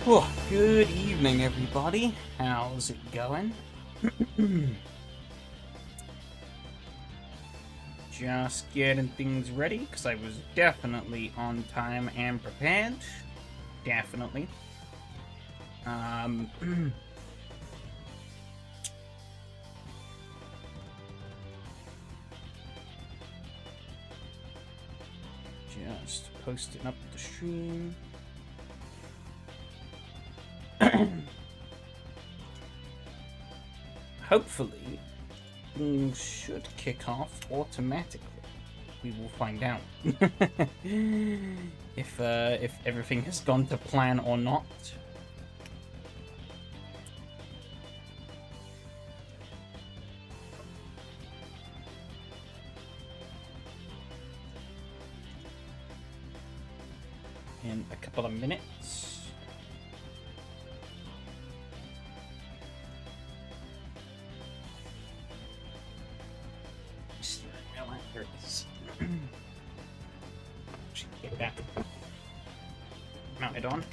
Well, good evening, everybody. How's it going? Just getting things ready, because I was definitely on time and prepared. Definitely. Just posting up the stream. Hopefully, things should kick off automatically. We will find out if everything has gone to plan or not. In a couple of minutes. Get that mounted on.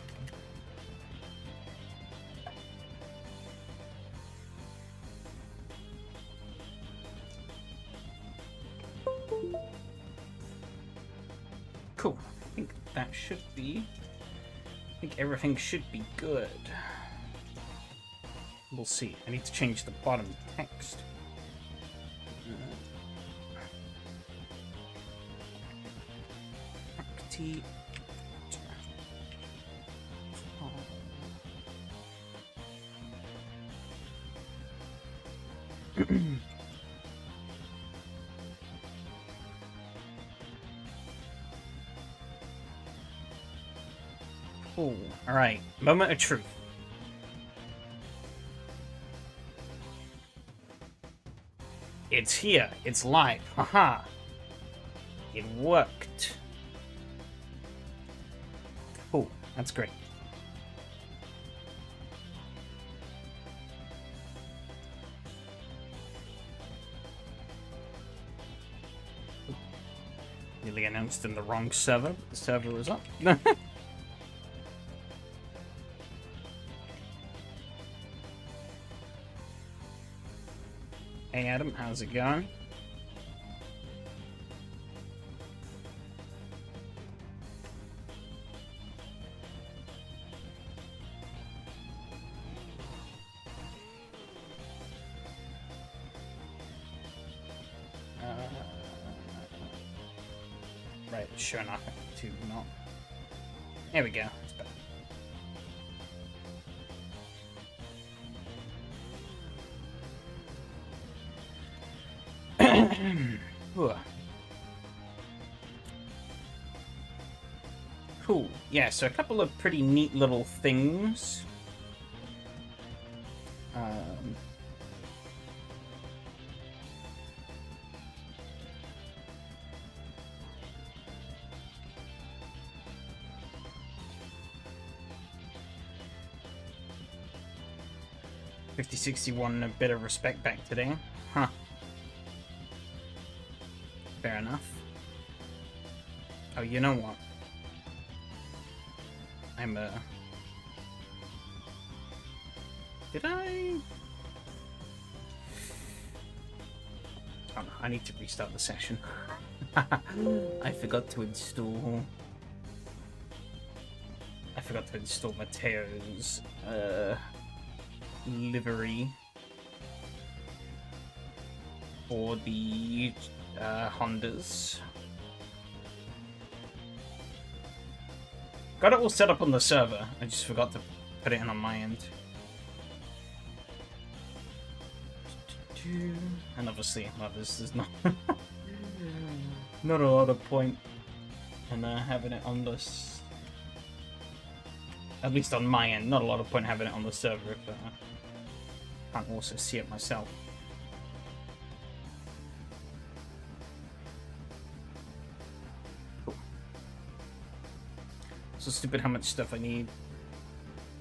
Cool. I think that should be. I think everything should be good. We'll see. I need to change the bottom text. Cool. All right. Moment of truth. It's here. It's live. Haha. It worked. Cool. That's great. Nearly announced in the wrong server, but the server is up. Hey Adam, how's it going? Right, sure enough, to not. There we go. It's better. Cool. Yeah, so a couple of pretty neat little things. 5061 a bit of respect back today. Huh. Fair enough. Oh, you know what? I'm Did I? Oh no, I need to restart the session. I forgot to install Mateo's livery for the Hondas. Got it all set up on the server. I just forgot to put it in on my end. And obviously, well, there's not not a lot of point in having it on this. At least on my end, not a lot of point having it on the server if I can't also see it myself. Cool. So stupid how much stuff I need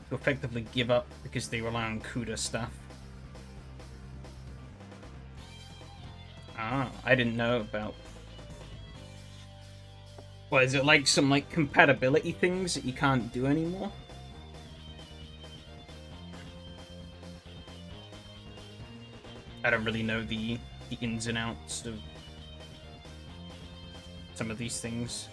to effectively give up because they rely on CUDA stuff. Ah, I didn't know about. What is it, like some like compatibility things that you can't do anymore? I don't really know the ins and outs of some of these things.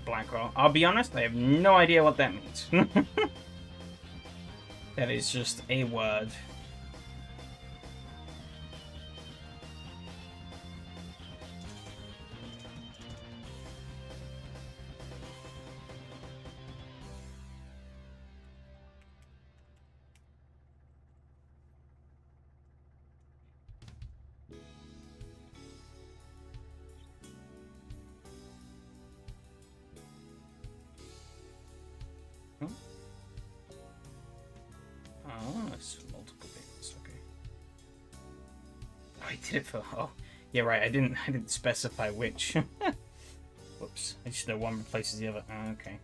Blackwell. I'll be honest, I have no idea what that means. That is just a word. Oh, yeah, right. I didn't specify which. Whoops. I just know one replaces the other. Oh, okay.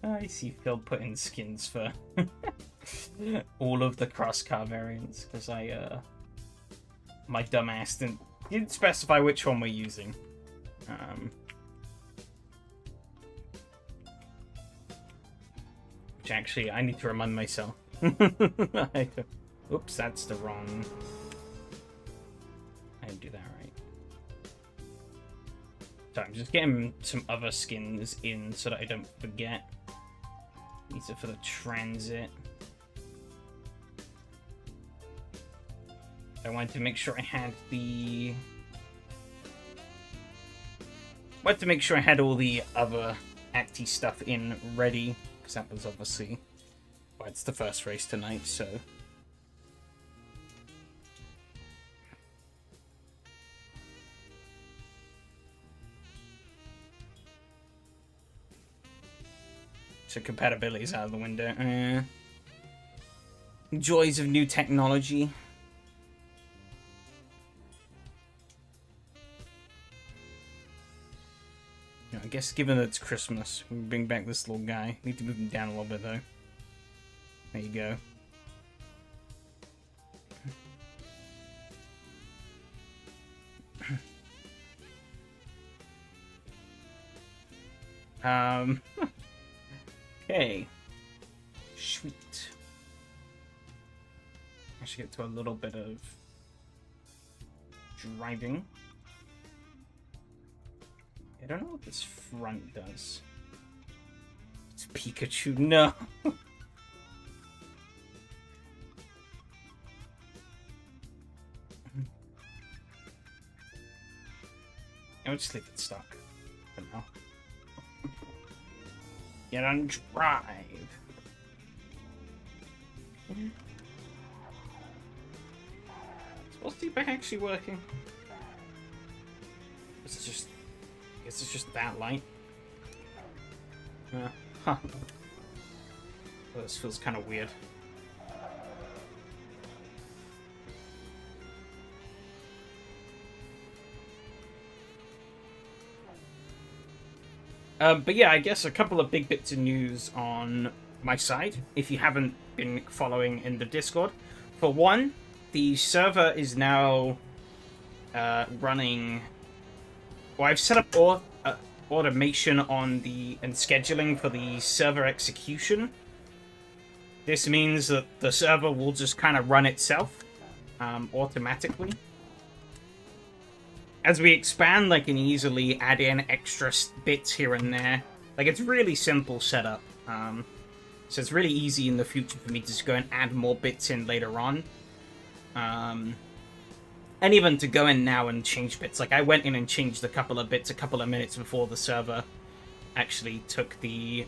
I see Phil putting skins for all of the cross-car variants because my dumbass didn't specify which one we're using. Which actually I need to remind myself. Oops, that's the wrong... I didn't do that right. So I'm just getting some other skins in so that I don't forget. These are for the transit. I wanted to make sure I had the... I wanted to make sure I had all the other acty stuff in ready, because that was obviously... Well, it's the first race tonight, so... So compatibility's out of the window. Joys of new technology. I guess given that it's Christmas, we bring back this little guy. Need to move him down a little bit though. There you go. Okay. Sweet. I should get to a little bit of driving. I don't know what this front does. It's Pikachu. No. I'll just leave it stuck for now. Get on drive. Is the back actually working? Is it just... Is it just that light? Huh. Well, this feels kind of weird. But yeah, I guess a couple of big bits of news on my side, if you haven't been following in the Discord. For one, the server is now running... Well, I've set up automation on and scheduling for the server execution. This means that the server will just kind of run itself automatically. As we expand, I can easily add in extra bits here and there. Like, it's really simple setup. So it's really easy in the future for me to just go and add more bits in later on. And even to go in now and change bits. Like, I went in and changed a couple of bits a couple of minutes before the server actually took the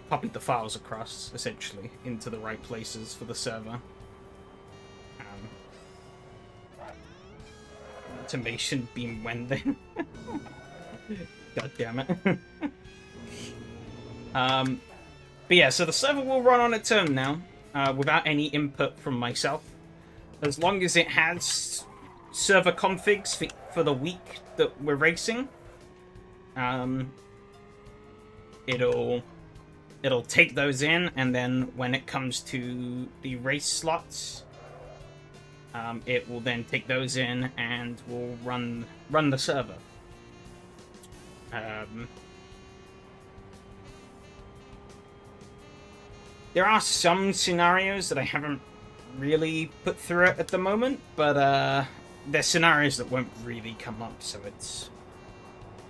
copied the files across, essentially, into the right places for the server. Automation beam when then. God damn it. But yeah, so the server will run on its own now, without any input from myself. As long as it has server configs for the week that we're racing, it'll take those in, and then when it comes to the race slots, it will then take those in and will run the server. There are some scenarios that I haven't really put through it at the moment, but they're scenarios that won't really come up, so it's...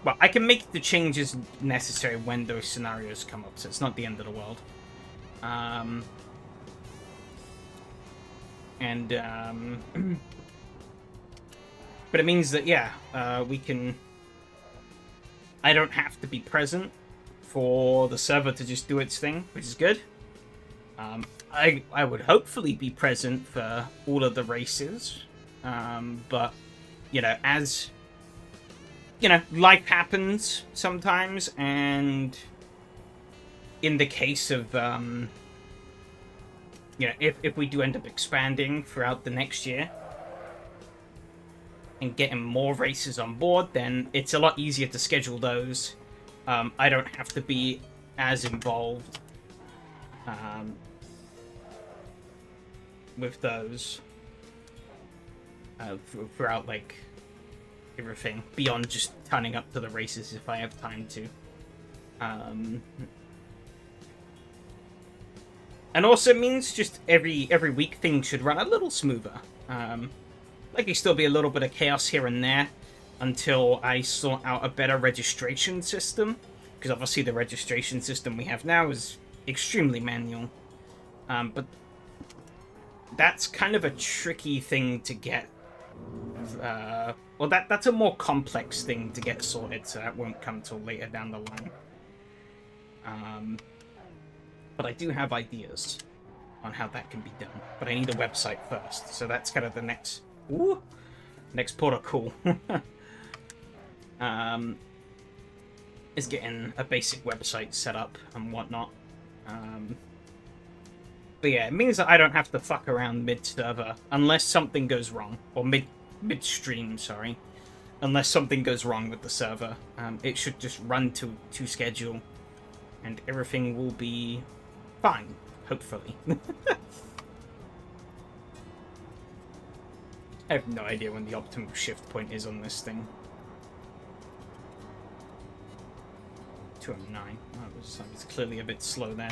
Well, I can make the changes necessary when those scenarios come up, so it's not the end of the world. But it means that, yeah, we can... I don't have to be present for the server to just do its thing, which is good. I would hopefully be present for all of the races, but, you know, as... You know, life happens sometimes, and in the case of, you know, if we do end up expanding throughout the next year and getting more races on board, then it's a lot easier to schedule those. I don't have to be as involved with those throughout, like, everything beyond just turning up to the races if I have time to. And also means just every week things should run a little smoother. Likely still be a little bit of chaos here and there until I sort out a better registration system, because obviously the registration system we have now is extremely manual. But that's kind of a tricky thing to get. Well, that's a more complex thing to get sorted, so that won't come till later down the line. But I do have ideas on how that can be done. But I need a website first, so that's kind of the next port of call. Is getting a basic website set up and whatnot. But yeah, it means that I don't have to fuck around mid-server unless something goes wrong, or midstream, sorry. Unless something goes wrong with the server. It should just run to schedule, and everything will be fine, hopefully. I have no idea when the optimal shift point is on this thing. 209. Oh, I was clearly a bit slow there.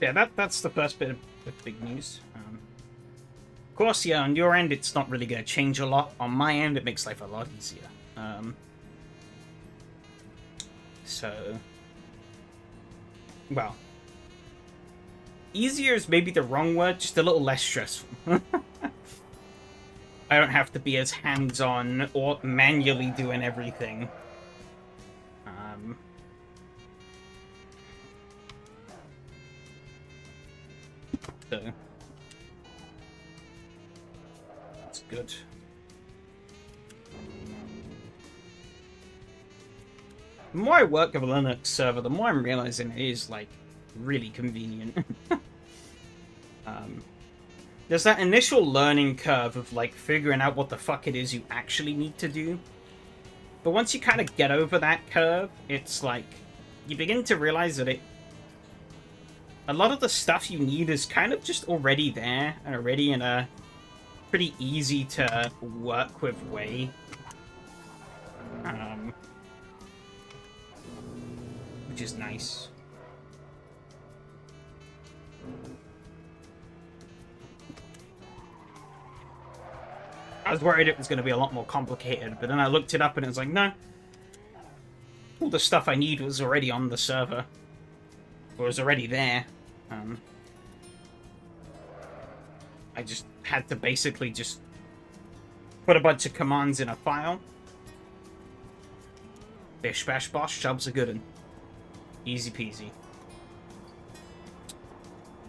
Yeah, that's the first bit of big news. Of course, yeah, on your end, it's not really going to change a lot. On my end, it makes life a lot easier. So, well, easier is maybe the wrong word, just a little less stressful. I don't have to be as hands-on or manually doing everything. So, that's good. The more I work with a Linux server, the more I'm realizing it is, like, really convenient. There's that initial learning curve of, like, figuring out what the fuck it is you actually need to do. But once you kind of get over that curve, it's like, you begin to realize that a lot of the stuff you need is kind of just already there, and already in a pretty easy to work with way. Which is nice. I was worried it was going to be a lot more complicated, but then I looked it up and it was like, no. All the stuff I need was already on the server. Or was already there. I just had to basically just put a bunch of commands in a file. Bish bash bosh, jobs are good. Easy peasy.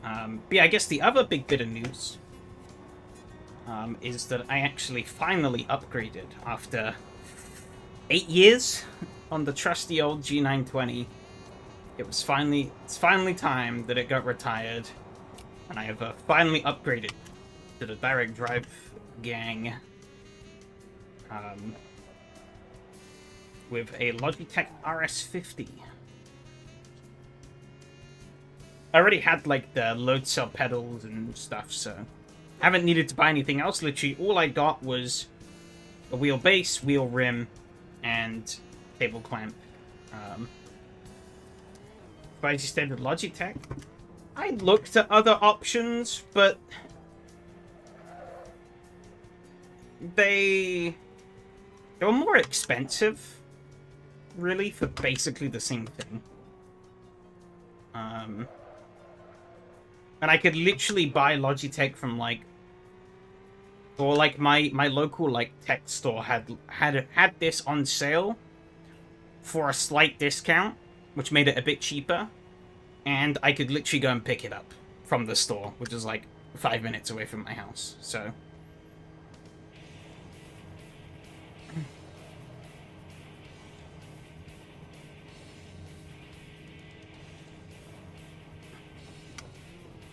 But yeah, I guess the other big bit of news is that I actually finally upgraded after 8 years on the trusty old G920. It's finally time that it got retired, and I have finally upgraded to the direct drive gang with a Logitech RS50. I already had like the load cell pedals and stuff, so I haven't needed to buy anything else. Literally, all I got was a wheel base, wheel rim, and table clamp. But I just stayed with Logitech. I looked at other options, but they were more expensive, really, for basically the same thing. And I could literally buy Logitech from like, or like my local like tech store had this on sale for a slight discount, which made it a bit cheaper, and I could literally go and pick it up from the store, which is like 5 minutes away from my house. So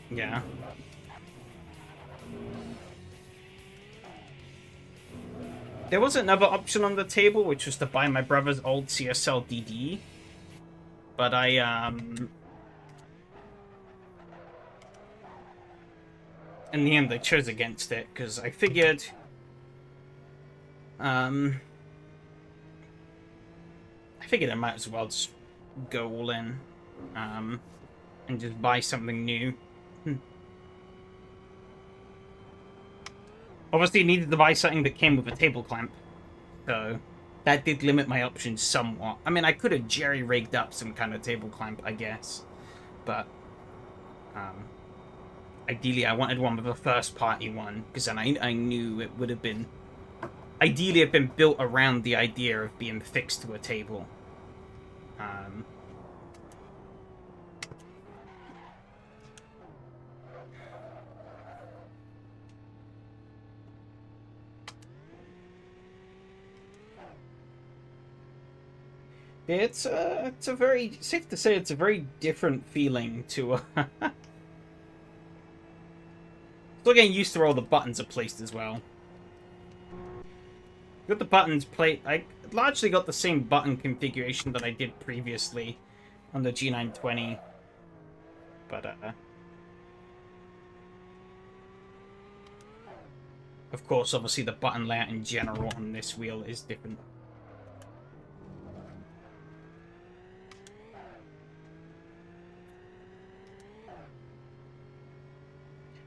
yeah. There was another option on the table, which was to buy my brother's old CSL DD. But in the end, I chose against it, because I figured... I figured I might as well just go all in, and just buy something new. Obviously, needed to buy something that came with a table clamp, so that did limit my options somewhat. I mean, I could have jerry-rigged up some kind of table clamp, I guess, but ideally I wanted one with a first-party one, because then I knew it would have been... Ideally, have been built around the idea of being fixed to a table. It's a very, safe to say, it's a very different feeling to Still getting used to where all the buttons are placed as well. Got the buttons plate. I largely got the same button configuration that I did previously on the G920, but of course, obviously the button layout in general on this wheel is different.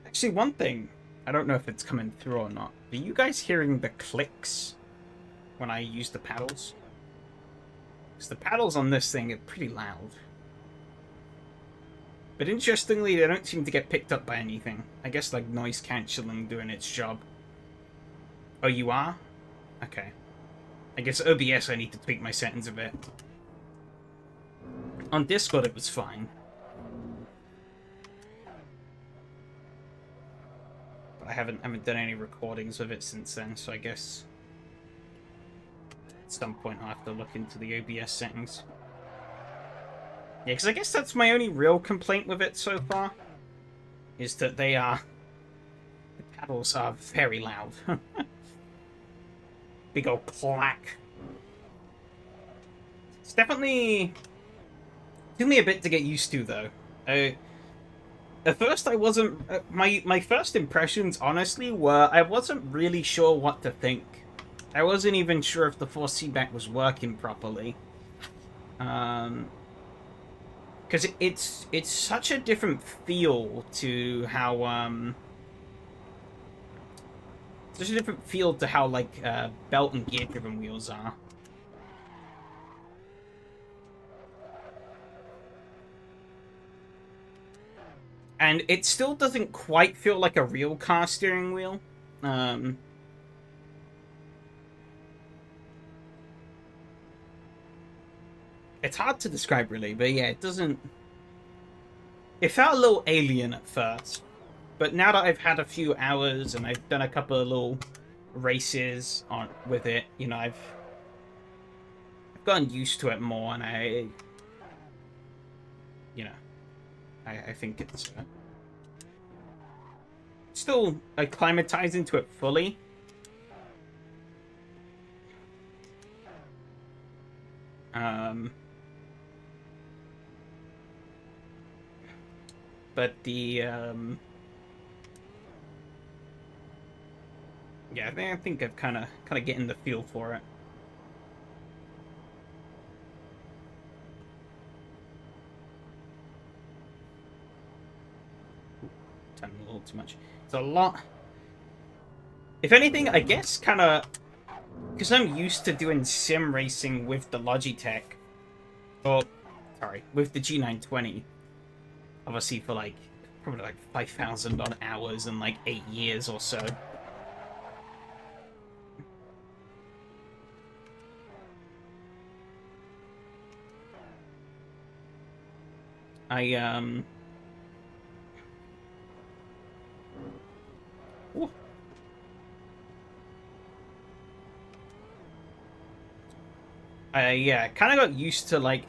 Actually, one thing, I don't know if it's coming through or not. Are you guys hearing the clicks when I use the paddles? Because the paddles on this thing are pretty loud. But interestingly, they don't seem to get picked up by anything. I guess like noise cancelling doing its job. Oh, you are? Okay. I guess OBS I need to tweak my settings a bit. On Discord it was fine. But I haven't done any recordings of it since then, so I guess at some point I'll have to look into the OBS settings. Yeah, because I guess that's my only real complaint with it so far, is that the paddles are very loud. Big old clack. It's definitely took me a bit to get used to, though. At first, I wasn't... my first impressions, honestly, were I wasn't really sure what to think. I wasn't even sure if the force feedback was working properly. Because it's such a different feel to how, such a different feel to how, like, belt and gear-driven wheels are. And it still doesn't quite feel like a real car steering wheel. It's hard to describe, really, but yeah, it doesn't... It felt a little alien at first, But now that I've had a few hours and I've done a couple of little races with it, you know, I've gotten used to it more, and I think it's still acclimatized into it fully. But the yeah, I think I've kind of getting the feel for it. Done a little too much. It's a lot. If anything, I guess kind of because I'm used to doing sim racing with the Logitech, or sorry, with the G920. Obviously for like probably like 5,000 odd hours and like 8 years or so. Ooh. Yeah, kind of got used to like,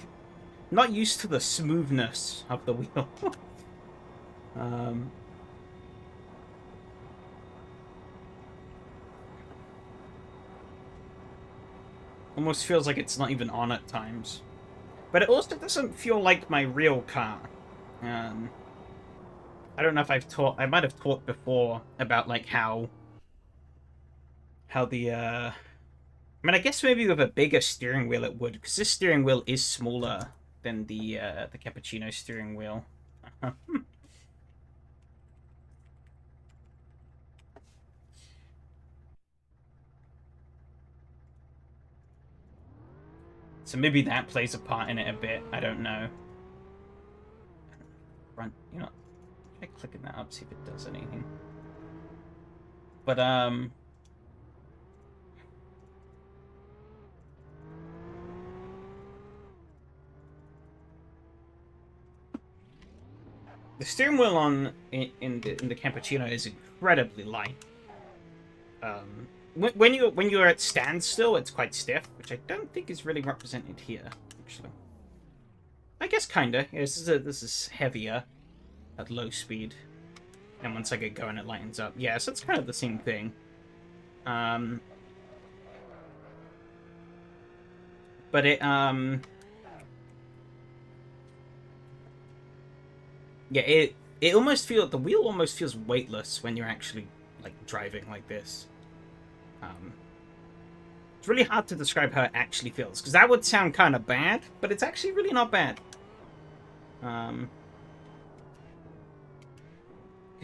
not used to the smoothness of the wheel. Almost feels like it's not even on at times. But it also doesn't feel like my real car. I don't know if I might have talked before about like how the I mean, I guess maybe with a bigger steering wheel it would, because this steering wheel is smaller than the Cappuccino steering wheel. So maybe that plays a part in it a bit. I don't know. Front, you know, try clicking that up, see if it does anything. But the steering wheel in the Cappuccino is incredibly light. When you're at standstill, it's quite stiff, which I don't think is really represented here. Actually, I guess kinda. Yeah, this is heavier at low speed, and once I get going, it lightens up. Yeah, so it's kind of the same thing. But it yeah, it almost feels, the wheel almost feels weightless when you're actually like driving like this. It's really hard to describe how it actually feels, because that would sound kind of bad, but it's actually really not bad. Because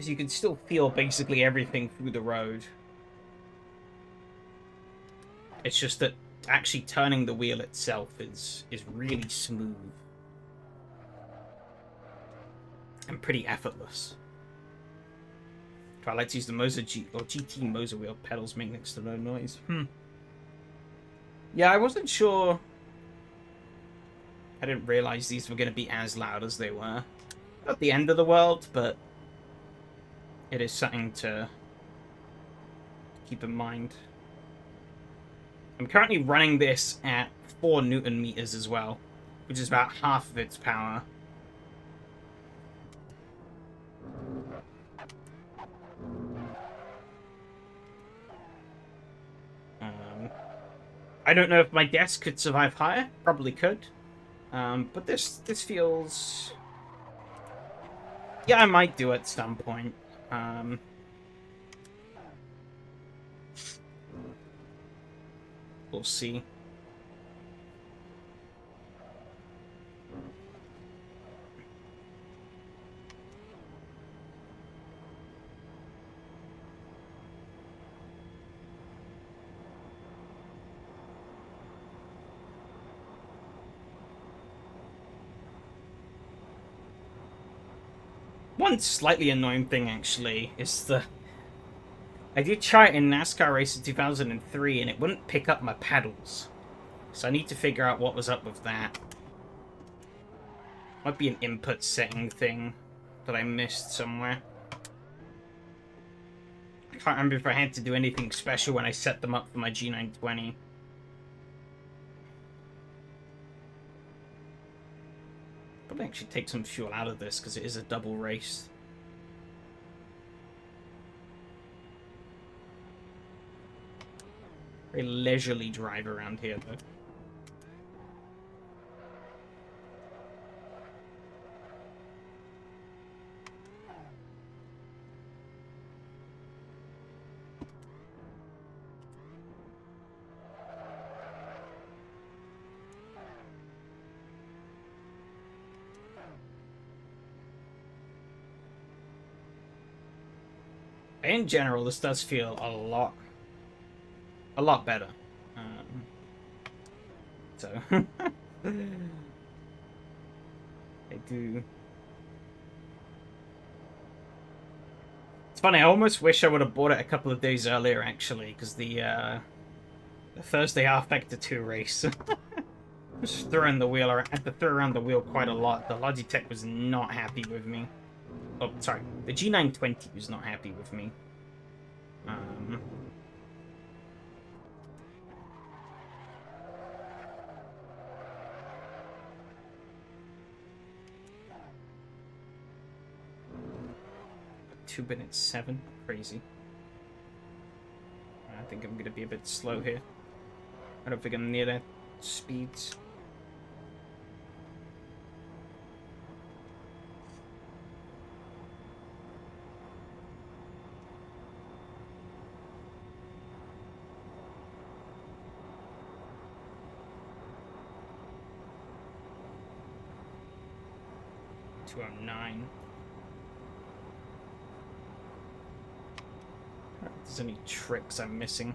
you can still feel basically everything through the road. It's just that actually turning the wheel itself is really smooth and pretty effortless. I like to use the Moza GT Moza wheel pedals make next to no noise. Yeah, I wasn't sure. I didn't realize these were going to be as loud as they were. Not the end of the world, but it is something to keep in mind. I'm currently running this at 4 Newton meters as well, which is about half of its power. I don't know if my desk could survive higher. Probably could. But this feels... Yeah, I might do at some point. We'll see. One slightly annoying thing, actually, is the... I did try it in NASCAR race in 2003, and it wouldn't pick up my pedals. So I need to figure out what was up with that. Might be an input setting thing that I missed somewhere. can't remember if I had to do anything special when I set them up for my G920. Probably actually take some fuel out of this because it is a double race. Very leisurely drive around here, though. In general, this does feel a lot better. So I do. It's funny. I almost wish I would have bought it a couple of days earlier, actually, because the Thursday R-Factor 2 race. Just throwing the wheel around, I had to throw around the wheel quite a lot. The Logitech was not happy with me. Oh, sorry. The G920 was not happy with me. 2 minutes 7. Crazy. I think I'm gonna be a bit slow here. I don't think I'm near that speeds. I'm 9. If there's any tricks I'm missing.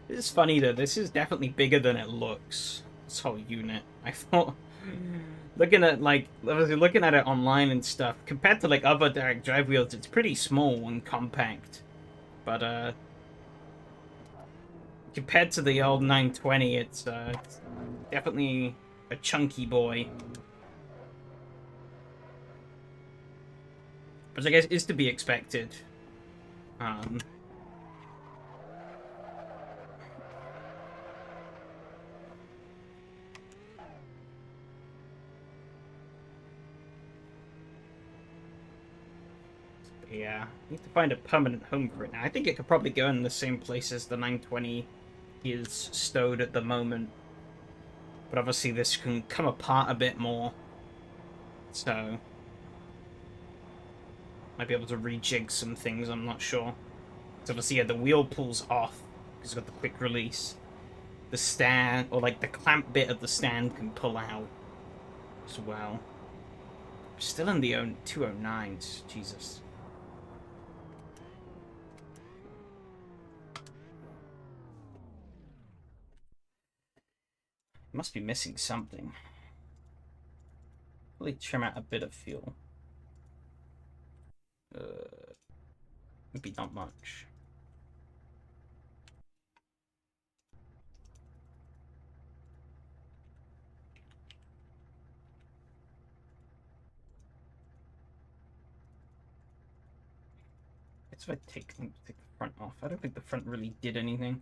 It's funny though, this is definitely bigger than it looks. This whole unit. I thought looking at looking at it online and stuff, compared to like other direct drive wheels, it's pretty small and compact. But compared to the old 920, it's definitely a chunky boy. Which I guess is to be expected. Yeah, need to find a permanent home for it now. I think it could probably go in the same place as the 920 is stowed at the moment. But obviously this can come apart a bit more. So might be able to rejig some things, I'm not sure. So obviously, yeah, the wheel pulls off because it's got the quick release. The stand, or like the clamp bit of the stand, can pull out as well. Still in the 209s, Jesus. Must be missing something. Really trim out a bit of fuel. Maybe not much. If I take the front off, I don't think the front really did anything.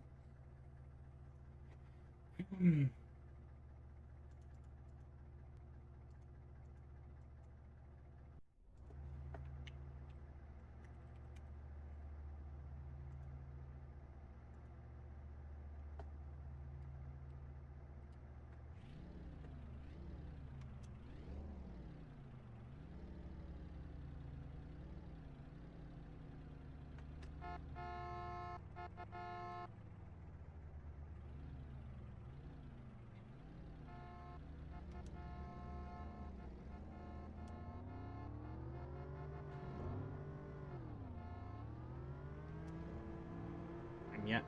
And yet,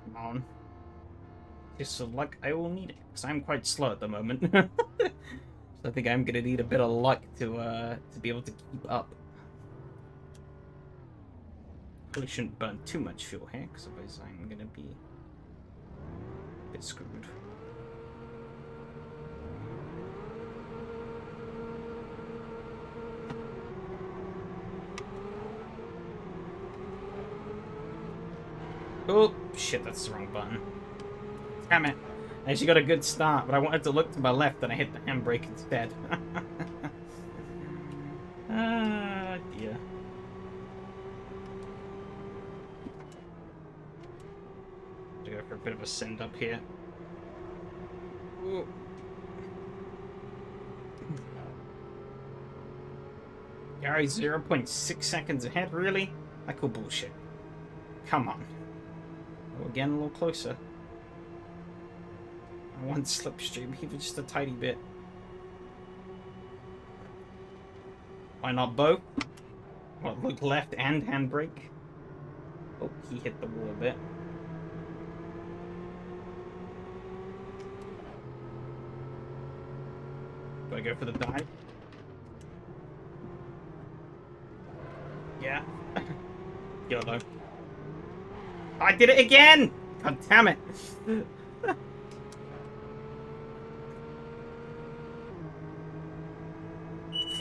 come on. Just so luck, I will need it, because I'm quite slow at the moment. So I think I'm gonna need a bit of luck to be able to keep up. Probably shouldn't burn too much fuel here, because otherwise I'm gonna be a bit screwed. Oh, shit, that's the wrong button. Damn it. I actually got a good start, but I wanted to look to my left and I hit the handbrake instead. Ah, dear. To go for a bit of a send up here. Ooh. Gary 0.6 seconds ahead, really? I call bullshit. Come on. Oh, again, a little closer. I want slipstream, even just a tiny bit. Why not both? What, look left and handbrake? Oh, he hit the wall a bit. Do I go for the dive? Yeah. YOLO. I did it again! God damn it!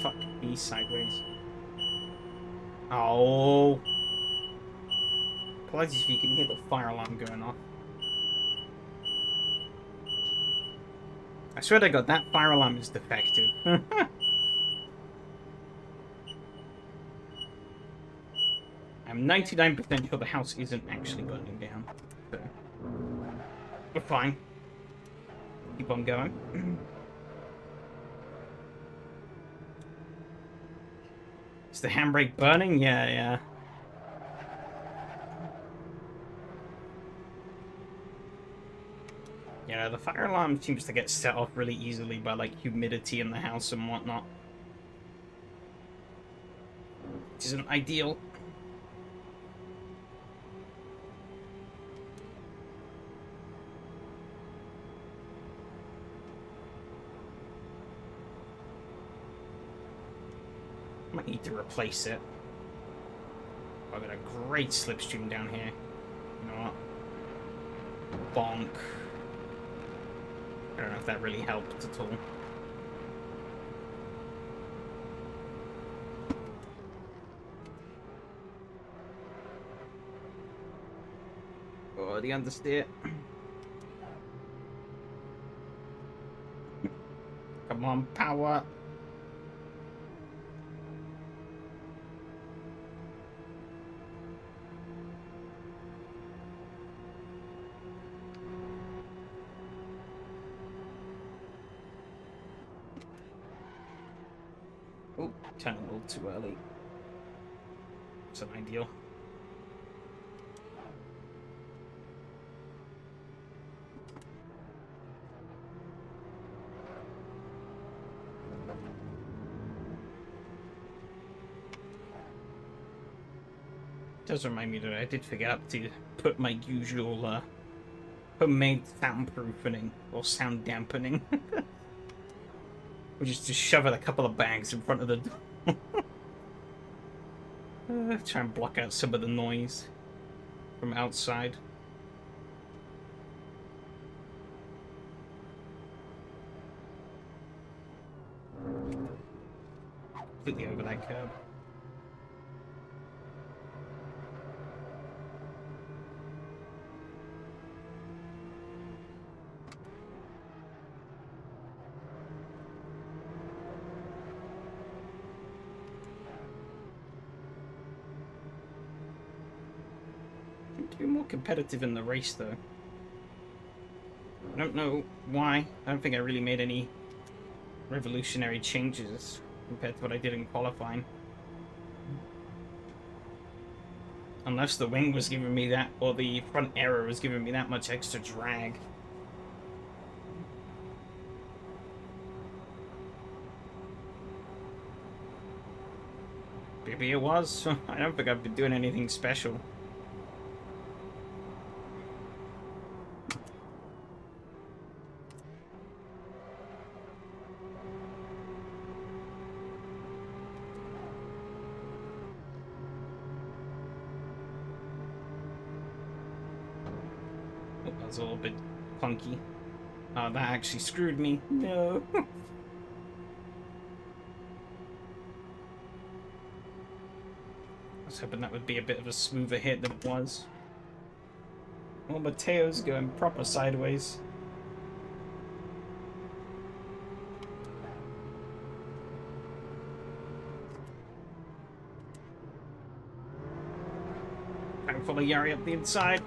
Fuck me sideways. Oh. Apologies if you can hear the fire alarm going off. I swear to God, that fire alarm is defective. I'm 99% sure the house isn't actually burning down. So we're fine. Keep on going. Is the handbrake burning? Yeah, yeah. Yeah, the fire alarm seems to get set off really easily by, like, humidity in the house and whatnot. Which isn't ideal. Might need to replace it. I've got a great slipstream down here. You know what? Bonk. I don't know if that really helped at all. Oh, the understeer. Come on, power. Oh, turn a little too early. It's an ideal. Does remind me that I did forget to put my usual homemade soundproofing or sound dampening. Which is to shove a couple of bags in front of the door. Try and block out some of the noise from outside. Completely over that curb. Be more competitive in the race, though. I don't know why. I don't think I really made any revolutionary changes compared to what I did in qualifying. Unless the wing was giving me that, or the front arrow was giving me that much extra drag. Maybe it was. I don't think I've been doing anything special. Oh, that was a little bit clunky. Oh, that actually screwed me. No. I was hoping that would be a bit of a smoother hit than it was. Well, Mateo's going proper sideways. Trying to follow Yari up the inside.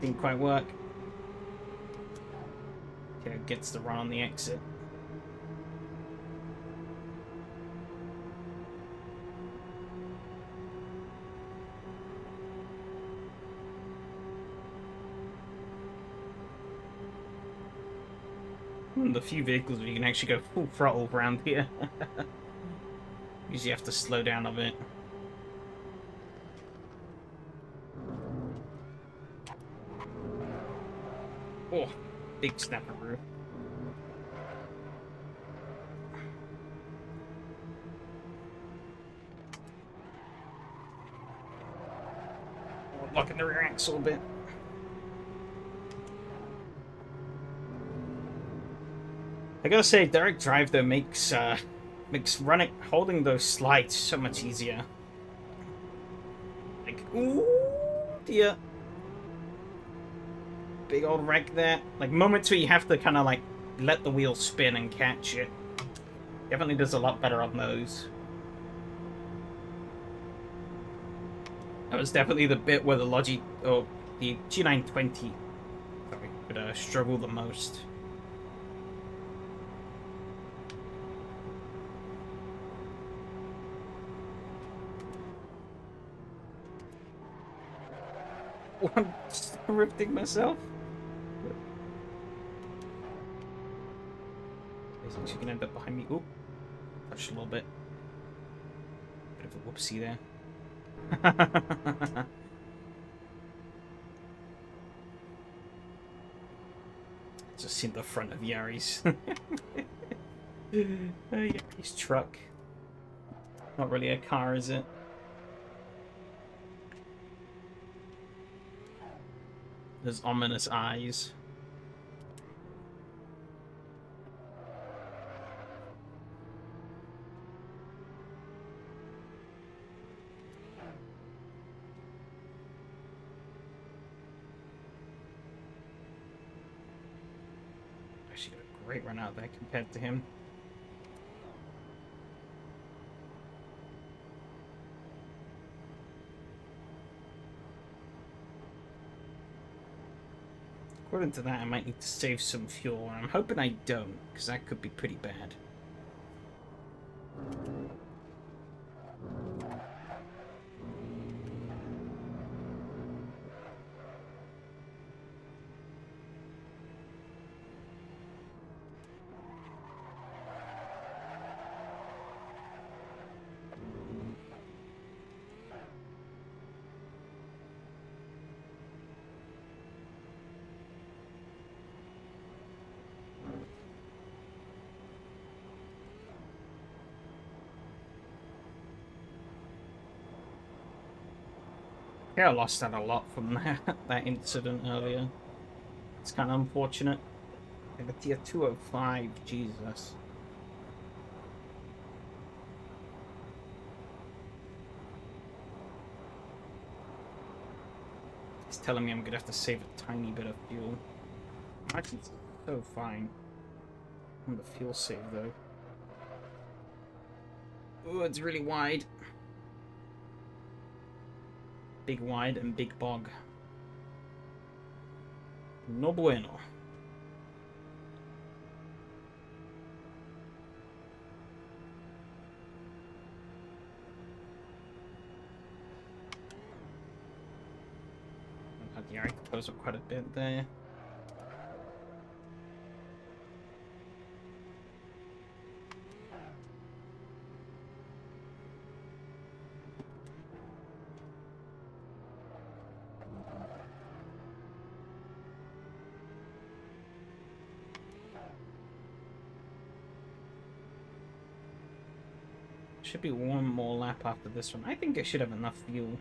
Didn't quite work. Okay, gets the run on the exit. One of the few vehicles where you can actually go full throttle around here. Usually you have to slow down a bit. Oh, big snapperoo. Locking the rear axle a bit. I gotta say, direct drive though makes holding those slides so much easier. Like, ooh, dear. Big old wreck there. Like, moments where you have to kind of, like, let the wheel spin and catch it. Definitely does a lot better on those. That was definitely the bit where the the G920 would struggle the most. I'm ripping myself. I think she can end up behind me. Oop. Touched a little bit. Bit of a whoopsie there. Just seen the front of Yari's. Yari's truck. Not really a car, is it? Those ominous eyes. Actually got a great run out there compared to him. According to that, I might need to save some fuel, and I'm hoping I don't, because that could be pretty bad. Yeah, I lost out a lot from that incident earlier. It's kind of unfortunate. I have a tier 205, Jesus. It's telling me I'm gonna have to save a tiny bit of fuel. Actually, it's so fine on the fuel save though. Oh, it's really wide. Big wide and big bog. No bueno. Yeah, I can close up quite a bit there. Should be one more lap after this one. I think I should have enough fuel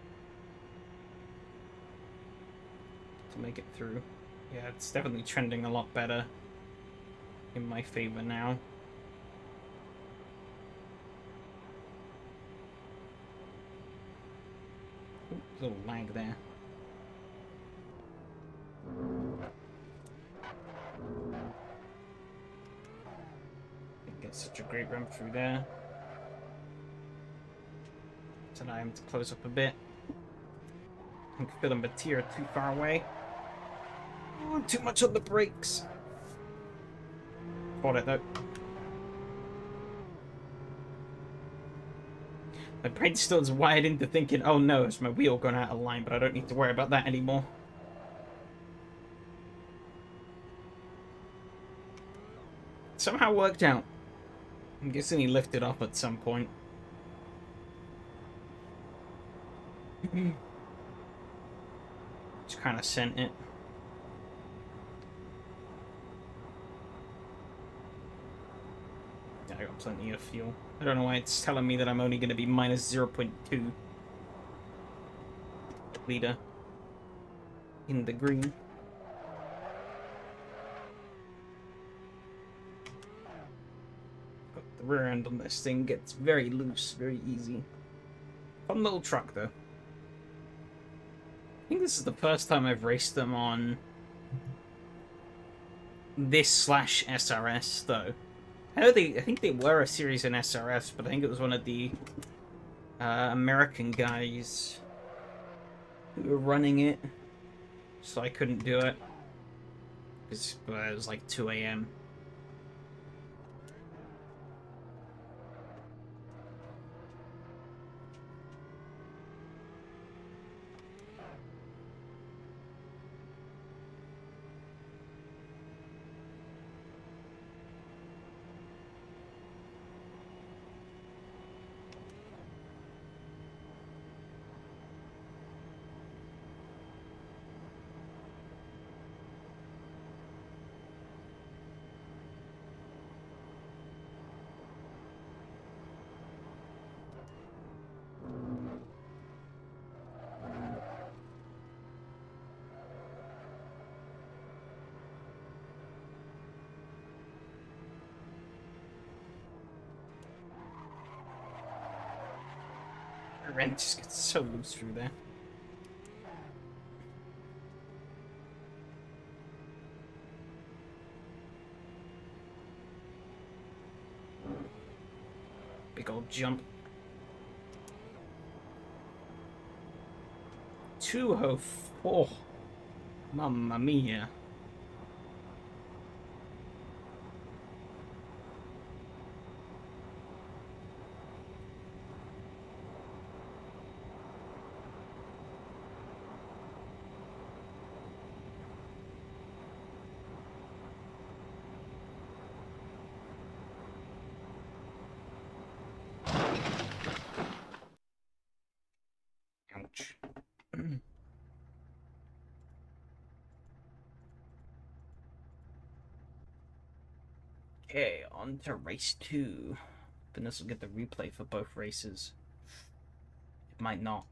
to make it through. Yeah, it's definitely trending a lot better in my favor now. Ooh, a little lag there. Didn't get such a great run through there. So now I'm to close up a bit. I think feeling Batir too far away. Oh, too much on the brakes. Got it though. My brain still is wired into thinking, oh no, it's my wheel going out of line, but I don't need to worry about that anymore. Somehow worked out. I'm guessing he lifted off at some point. Just kind of sent it. Yeah, I got plenty of fuel. I don't know why it's telling me that I'm only going to be minus 0.2 liter in the green. But the rear end on this thing gets very loose, very easy. Fun little truck though. I think this is the first time I've raced them on this / SRS though. I think they were a series in SRS, but I think it was one of the American guys who were running it, so I couldn't do it because it was like 2 a.m. The rent just gets so loose through there. Big old jump. 204. Mamma mia. Ouch. Okay, on to race 2. Then this will get the replay for both races. It might not.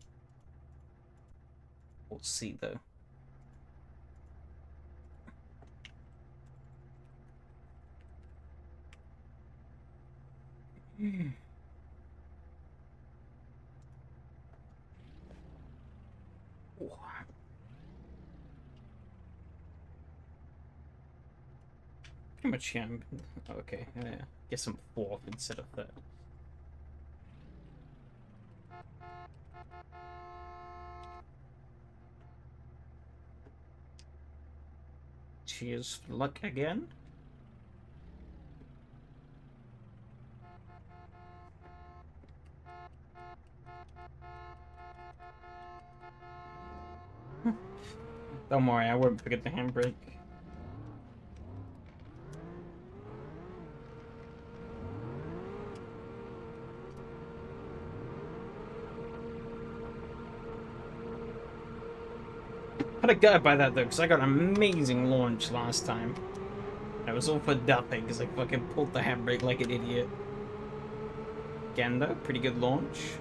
We'll see though. Oh. Pretty much, yeah. Okay, guess I'm 4th instead of 3rd. Cheers for luck again. Don't worry, I won't forget the handbrake. Kind of gutted by that though, because I got an amazing launch last time. It was all for nothing, because I fucking pulled the handbrake like an idiot. Again though, pretty good launch.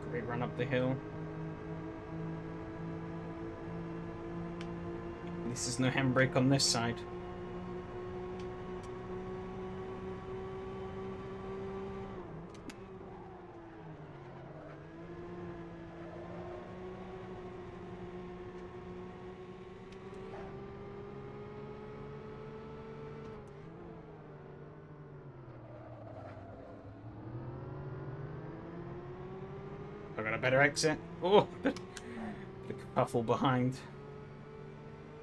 Great run up the hill. This is no handbrake on this side. I got a better exit. Oh, the kerfuffle behind.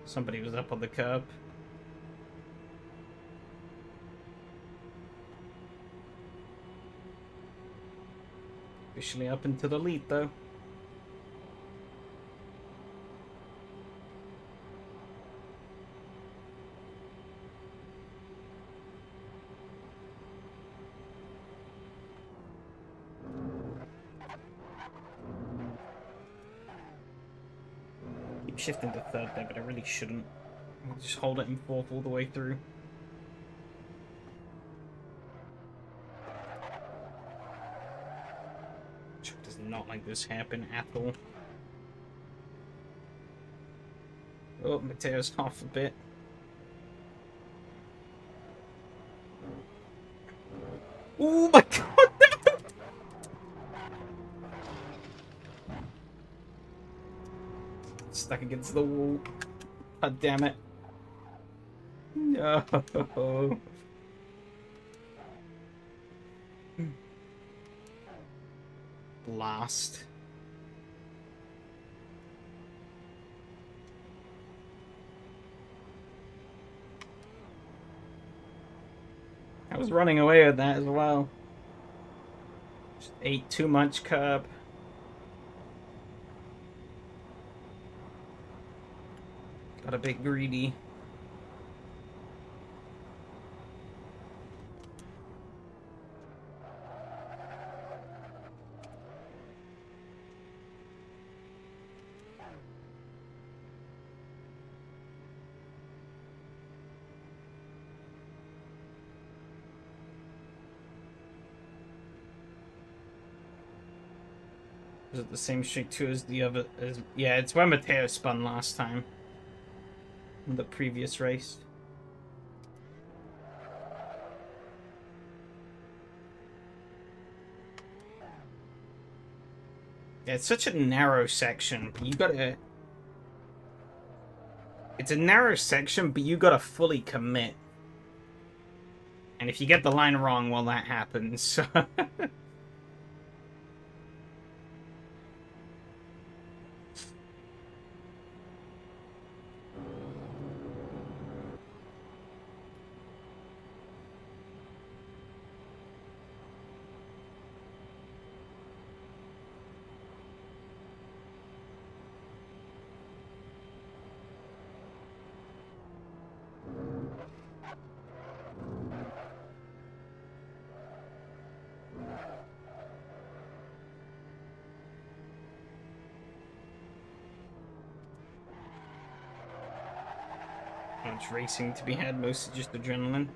Somebody was up on the curb. Officially up into the lead, though. Keep shifting to third there, but I really shouldn't. I'll just hold it in fourth all the way through. Chuck does not like this happen at all. Oh, Mateo's off a bit. Oh my god! No! Stuck against the wall. God damn it. No. Blast. I was running away with that as well. Just ate too much curb. Got a bit greedy. Is it the same street too as the other? Yeah, it's where Mateo spun last time. In the previous race. Yeah, it's such a narrow section. You gotta... It's a narrow section, but you gotta fully commit. And if you get the line wrong, well, that happens. Much racing to be had, mostly just adrenaline.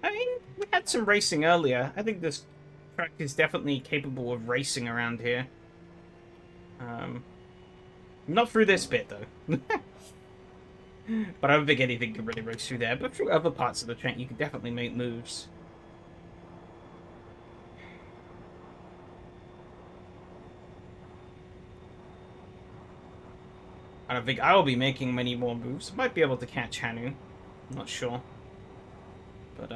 I mean, we had some racing earlier. I think this track is definitely capable of racing around here. Not through this bit, though. But I don't think anything can really race through there. But through other parts of the track, you can definitely make moves. I don't think I'll be making many more moves. Might be able to catch Hanu. I'm not sure. But,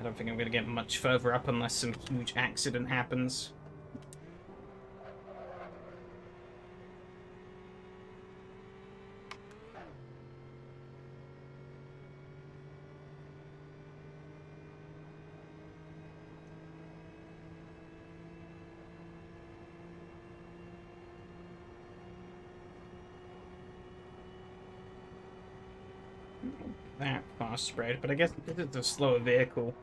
I don't think I'm going to get much further up unless some huge accident happens. That fast spread, but I guess because it's a slower vehicle,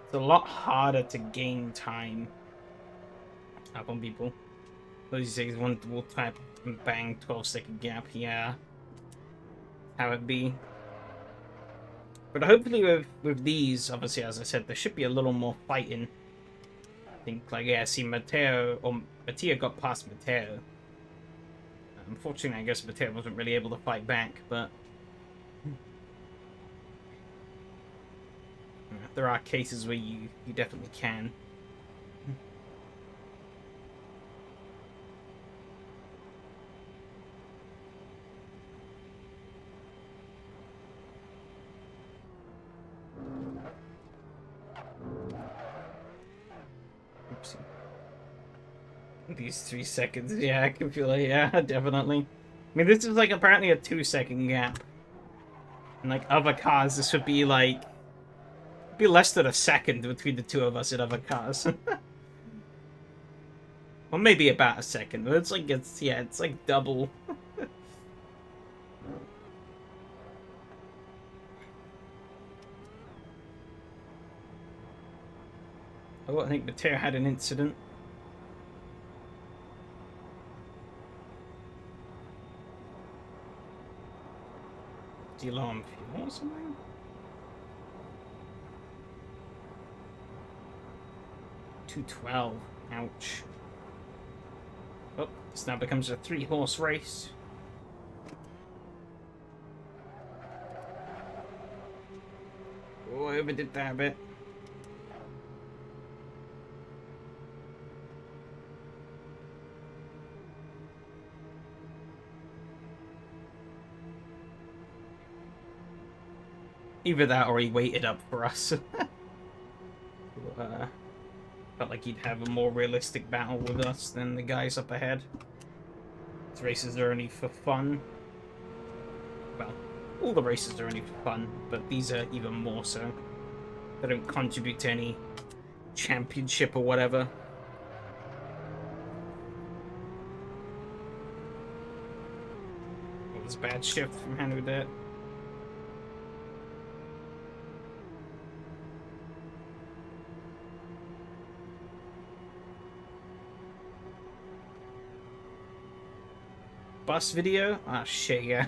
it's a lot harder to gain time up on people. Those things will type and bang 12-second gap, yeah. How it be. But hopefully with these, obviously as I said, there should be a little more fighting. I think like yeah, see Mateo got past Mateo. Unfortunately I guess Mateo wasn't really able to fight back, but there are cases where you definitely can. Oopsie. These 3 seconds, yeah, I can feel it, yeah, definitely. I mean, this is like apparently a 2-second gap. And like other cars, this would be like be less than a second between the two of us in other cars. Or maybe about a second, but it's like double. Oh, I think Mateo had an incident. Is he low on fuel or something? 212. Ouch. Oh, this now becomes a 3-horse race. Oh, I overdid that a bit. Either that or he waited up for us. Felt like he'd have a more realistic battle with us than the guys up ahead. These races are only for fun. Well, all the races are only for fun, but these are even more so. They don't contribute to any championship or whatever. It was a bad shift from Hanudet. Bus video? Ah, shit, yeah.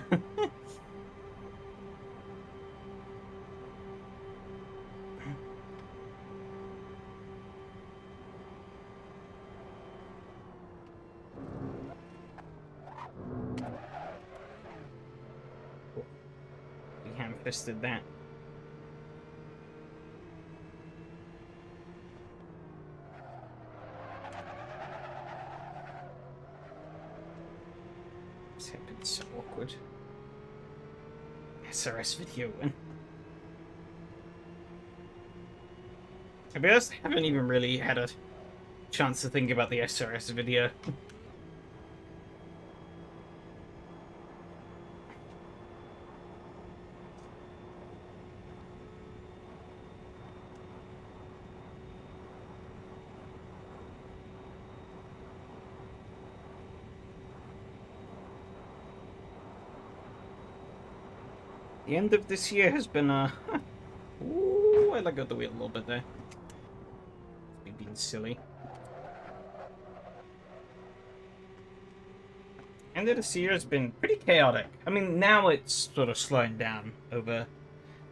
We ham-fisted that. This happened so awkward. SRS video win. To be honest, I haven't even really had a chance to think about the SRS video. The end of this year has been ooh, I let go of the wheel a little bit there. Me being silly. End of this year has been pretty chaotic. I mean, now it's sort of slowing down over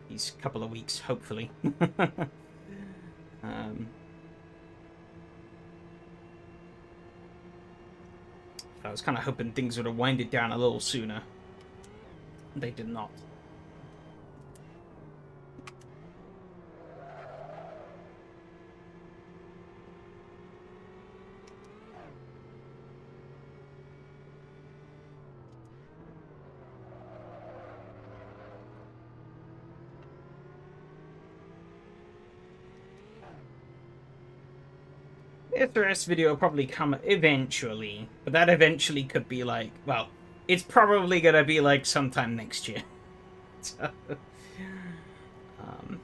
these couple of weeks, hopefully. I was kind of hoping things would have winded down a little sooner. They did not. SRS video will probably come eventually, but that eventually could be like, well, it's probably gonna be like sometime next year. So, um,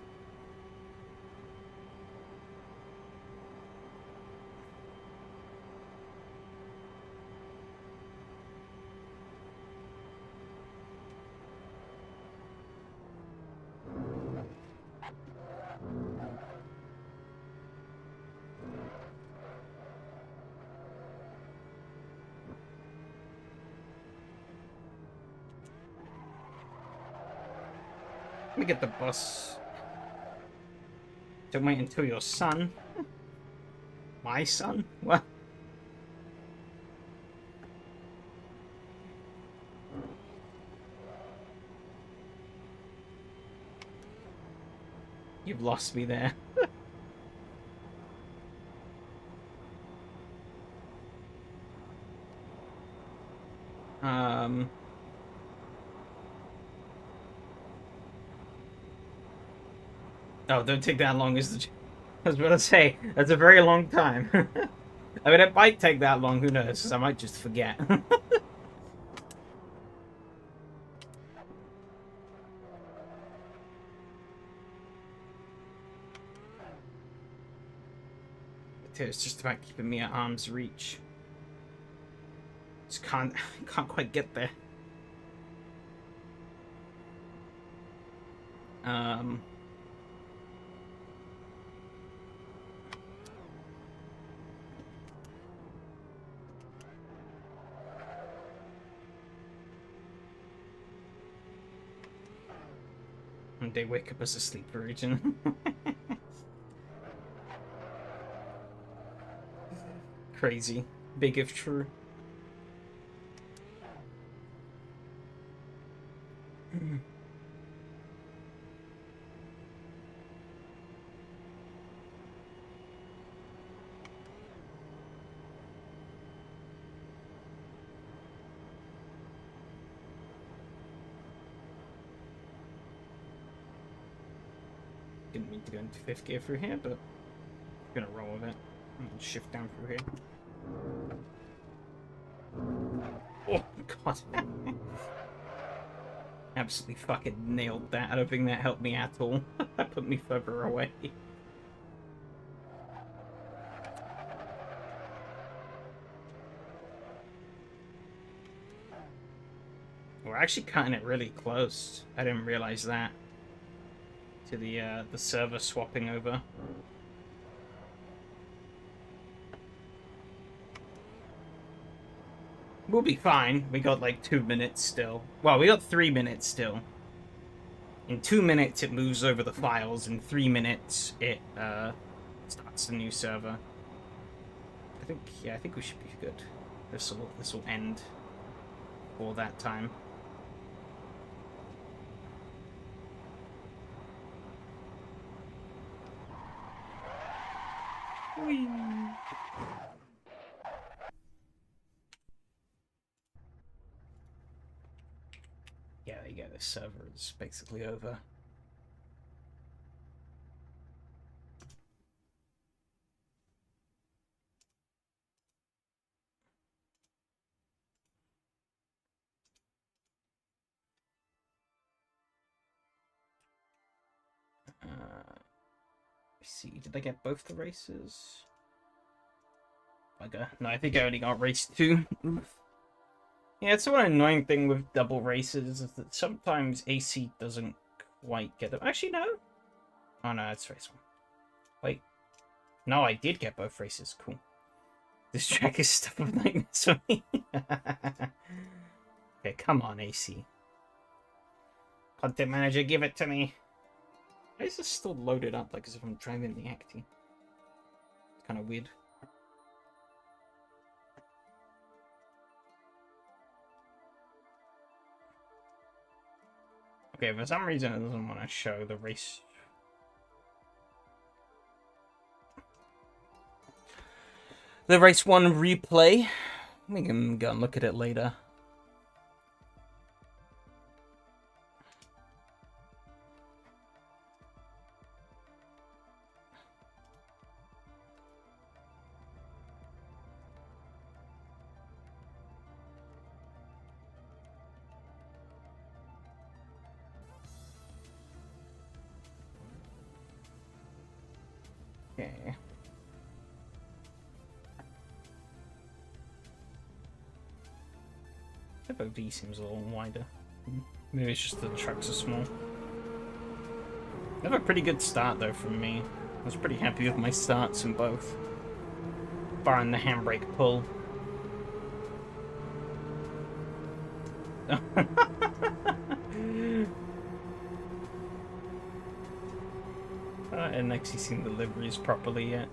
let me get the bus. Don't wait until your son. My son? What? You've lost me there. um... Oh, don't take that long, is the... I was about to say, that's a very long time. I mean, it might take that long, who knows, because I might just forget. It's just about keeping me at arm's reach. Just can't quite get there. And they wake up as a sleeper agent. Crazy. Big if true. Didn't mean to go into 5th gear through here, but I'm gonna roll with it. I'm gonna shift down through here. Oh, God. Absolutely fucking nailed that. I don't think that helped me at all. That put me further away. We're actually cutting it really close. I didn't realize that. To the server swapping over. We'll be fine. We got like 2 minutes still. Well, we got 3 minutes still. In 2 minutes it moves over the files. In 3 minutes it starts the new server. I think we should be good. This will end for that time. Whee. Yeah, there you go. The server is basically over. Let's see, did I get both the races? Bugger. No, I think I only got race 2. Yeah, it's one annoying thing with double races is that sometimes AC doesn't quite get them. Actually, no. Oh no, it's race 1. Wait. No, I did get both races. Cool. This track is stuff of nightmares for me. Okay, come on, AC. Content manager, give it to me. Why is this still loaded up like as if I'm driving the Acti? It's kind of weird. Okay, for some reason it doesn't want to show the race. The race 1 replay. We can go and look at it later. Okay. FOV seems a little wider. Maybe it's just the trucks are small. I have a pretty good start though from me. I was pretty happy with my starts in both. Barring the handbrake pull. I hadn't actually seen the liveries properly yet.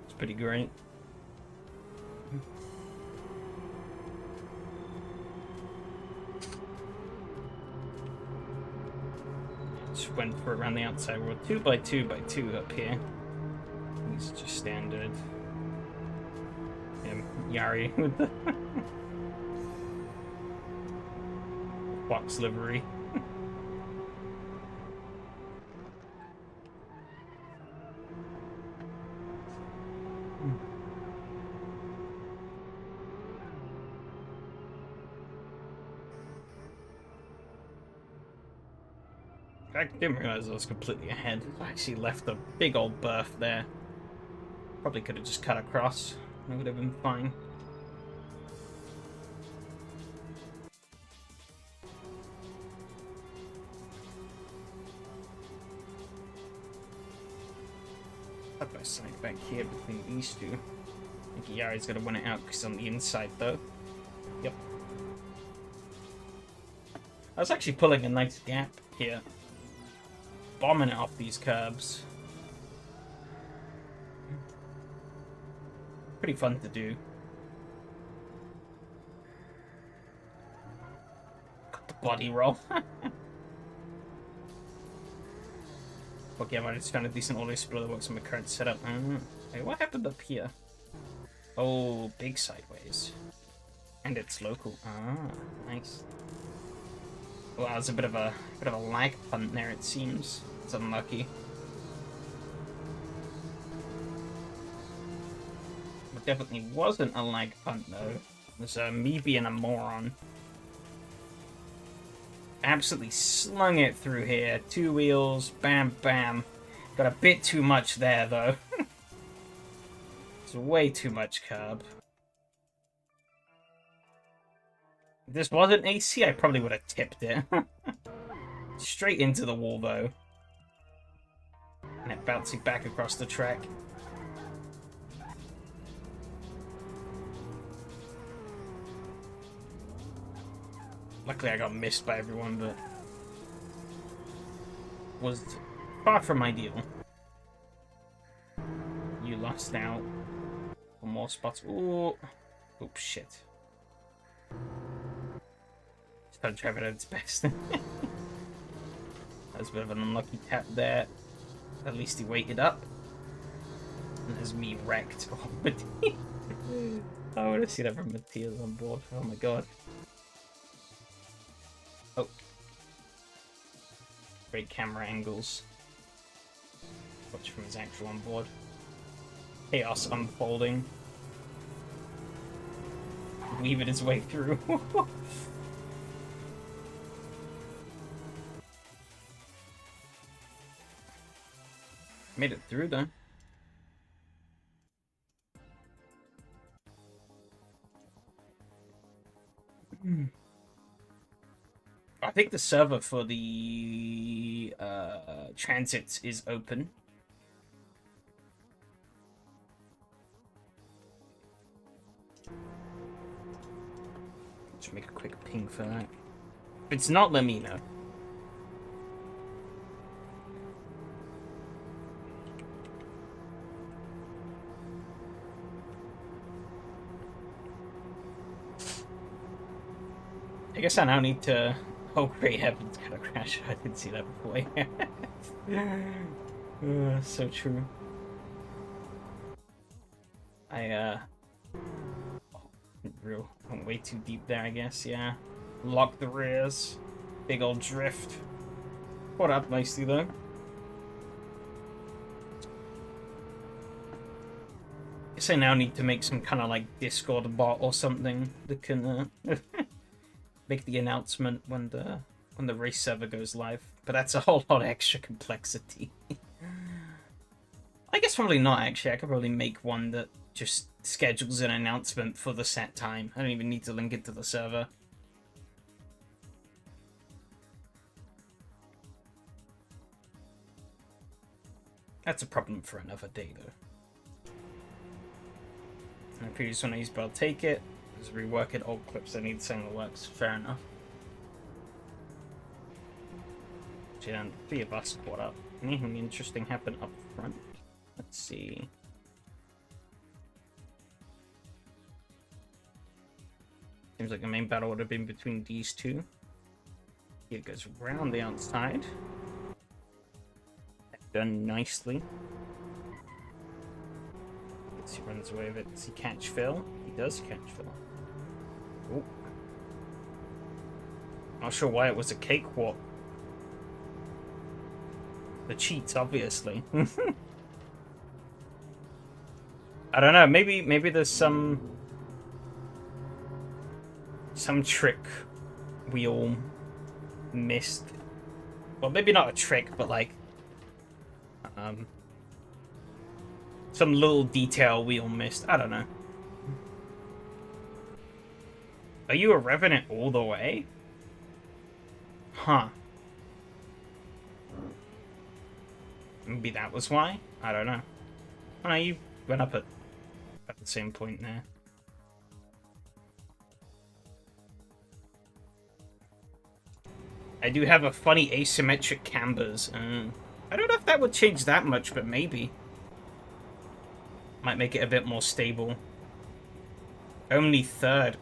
It's pretty great. Just went for around the outside world. 2x2x2 up here. These are just standard. Yari with the box livery. I didn't realize I was completely ahead. I actually left a big old berth there. Probably could have just cut across. It would have been fine. Side by side back here between these two. I think Yari's gonna win it out because on the inside though. Yep. I was actually pulling a nice gap here. Bombing it off these curbs. Pretty fun to do. Got the body roll. Okay, I might have just found a decent auto splitter that works on my current setup. Wait, what happened up here? Oh, big sideways. And it's local. Ah, nice. Well, there's a bit of a lag punt there, it seems. It's unlucky. It definitely wasn't a lag punt though. It was me being a moron. Absolutely slung it through here. 2 wheels, bam, bam. Got a bit too much there though. It's way too much curb. If this wasn't AC, I probably would have tipped it. Straight into the wall though. And it bouncing back across the track. Luckily I got missed by everyone, but was far from ideal. You lost out for more spots. Ooh. Oops, shit. Just gotta drive it at its best. That was a bit of an unlucky tap there. At least he waited up. And there's me wrecked. Oh, Matthias. I would have seen that from Matthias on board. Oh my god. Oh. Great camera angles. Watch from his actual on board. Chaos unfolding. Weaving his way through. Made it through though. I think the server for the transits is open. Let's make a quick ping for that. If it's not, let me know. I guess I now need to... Oh, great heavens, gotta crash. I didn't see that before. So true. Went way too deep there, I guess, yeah. Lock the rears. Big old drift. Caught up nicely, though. Guess I now need to make some kind of, like, Discord bot or something that can, make the announcement when the race server goes live, but that's a whole lot of extra complexity. I guess probably not, actually. I could probably make one that just schedules an announcement for the set time. I don't even need to link it to the server. That's a problem for another day, though. And the previous one I used, but I'll take it. Just rework it. Old clips that need saying the works. Fair enough. And 3 of us caught up. Anything interesting happen up front? Let's see. Seems like the main battle would have been between these two. It goes around the outside. Done nicely. He runs away with it. Does he catch Phil? He does catch Phil. Oh. Not sure why it was a cakewalk. The cheats, obviously. I don't know. Maybe there's some trick we all missed. Well, maybe not a trick, but like some little detail we all missed. I don't know. Are you a Revenant all the way? Huh. Maybe that was why? I don't know. Oh no, you went up at the same point there. I do have a funny asymmetric cambers. I don't know if that would change that much, but maybe. Might make it a bit more stable. Only third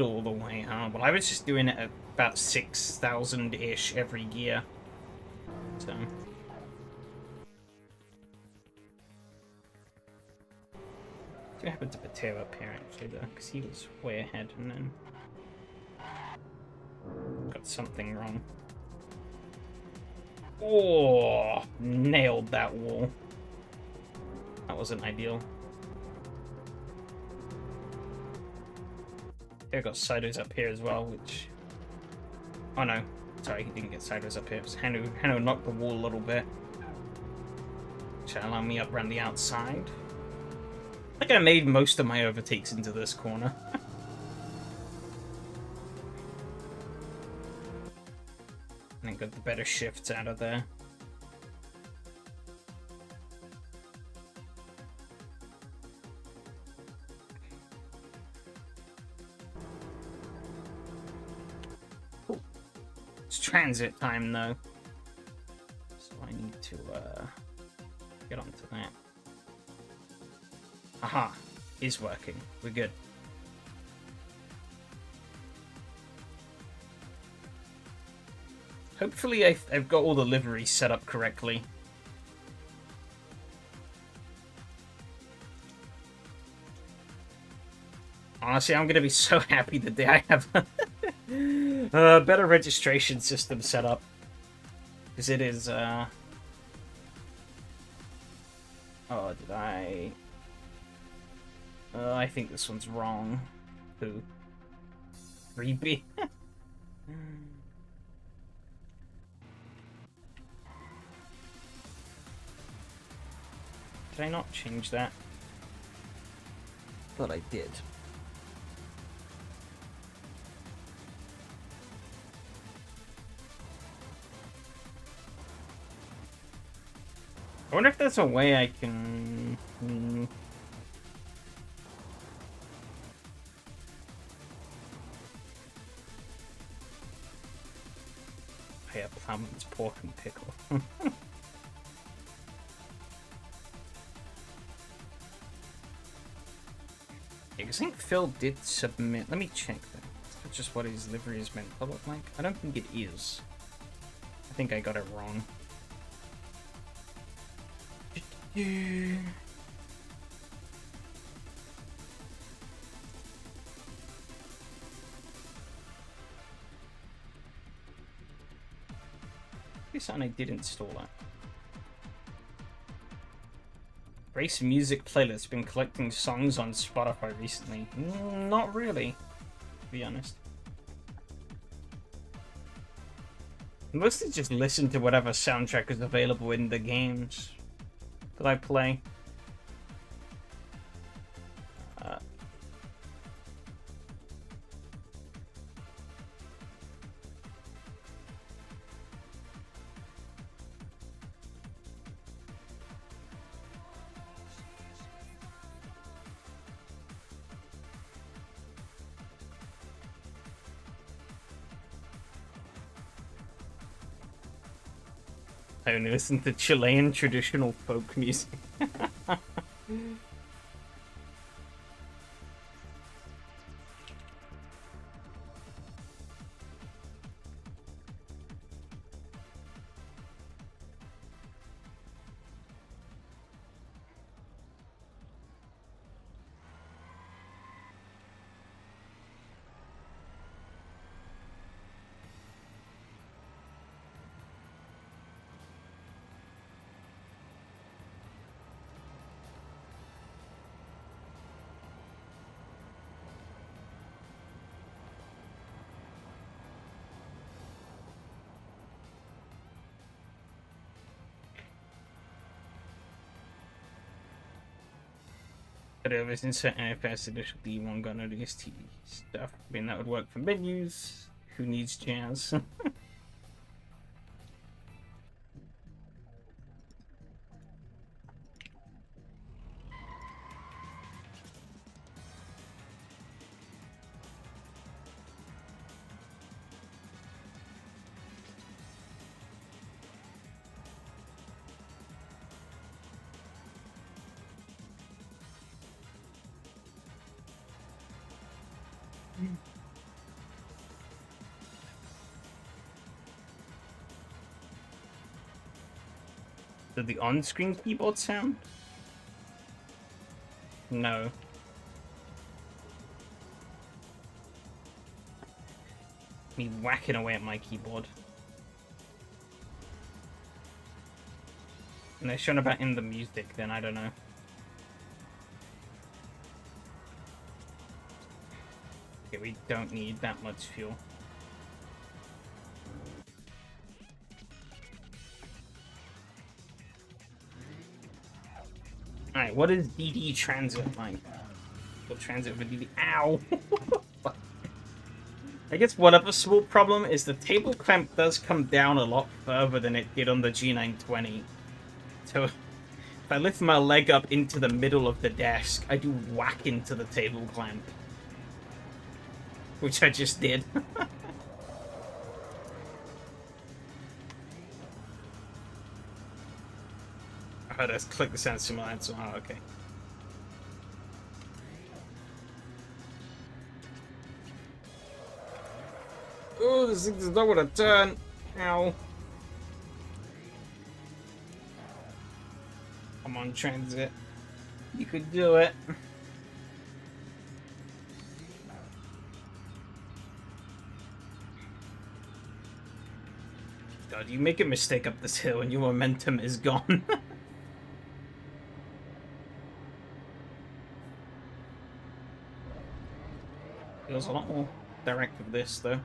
all the way, huh? Well, I was just doing it at about 6,000-ish every year. So... what happened to Pateo up here, actually, though? Because he was way ahead, and then... got something wrong. Oh! Nailed that wall. That wasn't ideal. Pateo got sideways up here as well, which... oh no. Sorry, he didn't get sideways up here. It was Hanu knocked the wall a little bit. Which allowed me up around the outside. I think I made most of my overtakes into this corner. I think got the better shifts out of there. Ooh. It's transit time though. So I need to get onto that. Aha, is working. We're good. Hopefully I've got all the liveries set up correctly. Honestly, I'm going to be so happy the day I have a better registration system set up. Because it is, oh, did I... I think this one's wrong. Who? 3B? Did I not change that? Thought I did. I wonder if there's a way I can... Yeah, Plum's pork and pickle. I think Phil did submit. Let me check that. That's just what his livery is meant to look like. I don't think it is. I think I got it wrong. This one I did install it. Race music playlist. Been collecting songs on Spotify recently. Not really, to be honest. Mostly just listen to whatever soundtrack is available in the games. that I play. I only listen to Chilean traditional folk music. But if it's insert NFS initial D1 gun ODST stuff, I mean that would work for menus. Who needs jazz? Did the on-screen keyboard sound? No. Me whacking away at my keyboard. And they're showing about in the music, then I don't know. Okay, we don't need that much fuel. Alright, what is DD transit like? What transit with DD? Ow! I guess one other small problem is the table clamp does come down a lot further than it did on the G920. So if I lift my leg up into the middle of the desk, I do whack into the table clamp. Which I just did. Oh, let's click the sound simulator. Oh, okay. Oh, this thing does not want to turn. Ow. Come on, transit. You could do it. God, you make a mistake up this hill and your momentum is gone. Feels a lot more direct with this, though.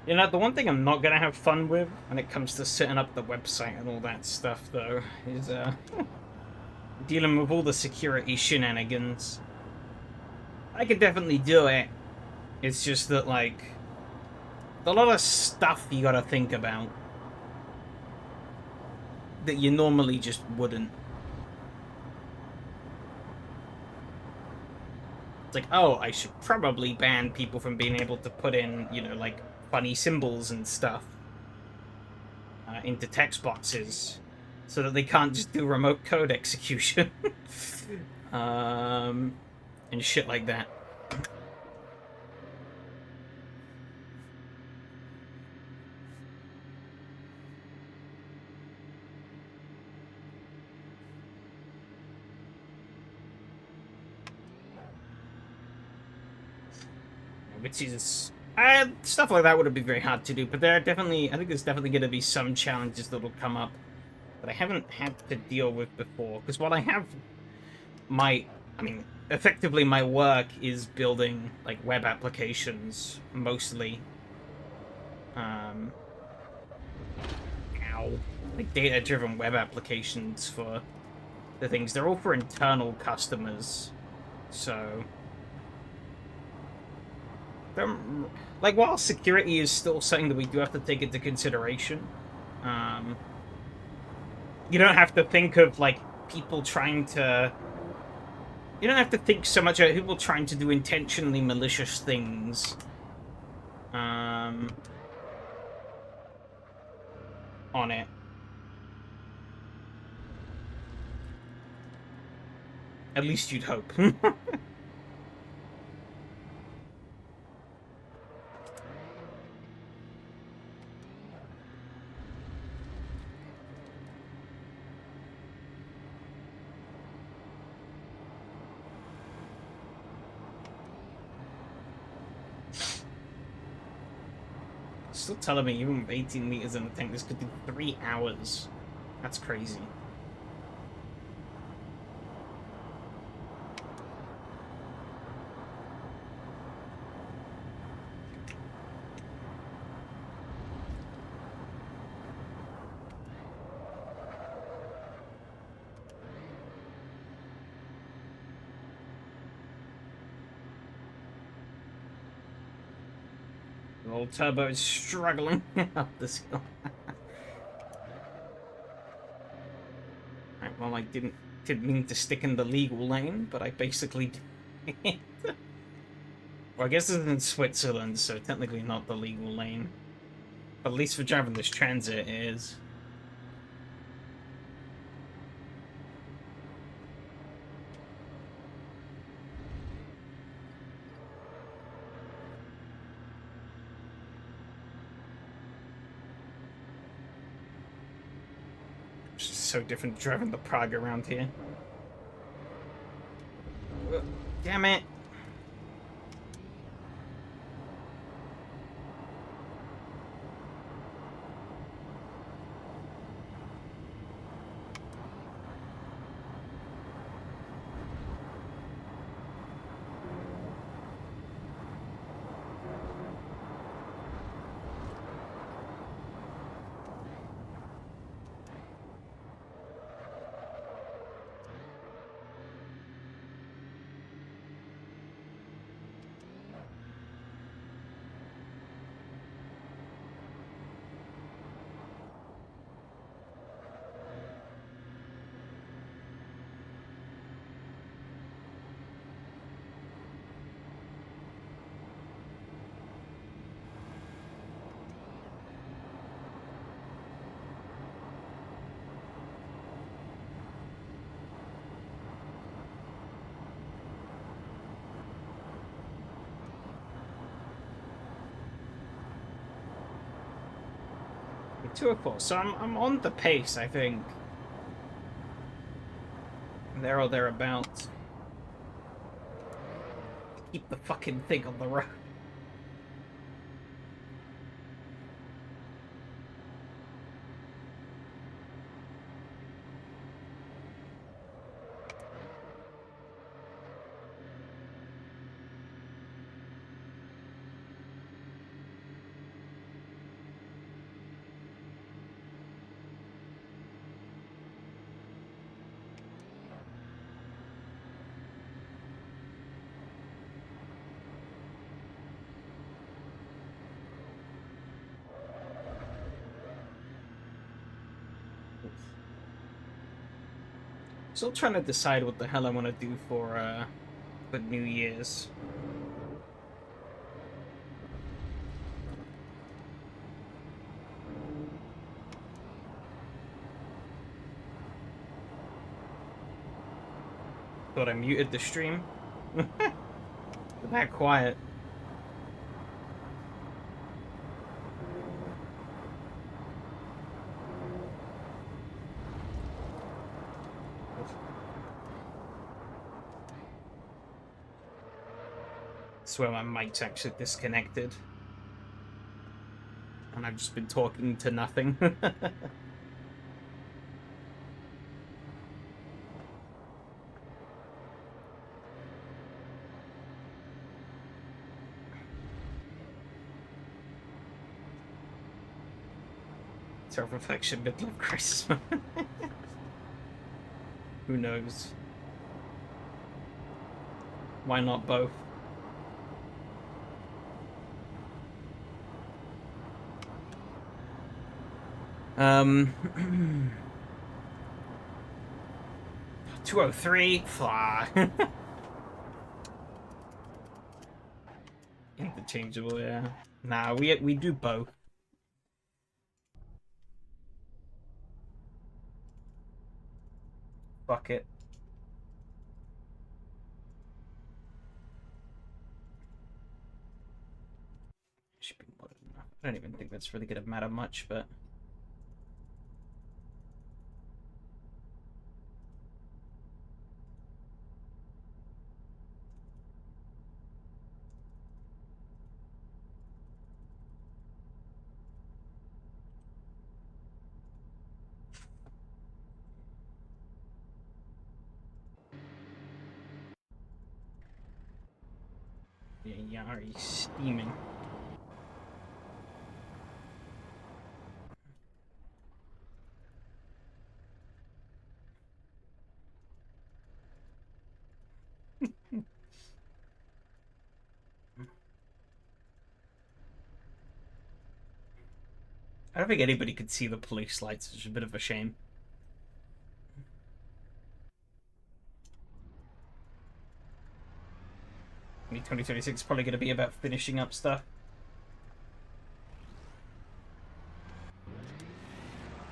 You know, the one thing I'm not gonna have fun with when it comes to setting up the website and all that stuff, though, is dealing with all the security shenanigans. I could definitely do it. It's just that, like, a lot of stuff you gotta think about that you normally just wouldn't. It's like, oh, I should probably ban people from being able to put in, you know, like funny symbols and stuff into text boxes so that they can't just do remote code execution. And shit like that. Which is stuff like that would be very hard to do, but there are definitely, I think there's definitely going to be some challenges that will come up that I haven't had to deal with before. Because while I have I mean, effectively my work is building like web applications mostly. Ow. Like data-driven web applications for the things. They're all for internal customers, so. Like, while security is still something that we do have to take into consideration, you don't have to think of, like, people trying to... You don't have to think so much about people trying to do intentionally malicious things. On it. At least you'd hope. Still telling me even with 18 meters in the tank, this could do 3 hours. That's crazy. The old turbo is struggling up this hill. Right, well, I didn't mean to stick in the legal lane, but I basically did. Well, I guess this is in Switzerland, so technically not the legal lane. But at least for driving this transit, it is. It's just so different driving the Prague around here. Damn it. Two or four. So I'm on the pace, I think. There or thereabouts. Keep the fucking thing on the road. Still trying to decide what the hell I want to do for for New Year's. Thought I muted the stream. That quiet. I swear my mic's actually disconnected. And I've just been talking to nothing. Self-reflection, midlife crisis. Who knows? Why not both? Um, 203. Fly. Interchangeable, yeah. Nah, we do both. Fuck it. Should be more than enough. I don't even think that's really gonna matter much, but. Yeah, already steaming. I don't think anybody could see the police lights, which is a bit of a shame. I mean, 2026 is probably going to be about finishing up stuff.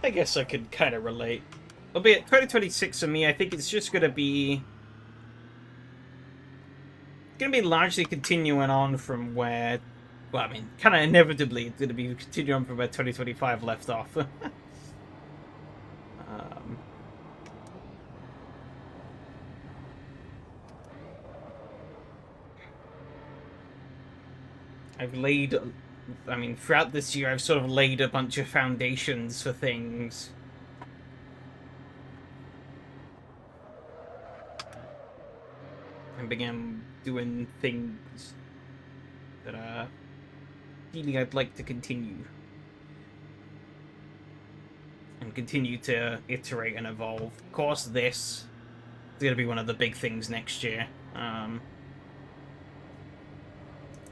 I guess I could kind of relate. Albeit 2026 for me, I think it's just going to be largely continuing on from where, well, I mean, kind of inevitably it's going to be continuing on from where 2025 left off. I've laid, I mean, throughout this year, I've sort of laid a bunch of foundations for things. And began doing things that are feeling I'd like to continue. And continue to iterate and evolve. Of course, this is going to be one of the big things next year.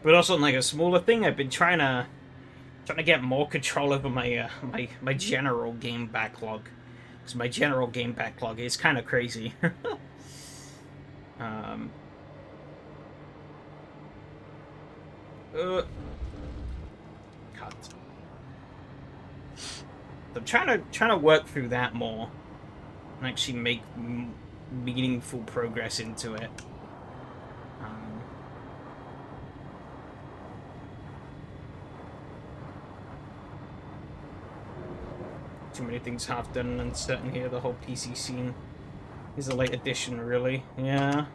But also on like a smaller thing, I've been trying to get more control over my my general game backlog, because my general game backlog is kind of crazy. Cut. I'm trying to work through that more and actually make meaningful progress into it. Too many things half done and uncertain here. The whole PC scene is a late addition, really. Yeah.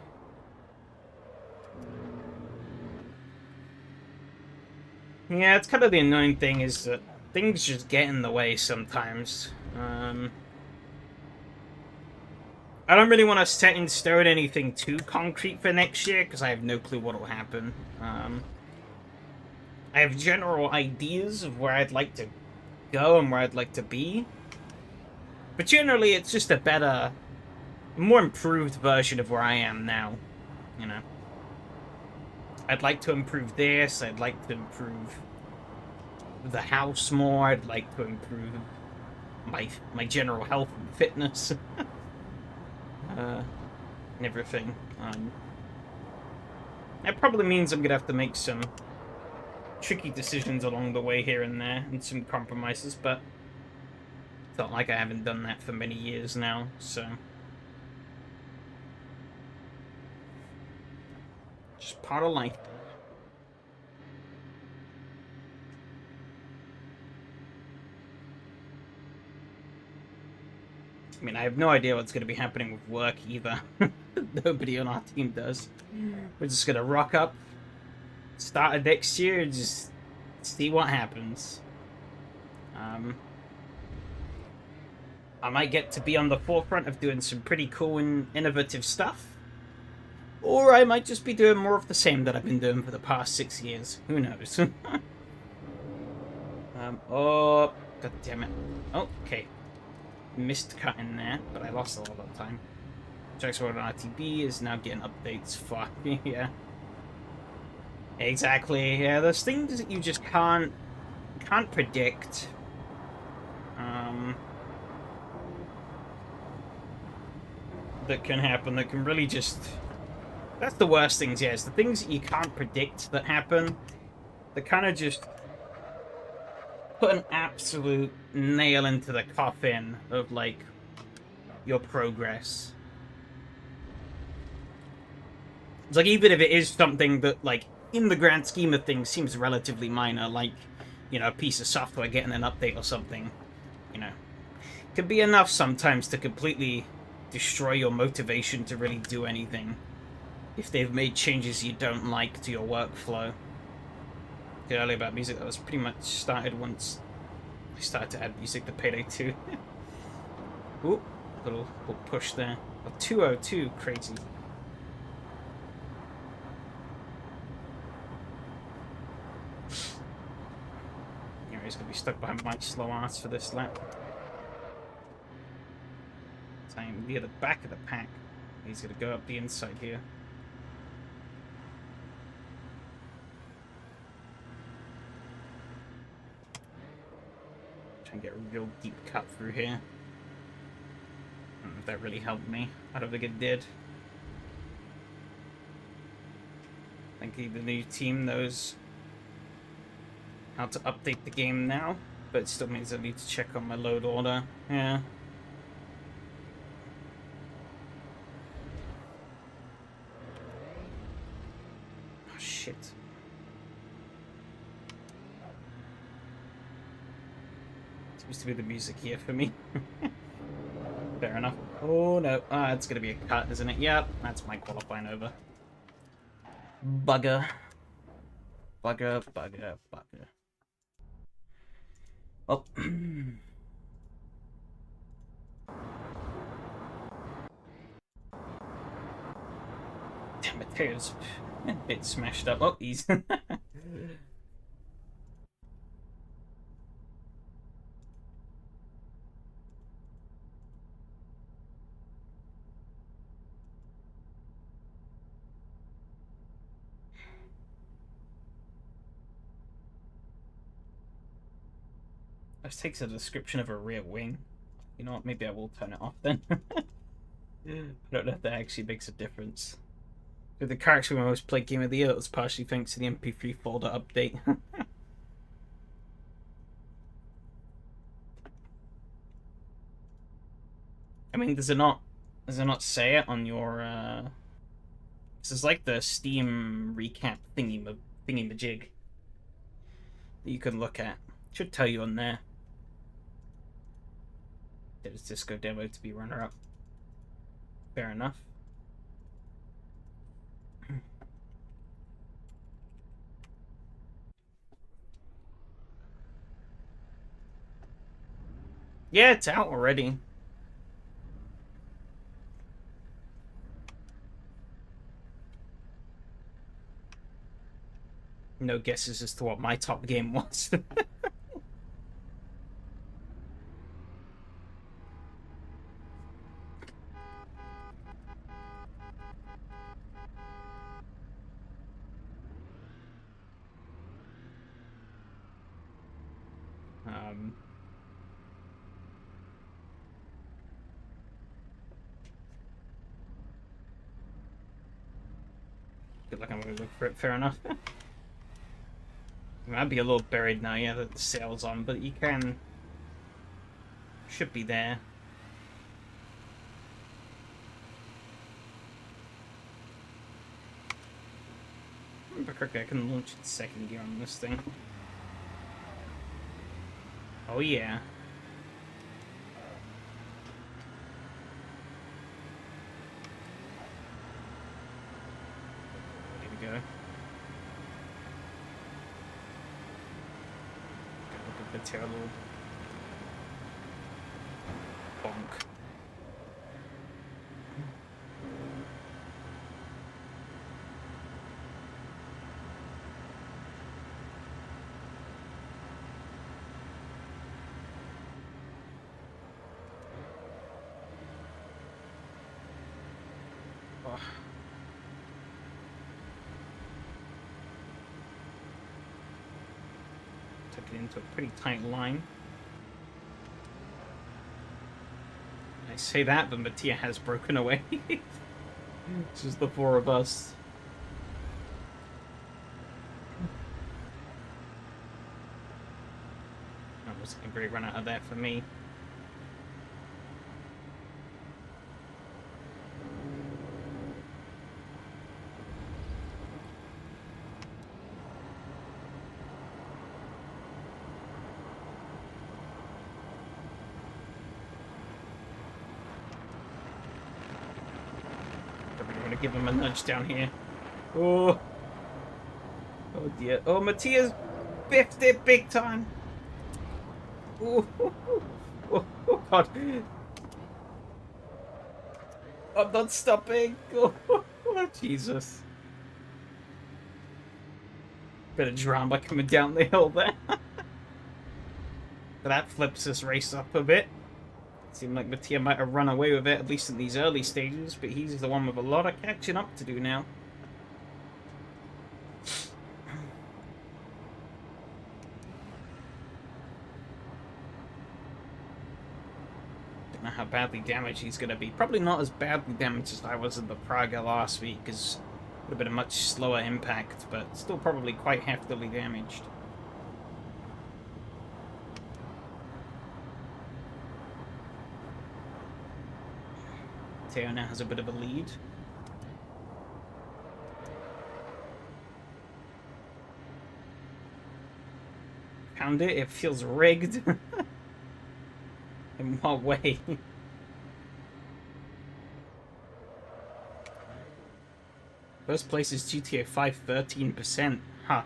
Yeah, it's kind of the annoying thing is that things just get in the way sometimes. I don't really want to set in stone anything too concrete for next year, because I have no clue what will happen. I have general ideas of where I'd like to go and where I'd like to be. But generally, it's just a better, more improved version of where I am now. You know? I'd like to improve this, I'd like to improve the house more, I'd like to improve my general health and fitness. And everything. That probably means I'm gonna have to make some tricky decisions along the way here and there, and some compromises, but it's not like I haven't done that for many years now, so... Just part of life. I mean, I have no idea what's going to be happening with work either. Nobody on our team does. We're just going to rock up, start of next year, and just see what happens. I might get to be on the forefront of doing some pretty cool and innovative stuff. Or I might just be doing more of the same that I've been doing for the past 6 years. Who knows? Oh, god damn it. Oh, okay. Missed cut in there, but I lost a lot of time. Jacksonville RTB is now getting updates for yeah. Exactly. Yeah, there's things that you just can't predict. That can happen. That can really just. That's the worst things. Yeah, it's the things that you can't predict that happen. That kind of just put an absolute nail into the coffin of like your progress. It's like, even if it is something that, like, in the grand scheme of things seems relatively minor, like, you know, a piece of software getting an update or something, you know, can be enough sometimes to completely destroy your motivation to really do anything if they've made changes you don't like to your workflow. Earlier about music, that was pretty much started once I started to add music to Payday 2. Ooh, little push there. Oh, 202, crazy. He's going to be stuck behind my slow ass for this lap. I'm near the back of the pack. He's going to go up the inside here. Try and get a real deep cut through here. I don't know if that really helped me. I don't think it did. I think the new team knows how to update the game now, but it still means I need to check on my load order. Yeah. Oh, shit. Seems to be the music here for me. Fair enough. Oh, no. Ah, it's gonna be a cut, isn't it? Yep, that's my qualifying over. Bugger. Bugger, bugger, bugger. Oh. Damn it, there's a bit smashed up. Oh, he's... This takes a description of a rear wing. You know what, maybe I will turn it off then. I don't know if that actually makes a difference. With the character we most played Game of the Year, it was partially thanks to the MP3 folder update. I mean, does it not say it on your this is like the Steam recap thingy-majig that you can look at. It should tell you on there. There's Disco demo to be runner-up. Fair enough. Yeah, it's out already. No guesses as to what my top game was. Good luck, I'm gonna look for it, fair enough. It might be a little buried now, yeah, that the sail's on, but you can... Should be there. Remember correctly, I can launch it second gear on this thing. Oh yeah. Here we go. Look at the tail, little bonk. Oh. Took it into a pretty tight line. I say that, but Mattia has broken away. It's just the four of us. That was a great run out of there for me. Give him a nudge down here. Oh. Oh dear. Oh, Mattia's biffed it big time. Oh, oh god. I'm not stopping. Oh, Jesus. Bit of drama coming down the hill there. But that flips this race up a bit. Seemed like Mattia might have run away with it, at least in these early stages, but he's the one with a lot of catching up to do now. Don't know how badly damaged he's going to be. Probably not as badly damaged as I was in the Praga last week, because it would have been a much slower impact, but still probably quite heftily damaged. Teo now has a bit of a lead. Found it. It feels rigged. In what way? First place is GTA 5, 13%. Huh.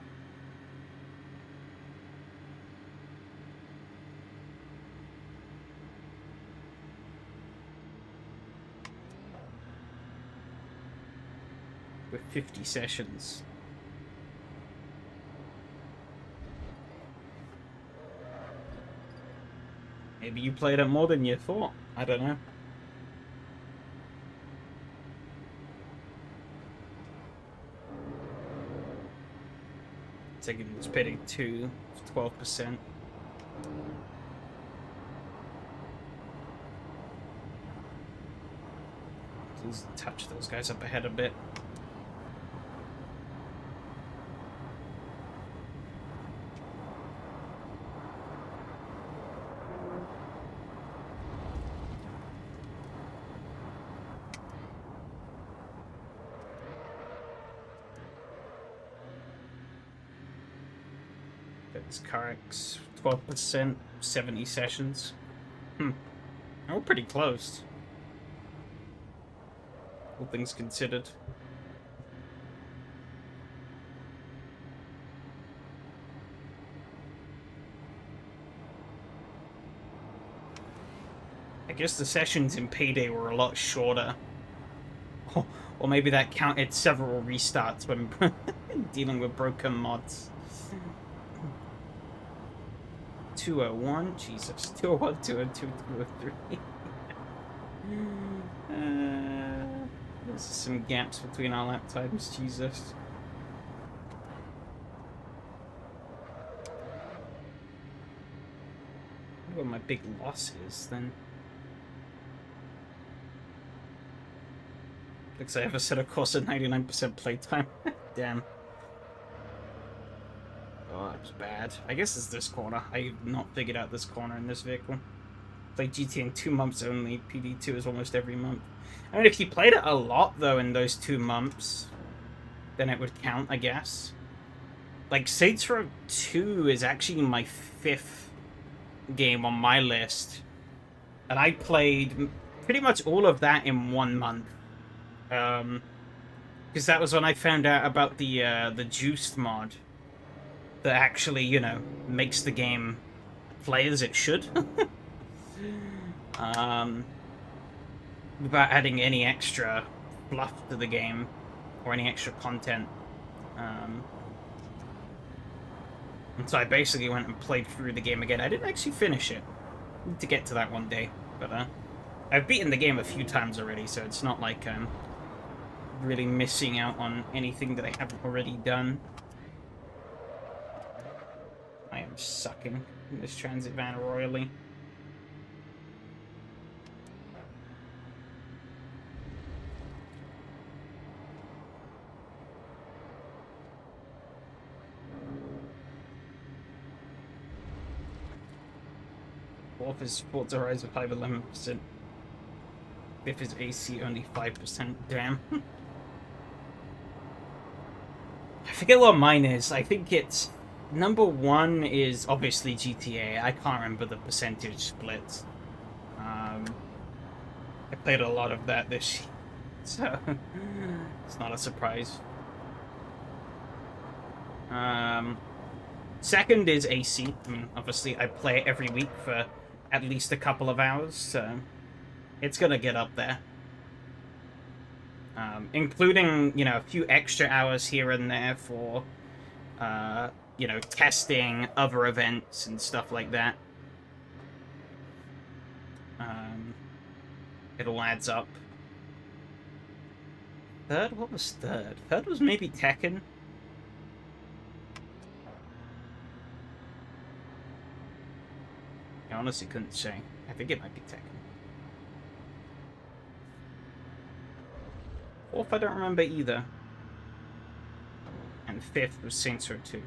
With 50 sessions. Maybe you played it more than you thought. I don't know. Taking this pitting to 12%. Please touch those guys up ahead a bit. It's Carrick's 12%, 70 sessions. Oh, pretty close. All things considered. I guess the sessions in Payday were a lot shorter. Or maybe that counted several restarts when dealing with broken mods. 201? Jesus. 201, 202, 203. There's some gaps between our lap times. Jesus. I wonder what my big loss is, then. Looks like I have a set of course at 99% playtime. Damn. Oh, that was bad. I guess it's this corner. I've not figured out this corner in this vehicle. Played GTA in 2 months only. PD2 is almost every month. I mean, if you played it a lot, though, in those 2 months, then it would count, I guess. Like, Saints Row 2 is actually my 5th game on my list. And I played pretty much all of that in 1 month. Because that was when I found out about the Juiced mod. That actually, you know, makes the game play as it should. Without adding any extra fluff to the game or any extra content. And so I basically went and played through the game again. I didn't actually finish it. I need to get to that one day, but I've beaten the game a few times already, so it's not like I'm really missing out on anything that I haven't already done. I am sucking in this transit van royally. Fourth is Forza Horizon 5, 11%. Fifth is AC, only 5%. Damn. I forget what mine is. I think it's... Number 1 is obviously GTA. I can't remember the percentage splits. I played a lot of that this year, so it's not a surprise. Second is AC. I mean, obviously I play it every week for at least a couple of hours, so it's gonna get up there. Including, you know, a few extra hours here and there for, you know, testing other events and stuff like that. It all adds up. Third? What was third? Third was maybe Tekken. I honestly couldn't say. I think it might be Tekken. Fourth, I don't remember either. And fifth was Saints Row 2.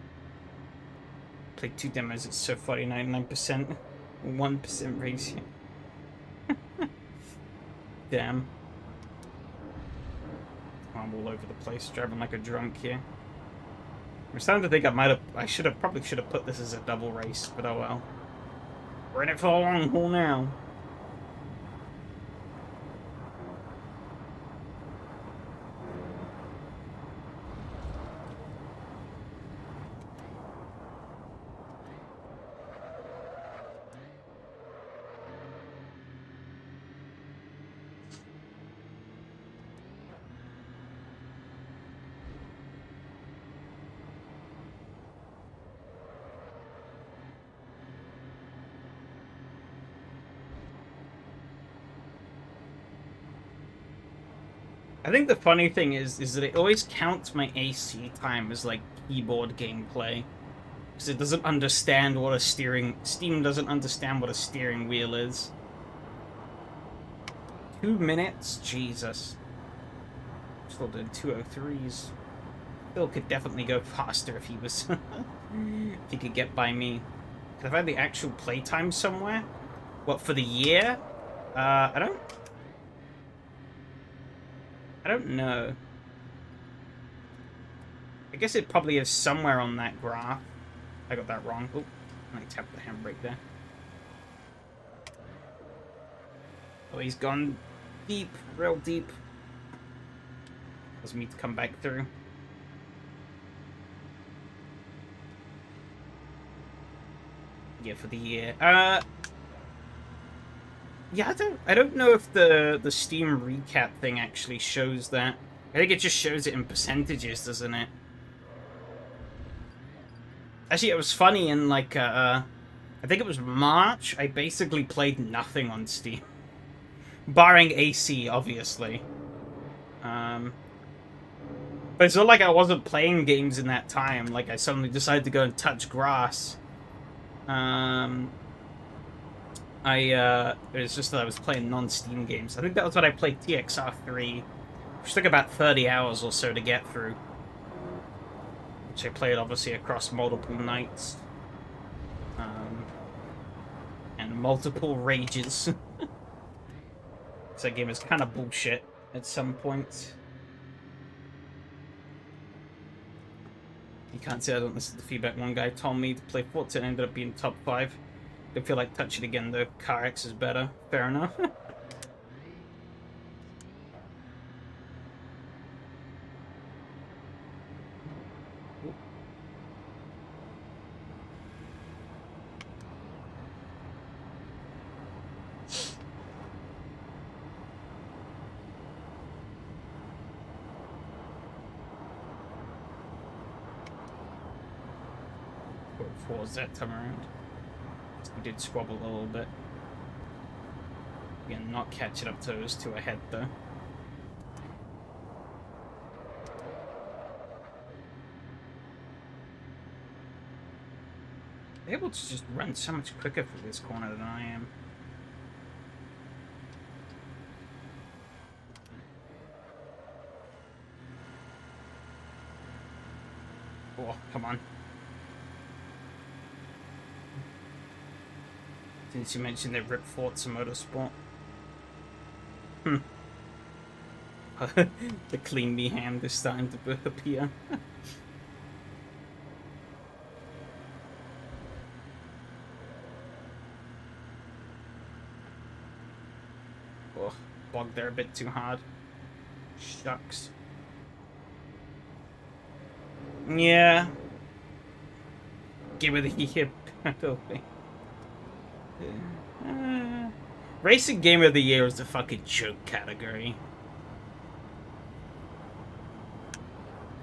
Played 2 demos, it's so funny, 99%, 1% ratio. Damn. I'm all over the place, driving like a drunk here. I'm starting to think I probably should have put this as a double race, but oh well. We're in it for a long haul now. I think the funny thing is that it always counts my AC time as, like, keyboard gameplay. Because it doesn't understand what a Steam doesn't understand what a steering wheel is. 2 minutes? Jesus. Still doing 203s. Phil could definitely go faster if he was... if he could get by me. Could I find the actual playtime somewhere? What, for the year? I don't know. I guess it probably is somewhere on that graph. I got that wrong. Oh, I tapped the handbrake there. Oh, he's gone deep, real deep. Allows me to come back through. Yeah, for the year. Yeah, I don't know if the Steam recap thing actually shows that. I think it just shows it in percentages, doesn't it? Actually, it was funny in, like, I think it was March, I basically played nothing on Steam. Barring AC, obviously. But it's not like I wasn't playing games in that time. Like, I suddenly decided to go and touch grass. It was just that I was playing non-Steam games. I think that was when I played TXR3, which took about 30 hours or so to get through. which I played obviously across multiple nights. And multiple rages. So that game is kind of bullshit at some points. You can't say I don't listen to feedback. One guy told me to play Forza and ended up being top 5. Don't feel like touching it again though. Car X is better. Fair enough. Forza that time around. We did squabble a little bit. Again, not catching up to those two ahead though. They're able to just run so much quicker through this corner than I am. Oh, come on. Since you mentioned they ripped Forza Motorsport. The clean me hand is starting to appear. Oh, bogged there a bit too hard. Shucks. Yeah. Game of the year, probably. Racing Game of the Year is a fucking joke category.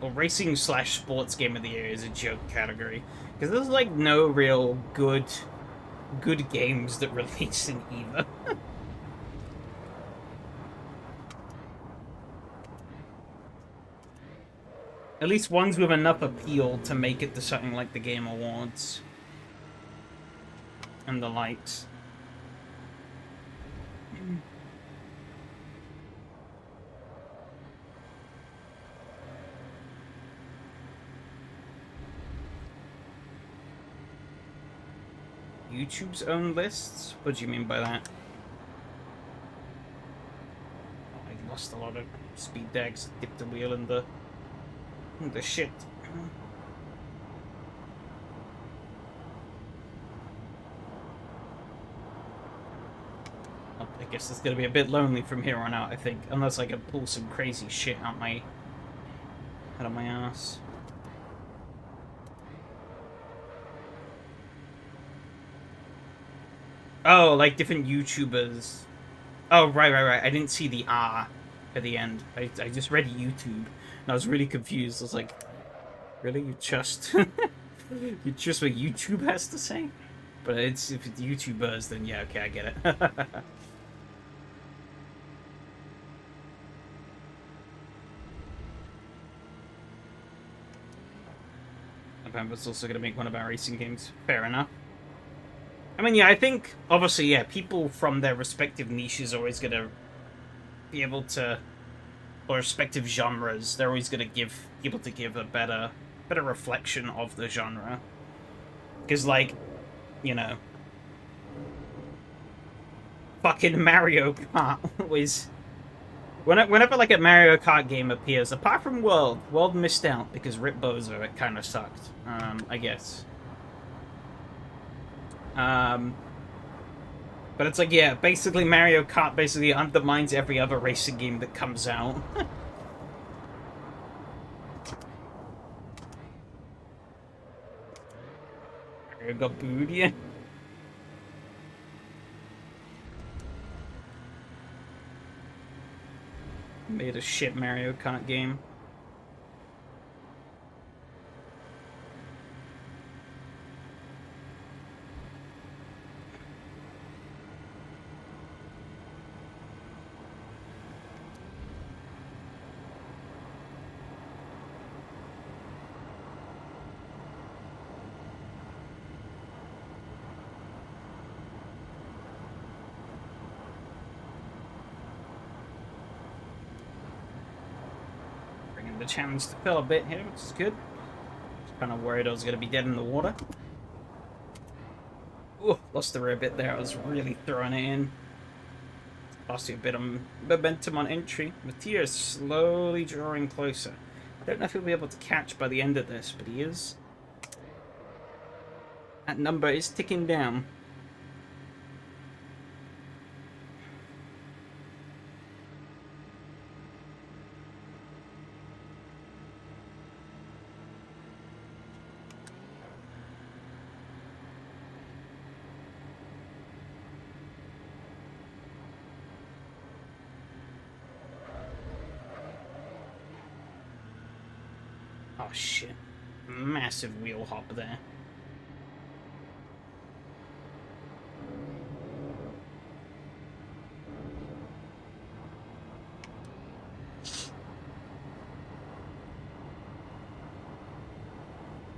Or Racing / Sports Game of the Year is a joke category. Because there's like no real good games that release in either. At least ones with enough appeal to make it to something like the Game Awards. And the likes. YouTube's own lists? What do you mean by that? Oh, I lost a lot of speed dags, dipped the wheel in the shit. I guess it's gonna be a bit lonely from here on out, I think. Unless I can pull some crazy shit out of my ass. Oh, like different YouTubers. Oh, right. I didn't see the R at the end. I just read YouTube, and I was really confused. I was like, really? You just... you just what YouTube has to say? But if it's YouTubers, then yeah, okay, I get it. It's also going to make one of our racing games. Fair enough. I mean, yeah, I think, obviously, yeah, people from their respective niches are always going to be able to, or respective genres, they're always going to be able to give a better reflection of the genre. Because, like, you know, fucking Mario Kart always... Whenever, like, a Mario Kart game appears, apart from World missed out because Rip Bozo, it kind of sucked, I guess. But it's like, yeah, basically Mario Kart basically undermines every other racing game that comes out. Mario got booed, yeah. Made a shit Mario Kart game. The challenge to fill a bit here, which is good. Kind of worried I was going to be dead in the water. Ooh, lost the rear bit there. I was really throwing it in. Lost a bit of momentum on entry. Mattia is slowly drawing closer. I don't know if he'll be able to catch by the end of this, but he is. That number is ticking down. Oh shit. Massive wheel hop there.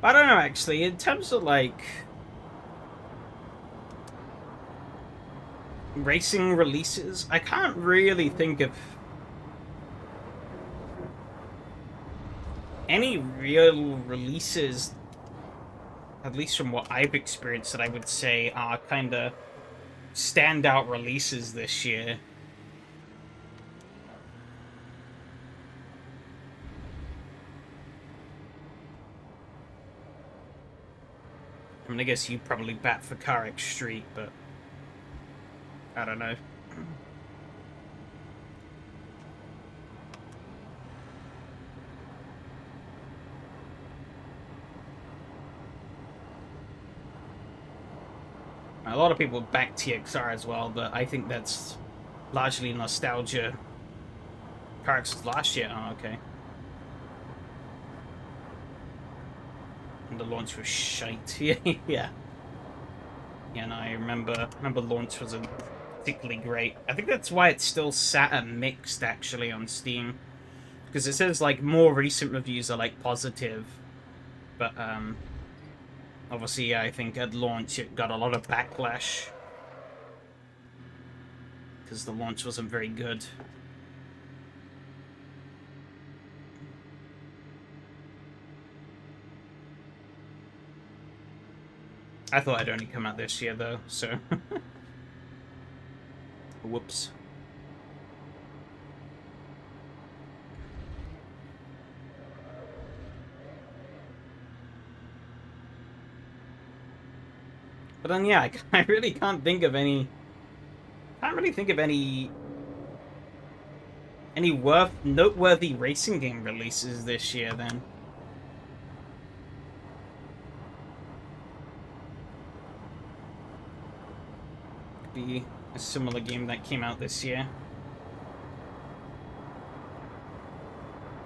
I don't know, actually, in terms of, like, racing releases, I can't really think of any real releases, at least from what I've experienced, that I would say are kind of standout releases this year. I mean, I guess you probably bat for Car Street, but I don't know. A lot of people back TXR as well, but I think that's largely nostalgia. Carx last year. Oh, okay. And the launch was shite. Yeah. Yeah, no, I remember launch wasn't particularly great. I think that's why it's still sat at mixed, actually, on Steam. Because it says, like, more recent reviews are, like, positive. But, obviously, yeah, I think at launch it got a lot of backlash. Because the launch wasn't very good. I thought I'd only come out this year, though, so... Whoops. But then, yeah, I really can't think of any... Can't really think of any noteworthy racing game releases this year, then. Be a similar game that came out this year.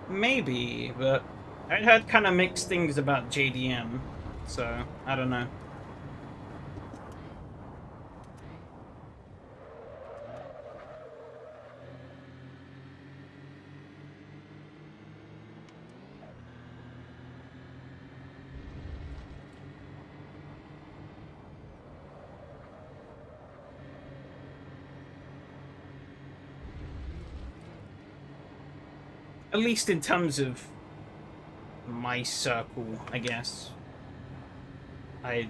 Maybe, but I heard kind of mixed things about JDM, so I don't know. At least in terms of my circle, I guess. I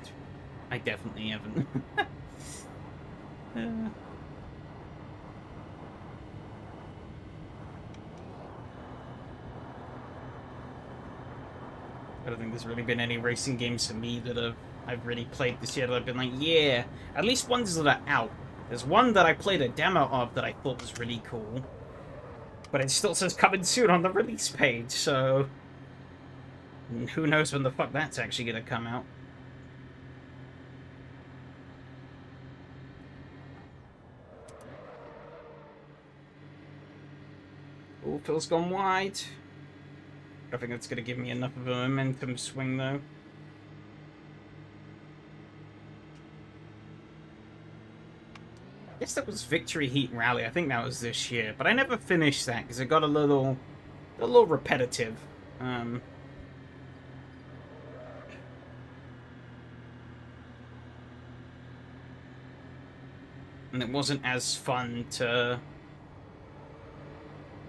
definitely haven't. I don't think there's really been any racing games for me that I've really played this year that I've been like, yeah, at least ones that are out. There's one that I played a demo of that I thought was really cool. But it still says coming soon on the release page, so... who knows when the fuck that's actually gonna come out. Oh, Phil's gone wide. I think that's gonna give me enough of a momentum swing, though. I guess that was Victory Heat Rally. I think that was this year, but I never finished that because it got a little repetitive. And it wasn't as fun to.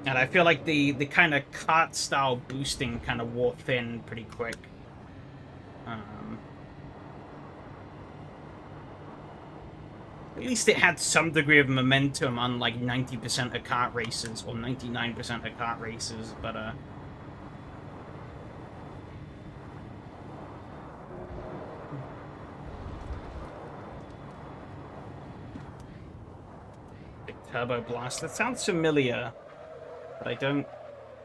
And I feel like the kind of kart style boosting kind of wore thin pretty quick. At least it had some degree of momentum, unlike 90% of kart races or 99% of kart races, but Big Turbo Blast. That sounds familiar, but I don't.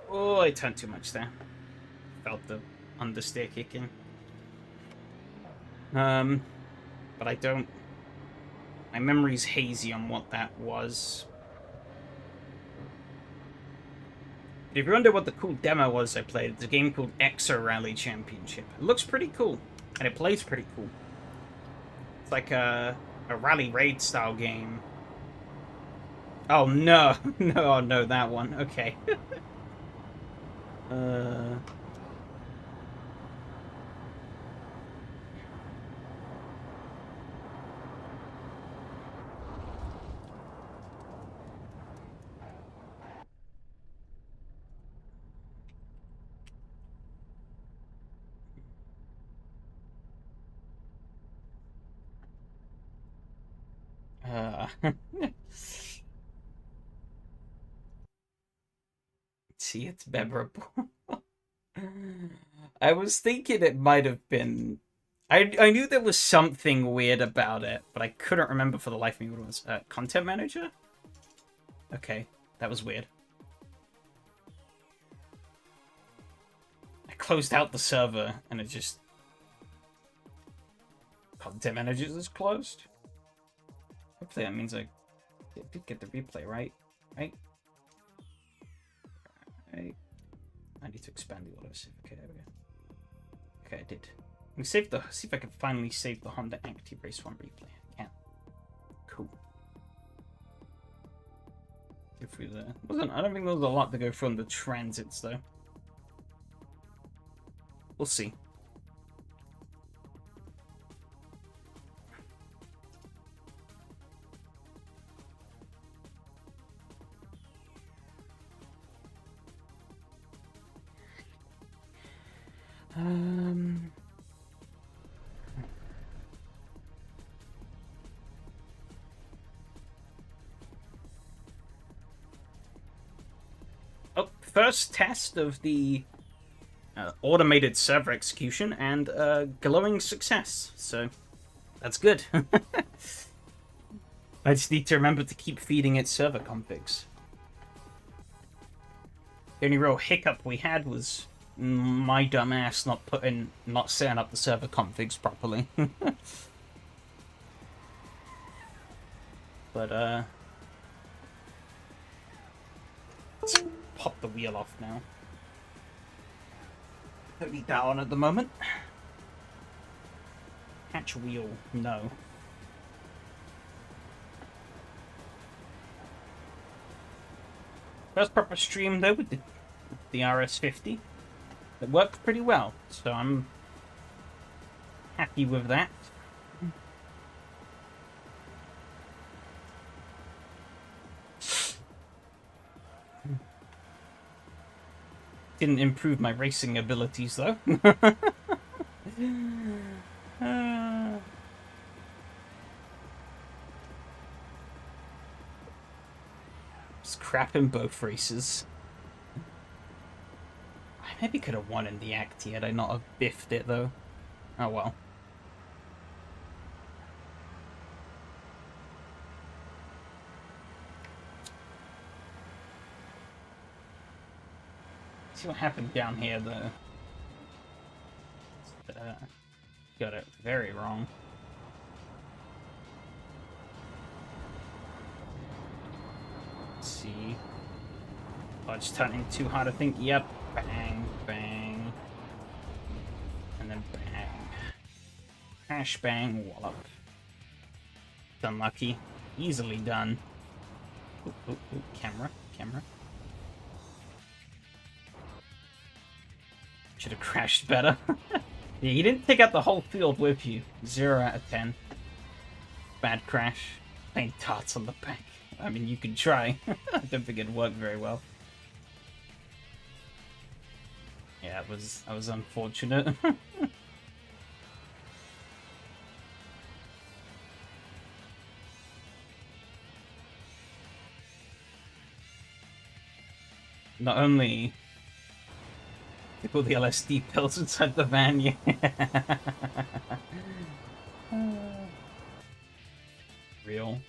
Oh, I turned too much there. Felt the understeer kick in. But I don't. My memory's hazy on what that was. But if you wonder what the cool demo was I played, it's a game called Exo Rally Championship. It looks pretty cool, and it plays pretty cool. It's like a rally raid style game. Oh no, no, that one. Okay. See, it's memorable. I was thinking it might have been. I knew there was something weird about it, but I couldn't remember for the life of me what it was. Content manager? Okay, that was weird. I closed out the server and it just. Content manager is closed? Hopefully that means I did get the replay, right? Right? Right. I need to expand the auto save. Okay, there we go. Okay, I did. Let me save the. See if I can finally save the Honda Active Race 1 replay. I can. Cool. Go through there. I don't think there was a lot to go through on the transits though. We'll see. Oh, first test of the automated server execution and glowing success. So that's good. I just need to remember to keep feeding it server configs. The only real hiccup we had was my dumb ass not setting up the server configs properly. But let's pop the wheel off now. Don't need that on at the moment. Hatch wheel, no. First proper stream though with the RS50. It worked pretty well, so I'm happy with that. Didn't improve my racing abilities though. Just crap in both races. I maybe could have won in the Acti had I not have biffed it though. Oh well. See what happened down here though. Got it very wrong. Let's see. Oh, it's turning too hard, I think. Yep. Bang, bang. And then bang. Crash, bang, wallop. Unlucky. Easily done. Ooh, ooh, ooh. Camera. Should have crashed better. Yeah, you didn't take out the whole field with you. 0 out of 10. Bad crash. Plain tarts on the back. I mean, you could try. I don't think it'd work very well. Yeah, that was unfortunate. Not only they put the LSD pills inside the van, yeah. Real.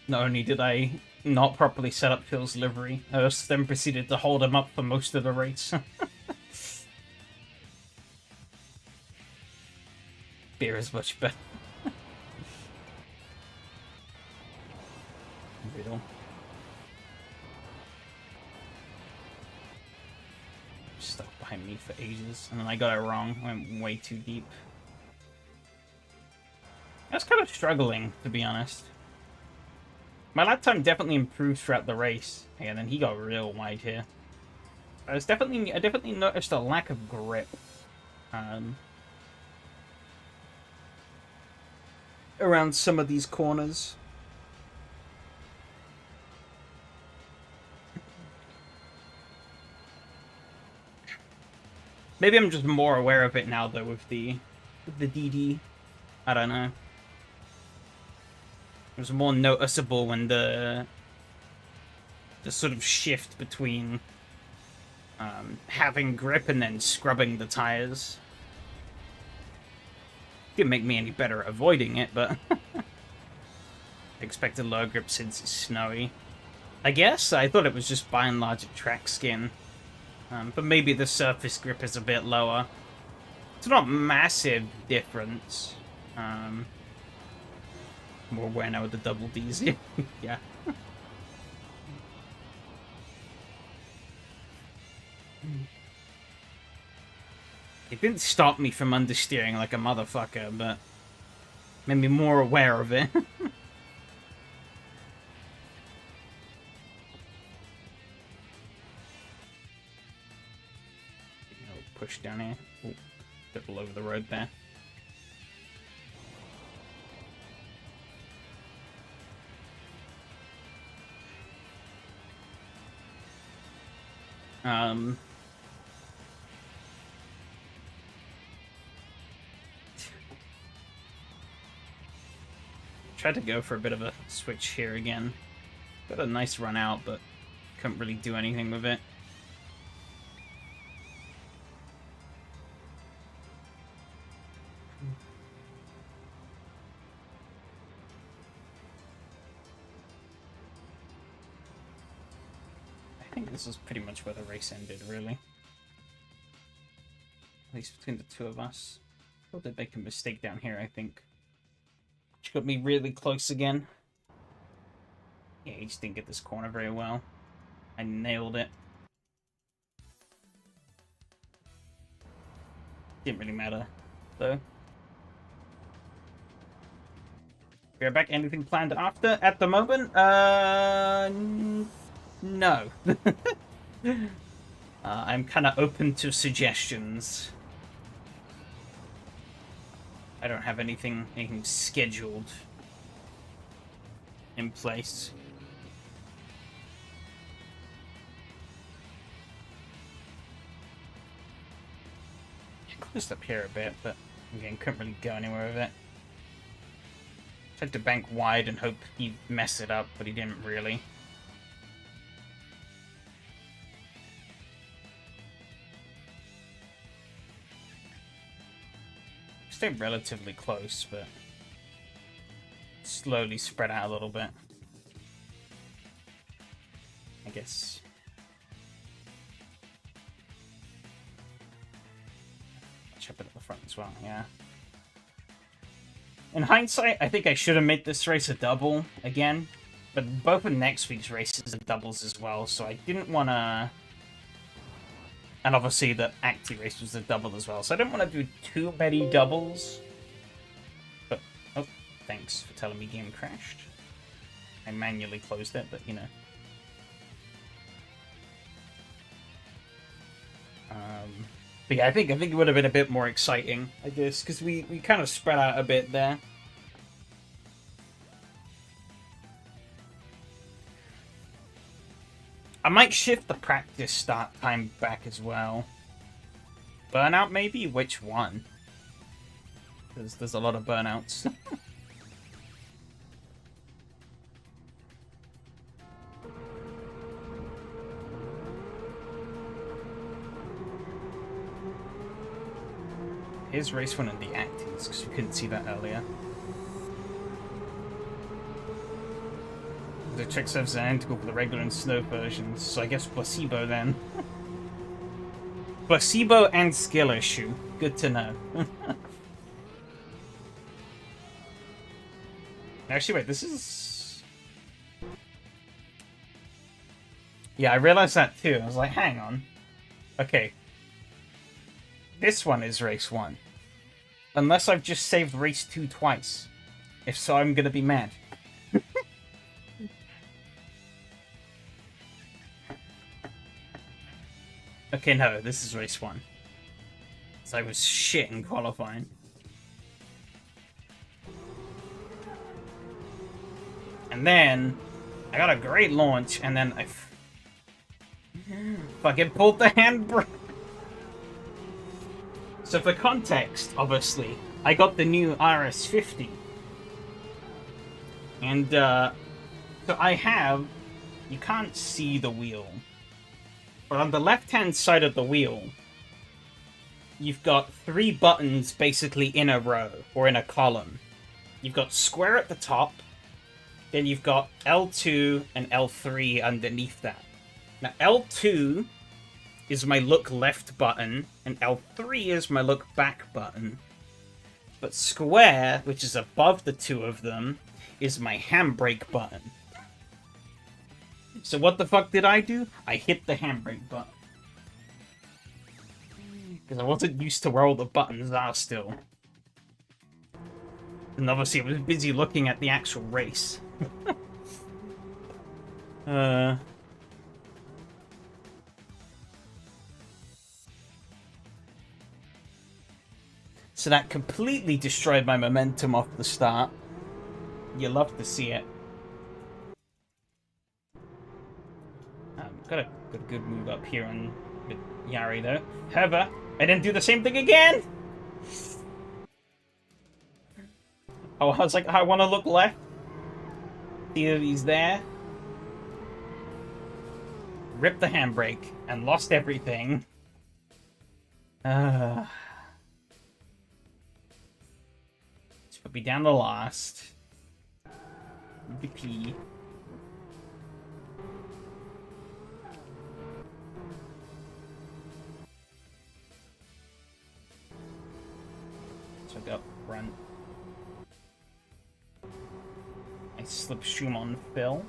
Not only did I not properly set up Phil's livery, I then proceeded to hold him up for most of the race. Beer is much better. Real. Stuck behind me for ages, and then I got it wrong. Went way too deep. I was kind of struggling, to be honest. My lap time definitely improved throughout the race, and then he got real wide here. I definitely noticed a lack of grip. Around some of these corners. Maybe I'm just more aware of it now, though, with the DD. I don't know. It was more noticeable when the sort of shift between having grip and then scrubbing the tires. Didn't make me any better at avoiding it, but I expected lower grip since it's snowy. I guess I thought it was just by and large a track skin, but maybe the surface grip is a bit lower. It's not massive difference. More aware now with the double Ds. Yeah. It didn't stop me from understeering like a motherfucker, but made me more aware of it. Push down here. Ooh, double over the road there. Tried to go for a bit of a switch here again. Got a nice run out, but couldn't really do anything with it. I think this is pretty much where the race ended, really. At least between the two of us. I did make a mistake down here, I think. Which got me really close again. Yeah, he just didn't get this corner very well. I nailed it. Didn't really matter, though. We're back. Anything planned after? At the moment? No. I'm kind of open to suggestions. I don't have anything scheduled in place. Closed up here a bit, but again, couldn't really go anywhere with it. Tried to bank wide and hope he'd mess it up, but he didn't really. Stayed relatively close, but slowly spread out a little bit. I guess. Chip it at the front as well, yeah. In hindsight, I think I should have made this race a double again, but both of next week's races are doubles as well, so I didn't want to... And obviously the Acti race was a double as well, so I didn't want to do too many doubles. But, oh, thanks for telling me game crashed. I manually closed it, but you know. But yeah, I think it would have been a bit more exciting, I guess, because we kind of spread out a bit there. I might shift the practice start time back as well. Burnout, maybe? Which one? because there's a lot of burnouts. Here's race 1 in the actings, because you couldn't see that earlier. The trick serves are identical for the regular and snow versions, so I guess placebo then. Placebo and skill issue. Good to know. Actually, wait, this is... Yeah, I realized that too. I was like, hang on. Okay. This one is race 1. Unless I've just saved race 2 twice. If so, I'm gonna be mad. Okay, no, this is race 1. So I was shit in qualifying. And then, I got a great launch, and then I fucking pulled the handbrake. So for context, obviously, I got the new RS50. And, so I have... You can't see the wheel. But on the left-hand side of the wheel, you've got 3 buttons basically in a row, or in a column. You've got square at the top, then you've got L2 and L3 underneath that. Now, L2 is my look left button, and L3 is my look back button. But square, which is above the 2 of them, is my handbrake button. So what the fuck did I do? I hit the handbrake button. Because I wasn't used to where all the buttons are still. And obviously I was busy looking at the actual race. So that completely destroyed my momentum off the start. You love to see it. Got a good move up here on with Yari though. However, I didn't do the same thing again! Oh, I was like, I want to look left. See if he's there. Ripped the handbrake and lost everything. Let's put me down the last. MVP. So I got front. I slipstream on Phil.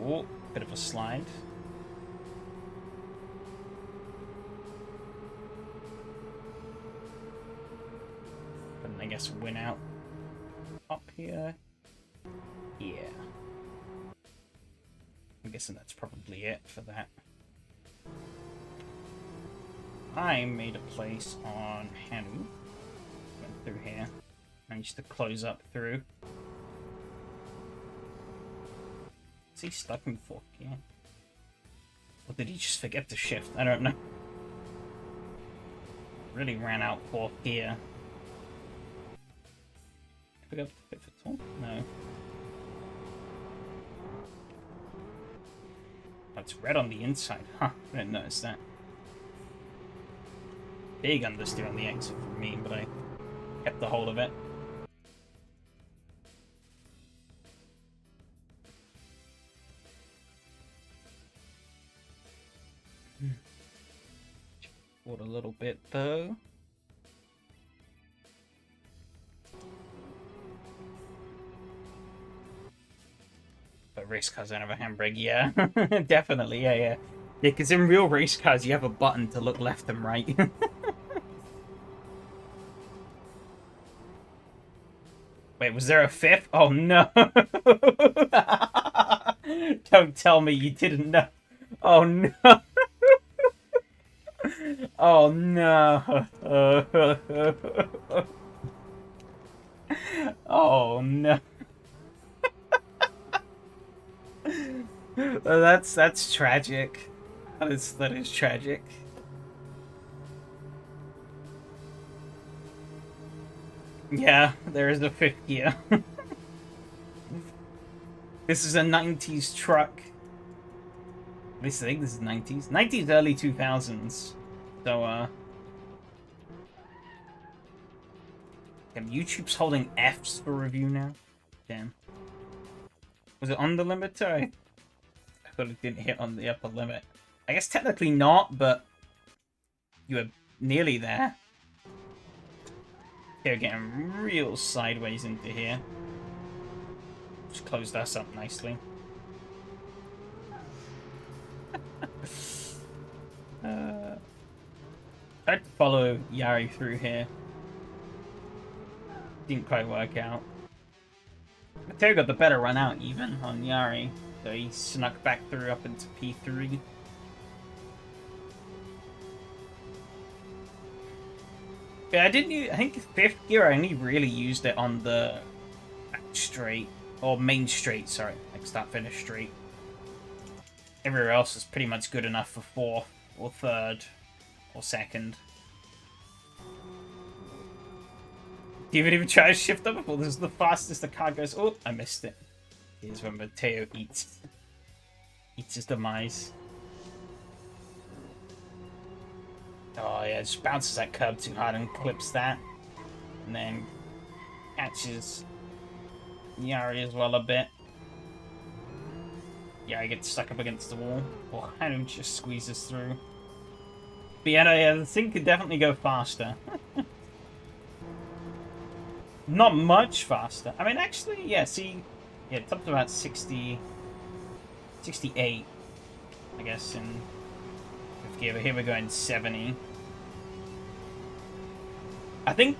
Oh, bit of a slide. But I guess win out up here. Yeah. I'm guessing that's probably it for that. I made a place on Hanu. Went through here. Managed to close up through. Is he stuck in 4th gear? Or did he just forget to shift? I don't know. Really ran out 4th gear. Pick up the 5th at all? No. Oh, it's red on the inside. Huh, I didn't notice that. Big understeer on the exit for me, but I kept the hold of it. Forward a little bit though. But race cars don't have a handbrake, yeah. Definitely, yeah. Yeah, because in real race cars you have a button to look left and right. Wait, was there a 5th? Oh no! Don't tell me you didn't know. Oh no! Oh no! Oh no! That's tragic. That is tragic. Yeah, there is a fifth gear. This is a 90s truck. At least I think this is 90s. 90s, early 2000s. So, YouTube's holding Fs for review now? Damn. Was it on the limiter? I thought it didn't hit on the upper limit. I guess technically not, but you were nearly there. Okay, we're getting real sideways into here. Just close us up nicely. Tried to follow Yari through here. Didn't quite work out. Mateo got the better run out even on Yari, so he snuck back through up into P3. Yeah, I think fifth gear I only really used it on the back straight, or main straight, sorry, like start finish straight. Everywhere else is pretty much good enough for fourth, or third, or second. Do you even try to shift up before this is the fastest the car goes? Oh, I missed it. Here's when Mateo eats his demise. Oh yeah, just bounces that curb too hard and clips that. And then catches Yari as well a bit. Yari gets stuck up against the wall. Or Hanu just squeezes through. But yeah, no, yeah, the thing could definitely go faster. Not much faster. I mean, actually, yeah, see, yeah, it's up to about 60, 68, I guess, in fifth gear, but here we're going 70. I think,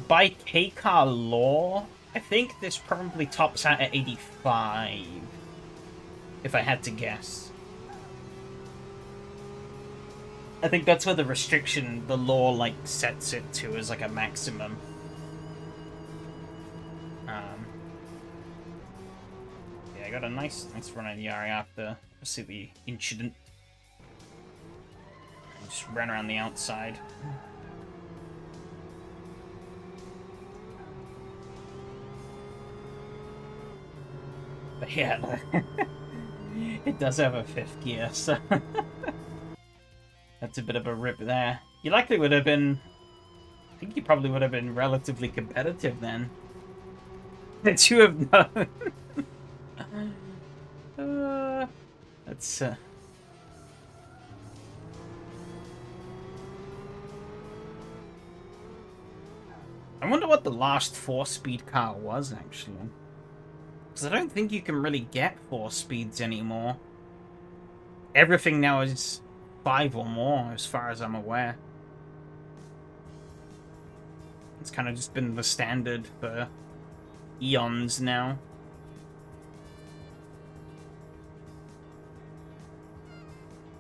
by K-Car law, I think this probably tops out at 85, if I had to guess. I think that's where the restriction, the law, like, sets it to as, like, a maximum. Yeah, I got a nice run on Yari after the incident. Just ran around the outside. But yeah, it does have a fifth gear, so... That's a bit of a rip there. You likely would have been... I think you probably would have been relatively competitive then. The two have known. That's... I wonder what the last 4-speed car was, actually. Because I don't think you can really get 4 speeds anymore. Everything now is 5 or more, as far as I'm aware. It's kind of just been the standard for eons now.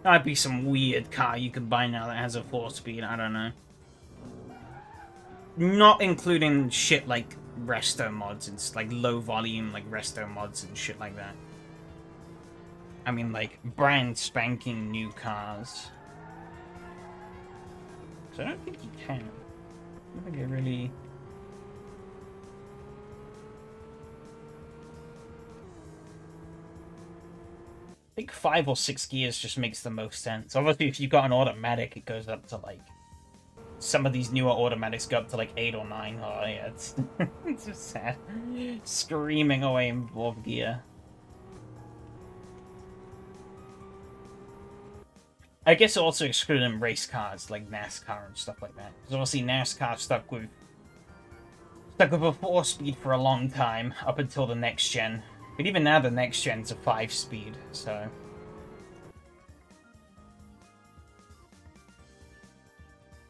There might be some weird car you can buy now that has a 4-speed, I don't know. Not including shit like resto mods and like low volume like resto mods and shit like that. I mean like brand spanking new cars. So I don't think you can. I don't think it really... I think 5 or 6 gears just makes the most sense. Obviously if you've got an automatic it goes up to like... Some of these newer automatics go up to like 8 or 9. Oh yeah, it's, it's just sad. Screaming away in 4th gear. I guess also excluding race cars like NASCAR and stuff like that. Because obviously NASCAR stuck with a 4-speed for a long time, up until the next gen. But even now the next gen's a 5-speed, so...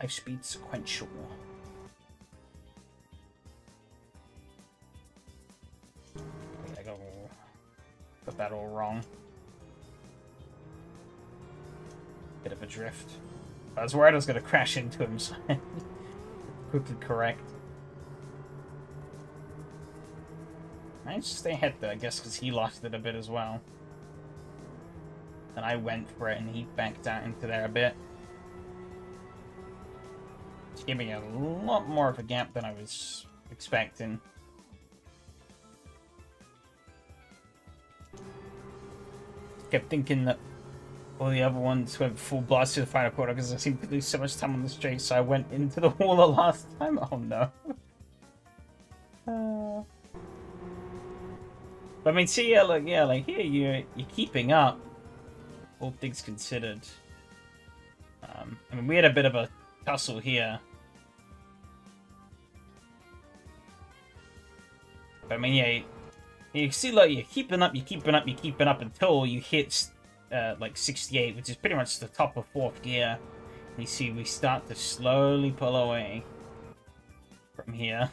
5-speed sequential. I got that all wrong. Bit of a drift. I was worried I was going to crash into him, so I quickly correct. managed to stay ahead there, I guess, because he lost it a bit as well. And I went for it, and he backed out into there a bit. It's giving a lot more of a gap than I was expecting. Kept thinking that all the other ones went full blast to the final quarter because I seemed to lose so much time on the straight, so I went into the wall the last time. Oh no. But I mean, see, like here you're keeping up, all things considered. I mean, we had a bit of a tussle here. But I mean, yeah, you see, like, you're keeping up until you hit, like, 68, which is pretty much the top of 4th gear. And you see we start to slowly pull away from here.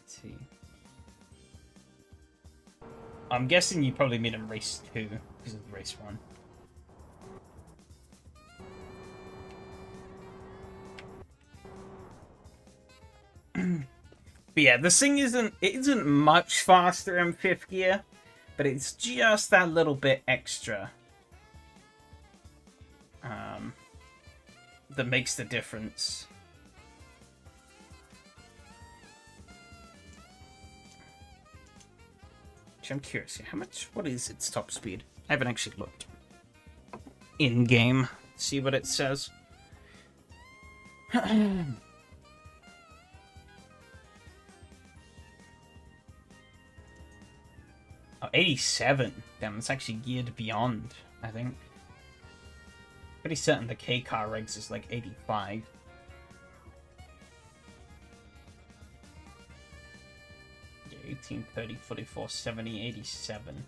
See. I'm guessing you probably made him race 2 because of race 1. But yeah, this thing isn't much faster in 5th gear, but it's just that little bit extra that makes the difference. I'm curious, what is its top speed? I haven't actually looked in-game. See what it says. Oh, 87. Damn, it's actually geared beyond, I think. Pretty certain the K-Car regs is like 85. Yeah, 18, 30, 44, 70, 87.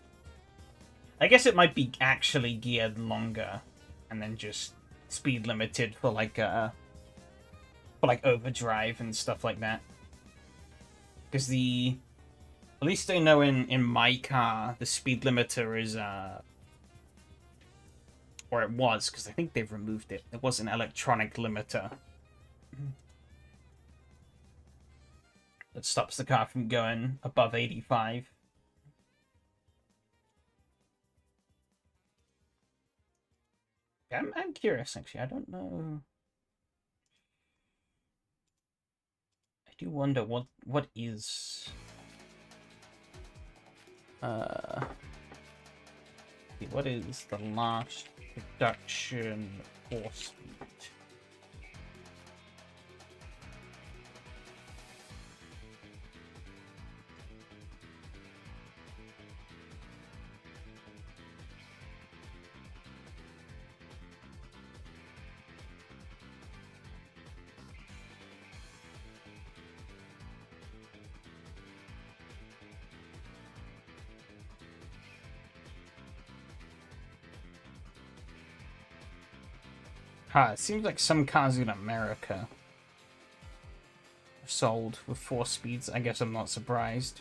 I guess it might be actually geared longer and then just speed limited for like overdrive and stuff like that. Because at least I know in my car the speed limiter is or it was, because I think they've removed it. It was an electronic limiter that stops the car from going above 85. I'm curious, actually. I don't know. I do wonder what is... what is the last production horse speed? It seems like some cars in America are sold with 4 speeds. I guess I'm not surprised.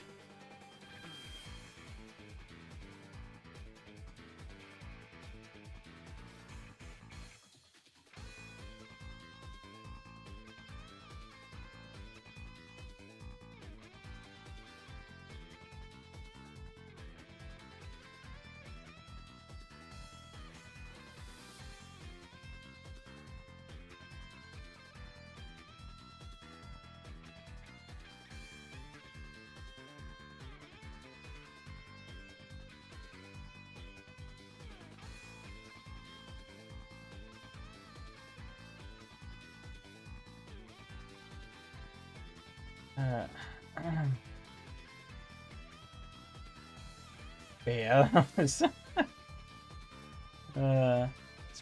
Yeah, it's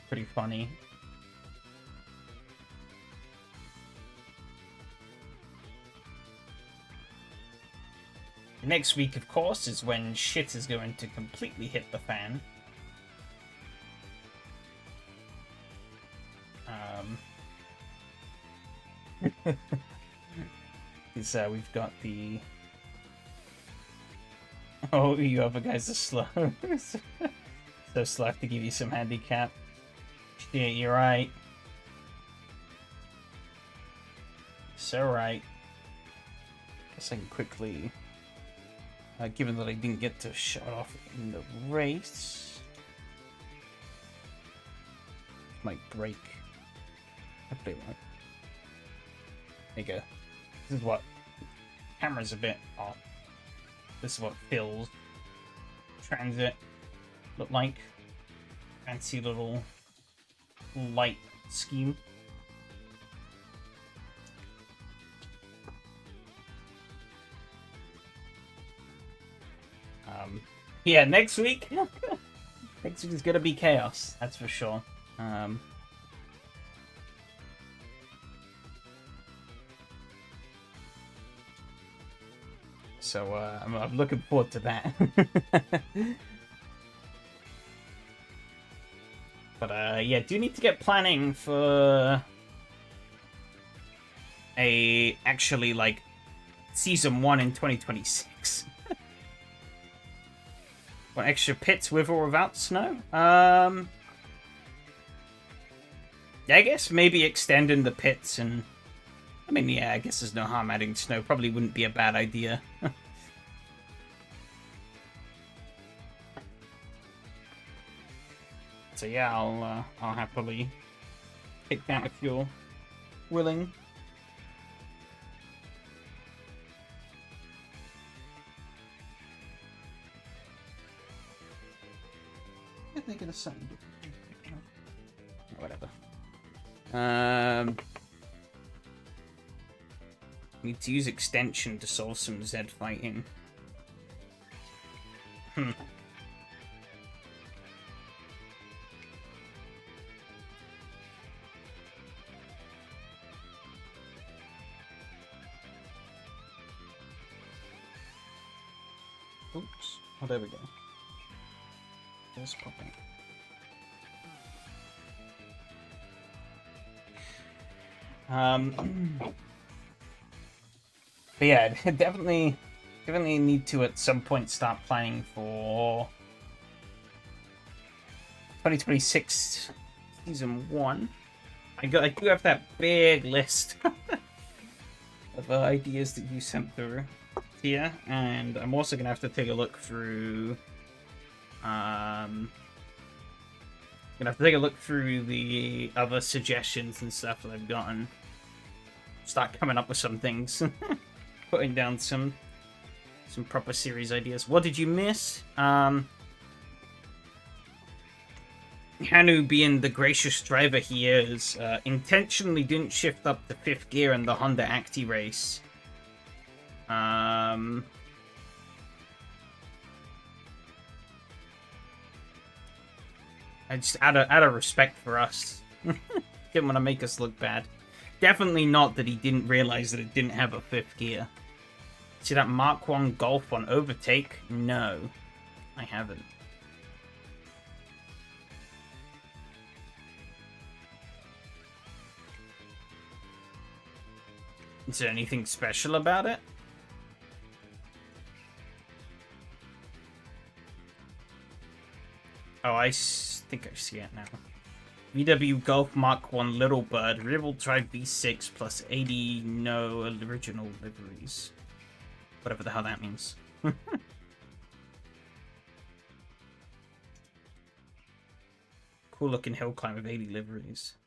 pretty funny. Next week, of course, is when shit is going to completely hit the fan. So we've got the... Oh, you other guys are slow. So slow, I have to give you some handicap. Yeah, you're right. So right. Guess I can quickly... given that I didn't get to shut off in the race... Might break. Hopefully it won't. There you go. This is what... Camera's a bit off. This is what Phil's transit look like. Fancy little light scheme. Yeah, next week. Next week is gonna be chaos. That's for sure. So I'm looking forward to that. But yeah, do need to get planning for a actually like season 1 in 2026. Want extra pits with or without snow? Yeah, I guess maybe extending the pits and... I mean, yeah, I guess there's no harm adding snow. Probably wouldn't be a bad idea. So yeah, I'll happily pick that if you're willing. They get a sign. Whatever. Need to use extension to solve some Zed fighting. Oops. Oh, there we go. Just popping. But yeah, definitely need to at some point start planning for 2026 season 1. I do have that big list of ideas that you sent through here, and I'm also gonna have to take a look through. Gonna have to take a look through the other suggestions and stuff that I've gotten. Start coming up with some things. Putting down some proper series ideas. What did you miss? Hanu, being the gracious driver he is, intentionally didn't shift up to 5th gear in the Honda Acti race. I just out of respect for us. Didn't want to make us look bad. Definitely not that he didn't realize that it didn't have a 5th gear. See that Mark 1 Golf on overtake? No, I haven't. Is there anything special about it? Oh, I think I see it now. VW Golf Mark 1 Little Bird, rear-wheel drive V6 plus 80 no original liveries. Whatever the hell that means. Cool looking hill climb with 80 liveries.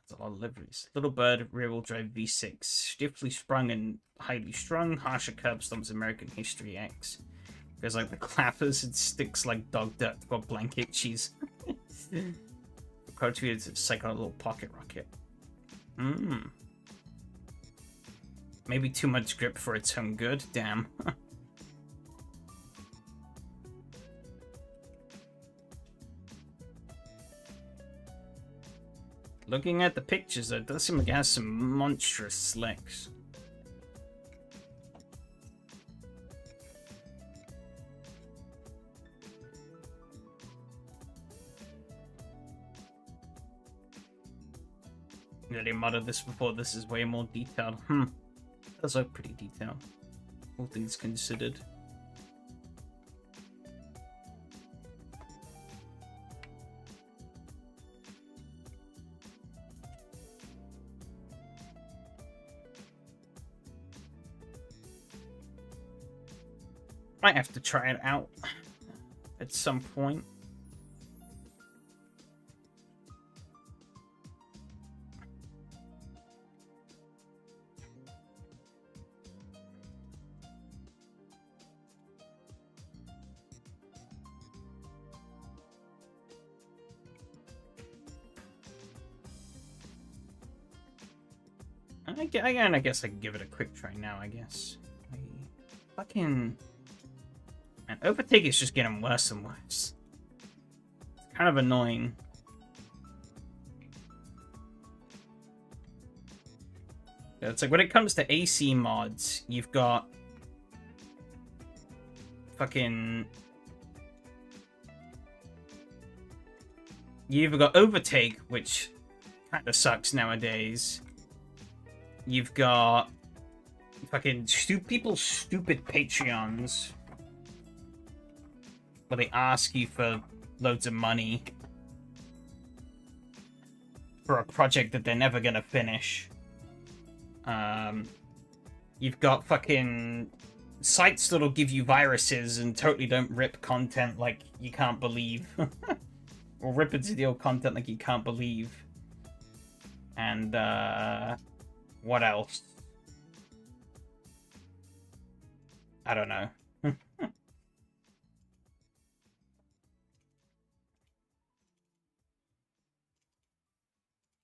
That's a lot of liveries. Little Bird, rear-wheel drive V6. Stiffly sprung and highly strung. Harsher curb stomps American History X. Feels like the clappers and sticks like dog dirt for blanket cheese. It's like a little pocket rocket. Maybe too much grip for its own good. Damn. Looking at the pictures, it does seem like it has some monstrous slicks. Yeah, they modded this before. This is way more detailed. That's like pretty detailed. All things considered. Might have to try it out at some point. I guess I can give it a quick try now, I guess. Fucking... Man, Overtake is just getting worse and worse. It's kind of annoying. It's like when it comes to AC mods, you've got... Fucking... You've got Overtake, which kind of sucks nowadays. You've got fucking people's stupid Patreons where they ask you for loads of money for a project that they're never gonna finish. You've got fucking sites that'll give you viruses and totally don't rip content like you can't believe. Or rip into the old content like you can't believe. And, what else? I don't know.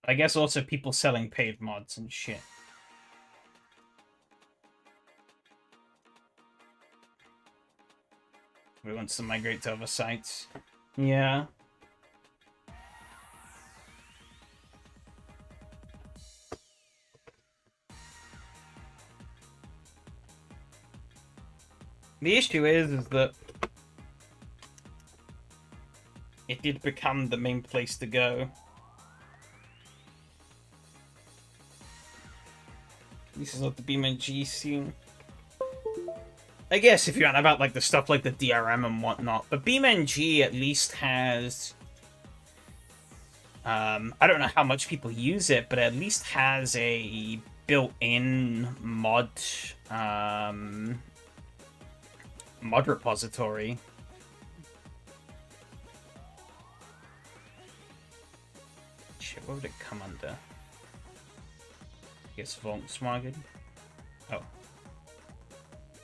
I guess also people selling paid mods and shit. We want to migrate to other sites. Yeah. The issue is that it did become the main place to go. This is not the BeamNG scene. I guess if you're on about like the stuff like the DRM and whatnot, but BeamNG at least has... I don't know how much people use it, but it at least has a built-in mod... mod repository. Shit, what would it come under? I guess Volkswagen? Oh.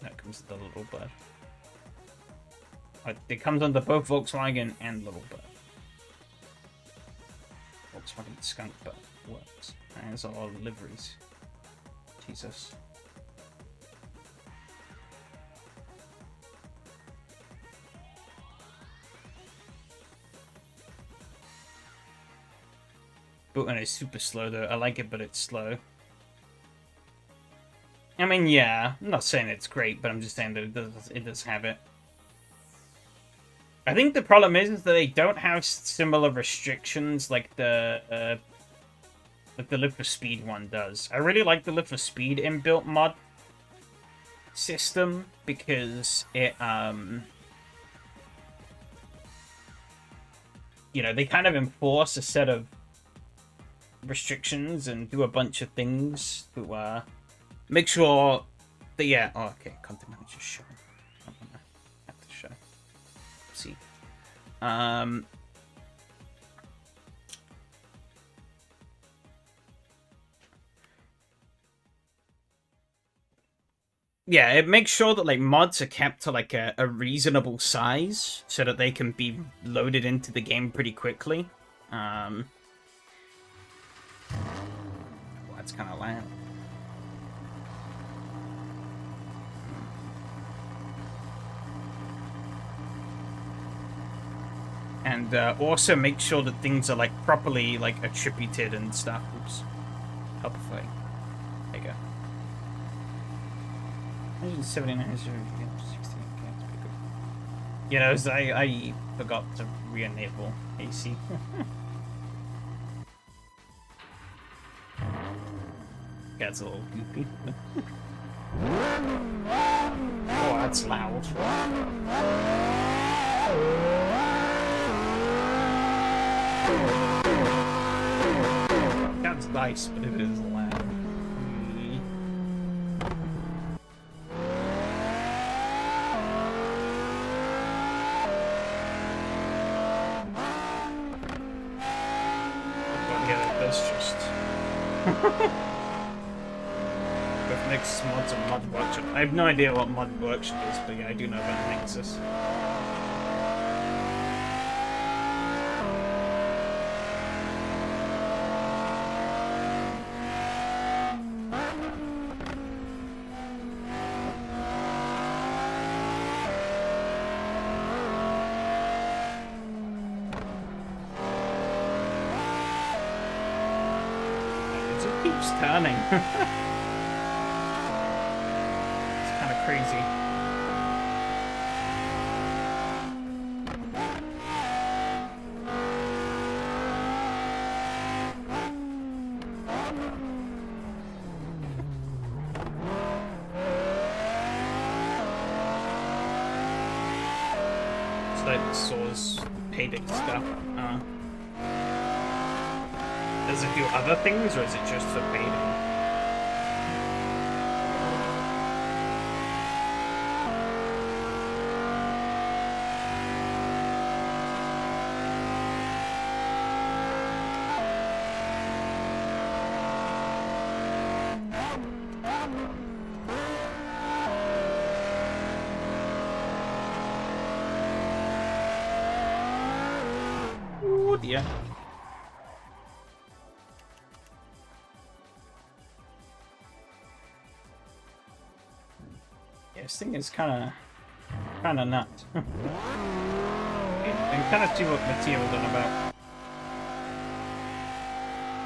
That comes with the Little Bird. It comes under both Volkswagen and Little Bird. Volkswagen Skunk Bird works. And there's a lot of liveries. Jesus. Button is super slow though. I like it, but it's slow. I mean, yeah, I'm not saying it's great, but I'm just saying that it does have it. I think the problem is that they don't have similar restrictions like the Live for Speed one does. I really like the Live for Speed inbuilt mod system because it, you know, they kind of enforce a set of restrictions and do a bunch of things to make sure that, yeah. Oh, okay, content manager show. I'm gonna have to show. See. Yeah, it makes sure that like mods are kept to like a reasonable size so that they can be loaded into the game pretty quickly. Well, that's kind of loud. And also make sure that things are like properly like attributed and stuff. Oops. Help if I... There you go. 179 is 16. Okay, that's pretty good. You know, I forgot to re-enable AC. gets a little goofy. Oh, that's loud. That's nice, but it is loud. With Nexus mods and Mod Workshop. I have no idea what Mod Workshop is, but yeah, I do know about Nexus. Turning. It's kind of crazy. It's like the Source Paydic stuff. Does it do other things, or is it just for baiting? Oh dear. This thing is kind of nuts. I can kind of see what Mateo's on about.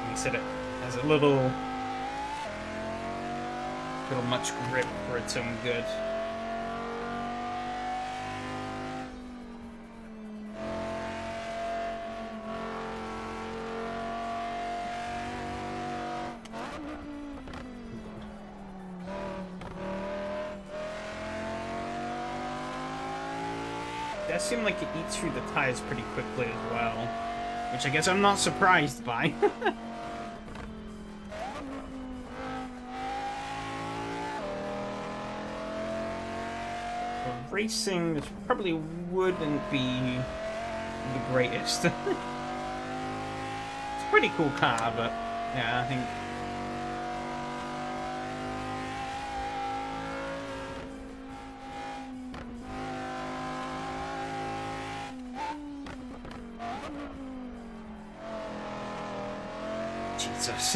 He said it has a little much grip for its own good. It does seem like it eats through the tires pretty quickly as well, which I guess I'm not surprised by. For racing, this probably wouldn't be the greatest. It's a pretty cool car, but yeah, I think Jesus.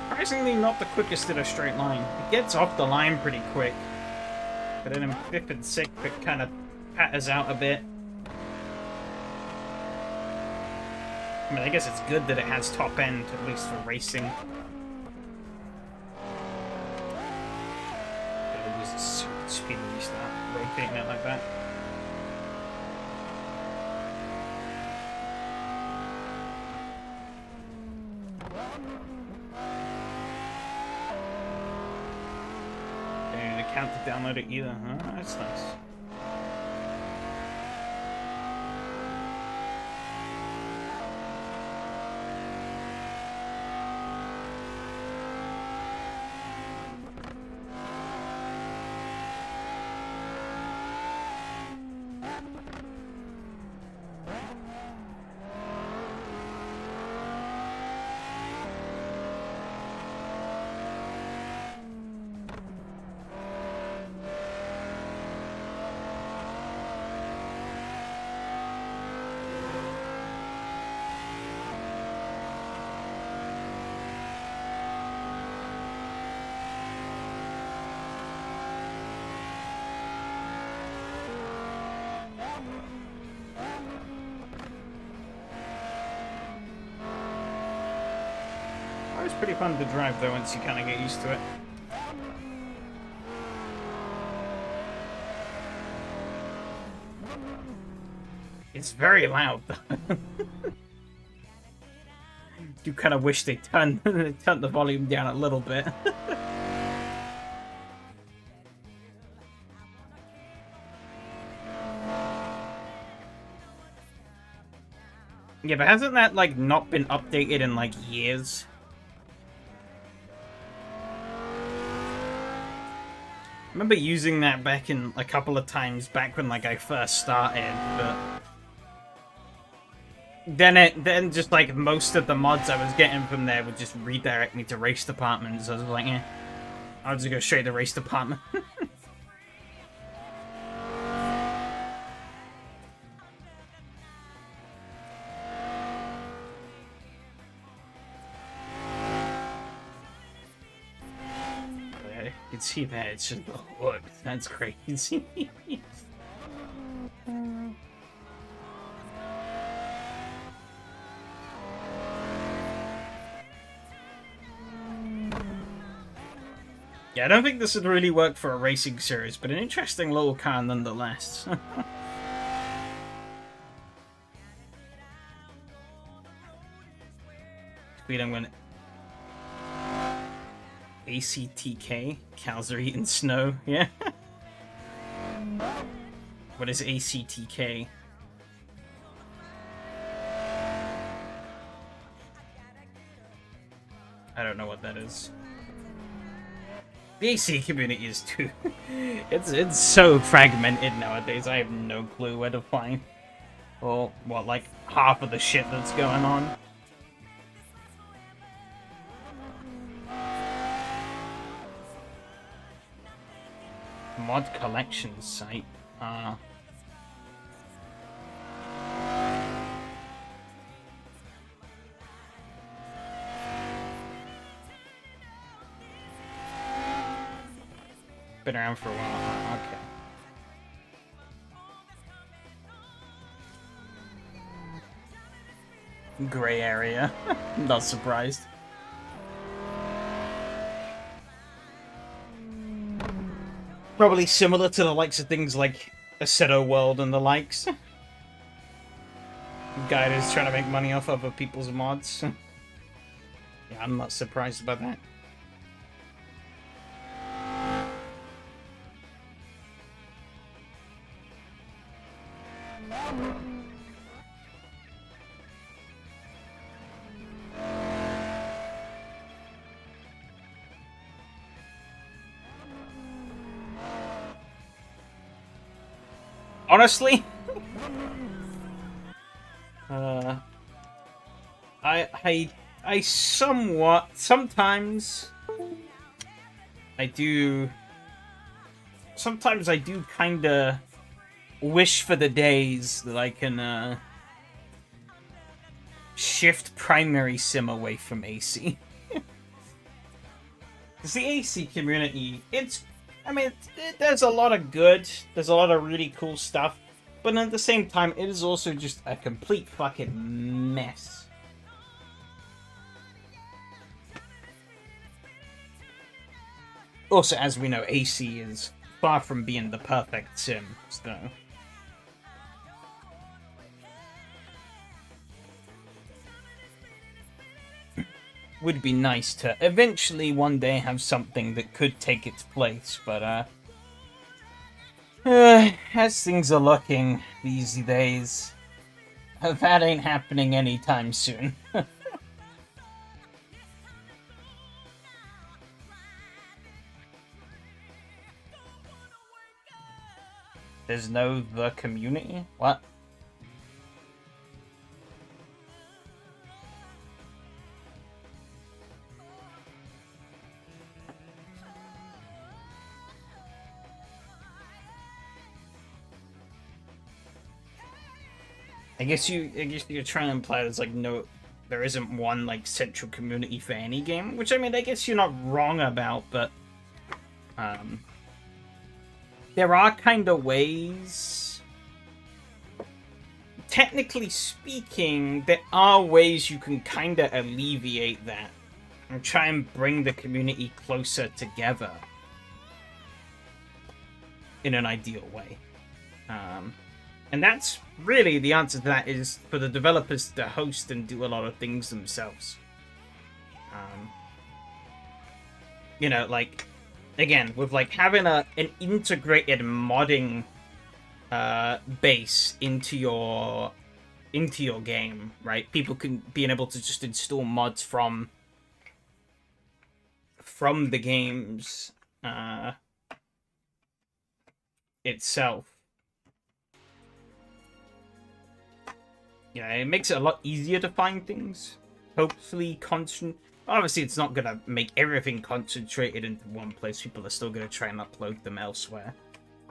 Surprisingly not the quickest in a straight line. It gets off the line pretty quick. But then in 5th and 6th it kind of patters out a bit. I mean, I guess it's good that it has top end, at least for racing. Gotta lose its speed when you start rotating it like that. Don't need an account to download it either, huh? That's nice. It's pretty fun to drive though once you kind of get used to it. It's very loud though. Do kind of wish they turned the volume down a little bit. Yeah, but hasn't that, like, not been updated in, like, years? I remember using that back in a couple of times back when, like, I first started, but then just, like, most of the mods I was getting from there would just redirect me to race departments. I was like, yeah, I'll just go straight to race department. You can see that it's just the hood. That's crazy. Yeah, I don't think this would really work for a racing series, but an interesting little car nonetheless. Wait, I'm gonna... ACTK? Cows are eating snow, yeah? What is ACTK? I don't know what that is. The AC community is too... it's so fragmented nowadays, I have no clue where to find... Well, what, like, half of the shit that's going on? Mod collection site. Been around for a while. Okay. Gray area. Not surprised. Probably similar to the likes of things like Assetto World and the likes. Guy who's trying to make money off other people's mods. Yeah, I'm not surprised about that. Honestly, I somewhat, sometimes I do kinda wish for the days that I can, shift primary sim away from AC. Because the AC community, there's a lot of good, there's a lot of really cool stuff, but at the same time, it is also just a complete fucking mess. Also, as we know, AC is far from being the perfect sim, so... Would be nice to eventually one day have something that could take its place, but as things are looking these days, that ain't happening anytime soon. There's no the community? What? I guess you're trying to imply there's like there isn't one like central community for any game, which I mean I guess you're not wrong about, but there are kind of ways. Technically speaking, there are ways you can kind of alleviate that. and try and bring the community closer together in an ideal way. And that's really the answer to that, is for the developers to host and do a lot of things themselves. You know, like, again, with like having an integrated modding base into your game, right? People can being able to just install mods from the games itself. Yeah, it makes it a lot easier to find things. Hopefully, obviously, it's not gonna make everything concentrated into one place. People are still gonna try and upload them elsewhere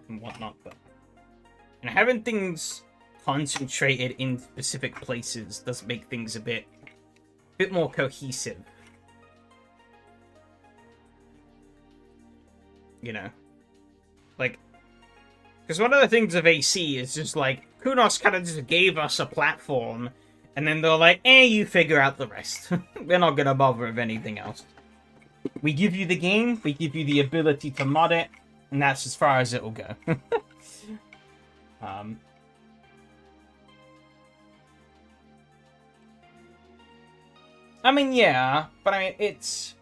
and whatnot, but having things concentrated in specific places does make things a bit more cohesive. You know, like, because one of the things of AC is just like, Kunos kind of just gave us a platform, and then they're like, you figure out the rest. We're not gonna bother with anything else. We give you the game, we give you the ability to mod it, and that's as far as it'll go. I mean, yeah, but I mean, it's...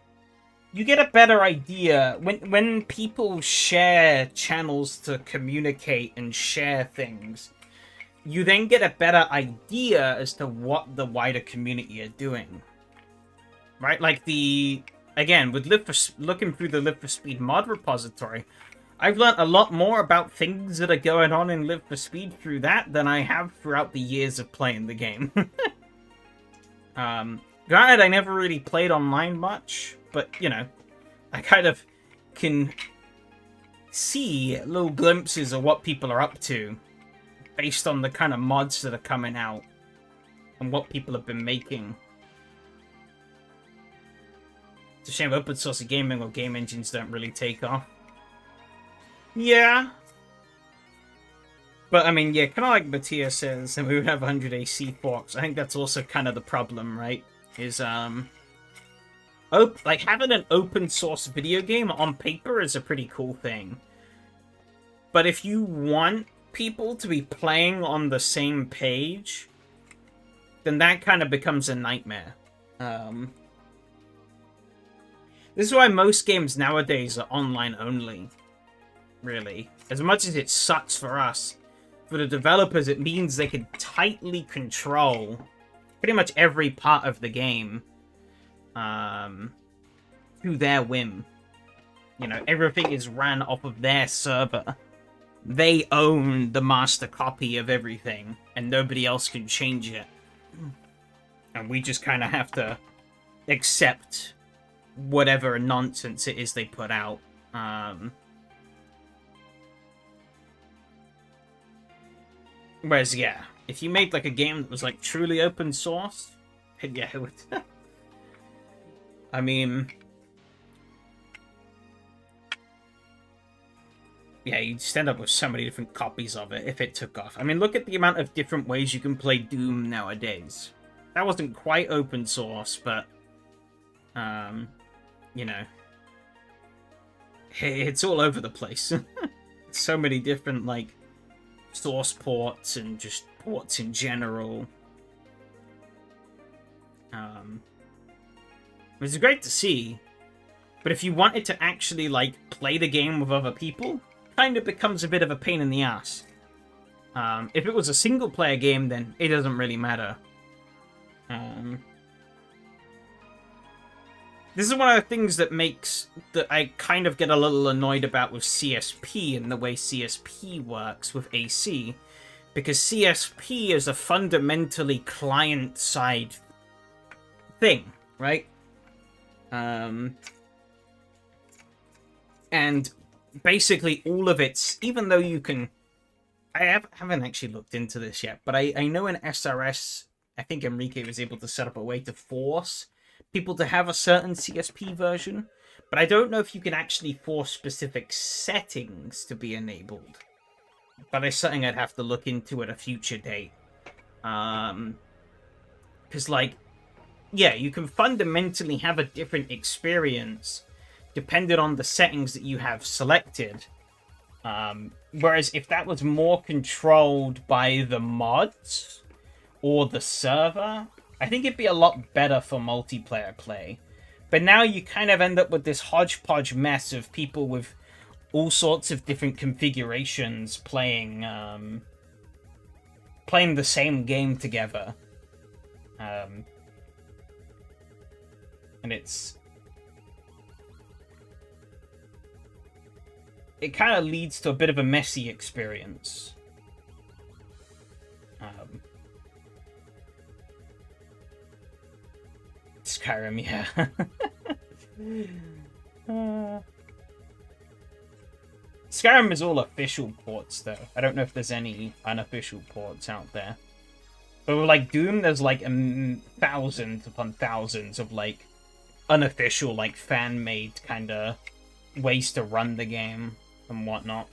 You get a better idea when people share channels to communicate and share things. You then get a better idea as to what the wider community are doing, right? Like again, with looking through the Live for Speed mod repository, I've learned a lot more about things that are going on in Live for Speed through that than I have throughout the years of playing the game. Granted, I never really played online much, but, you know, I kind of can see little glimpses of what people are up to based on the kind of mods that are coming out and what people have been making. It's a shame open source gaming or game engines don't really take off. Yeah. But, I mean, yeah, kind of like Matthias says, and we would have 100 AC forks. I think that's also kind of the problem, right? Is, like, having an open source video game on paper is a pretty cool thing. But if you want people to be playing on the same page, then that kind of becomes a nightmare. This is why most games nowadays are online only, really. As much as it sucks for us, for the developers it means they can tightly control pretty much every part of the game to their whim. You know, everything is ran off of their server. They own the master copy of everything, and nobody else can change it. And we just kind of have to accept whatever nonsense it is they put out. Whereas, yeah, if you made like a game that was like truly open source, yeah, it would. I mean, yeah, you'd just end up with so many different copies of it if it took off. I mean, look at the amount of different ways you can play Doom nowadays. That wasn't quite open source, but, you know, it's all over the place. So many different, like, source ports and just ports in general. It's great to see, but if you wanted to actually, like, play the game with other people, kind of becomes a bit of a pain in the ass. If it was a single-player game, then it doesn't really matter. This is one of the things that I kind of get a little annoyed about with CSP and the way CSP works with AC, because CSP is a fundamentally client-side thing, right? And basically all of it's, even though you can, I haven't actually looked into this yet, but I know in SRS, I think Enrique was able to set up a way to force people to have a certain CSP version, but I don't know if you can actually force specific settings to be enabled. But it's something I'd have to look into at a future date. Because, like, yeah, you can fundamentally have a different experience depending on the settings that you have selected. Whereas if that was more controlled by the mods or the server, I think it'd be a lot better for multiplayer play. But now you kind of end up with this hodgepodge mess of people with all sorts of different configurations playing playing the same game together. And it kind of leads to a bit of a messy experience. Skyrim, yeah. Skyrim is all official ports, though. I don't know if there's any unofficial ports out there. But with, like, Doom, there's, like, thousands upon thousands of, like, unofficial, like, fan-made kind of ways to run the game and whatnot.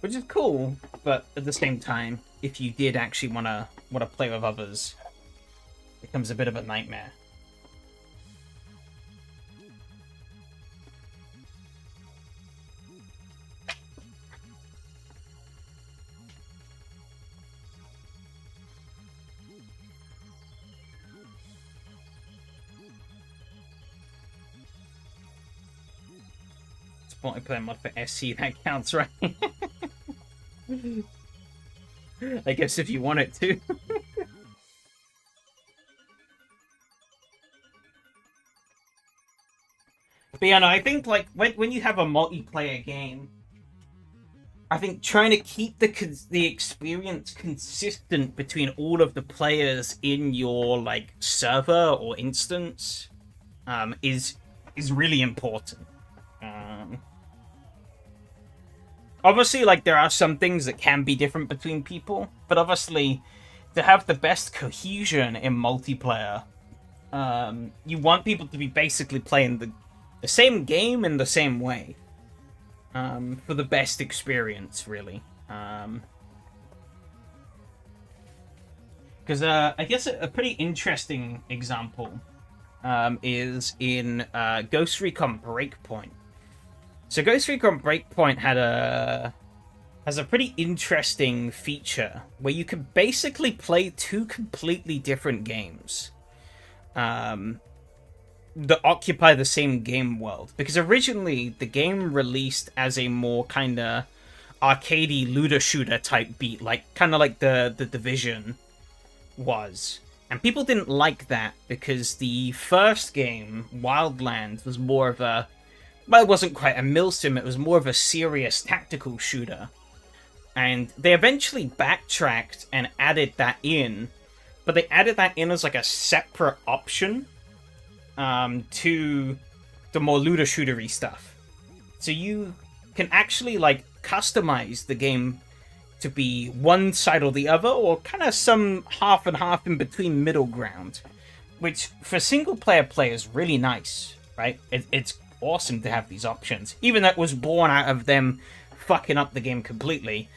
Which is cool, but at the same time, if you did actually want to play with others, it becomes a bit of a nightmare. It's multiplayer mod for SC, that counts, right? I guess if you want it to. But yeah, no, I think like when you have a multiplayer game, I think trying to keep the experience consistent between all of the players in your like server or instance is really important. Obviously, like, there are some things that can be different between people, but obviously, to have the best cohesion in multiplayer, you want people to be basically playing the same game in the same way, for the best experience, really. Because I guess a pretty interesting example is in Ghost Recon Breakpoint. So Ghost Recon Breakpoint has a pretty interesting feature where you can basically play two completely different games that occupy the same game world. Because originally the game released as a more kind of arcadey looter shooter type beat, like kind of like the Division was. And people didn't like that because the first game, Wildlands, was more of a, well, it wasn't quite a milsim, it was more of a serious tactical shooter. And they eventually backtracked and added that in, but they added that in as like a separate option to the more looter shootery stuff. So you can actually like customize the game to be one side or the other, or kind of some half and half in between middle ground, which for single player play is really nice, right? It's awesome to have these options, even though it was born out of them fucking up the game completely.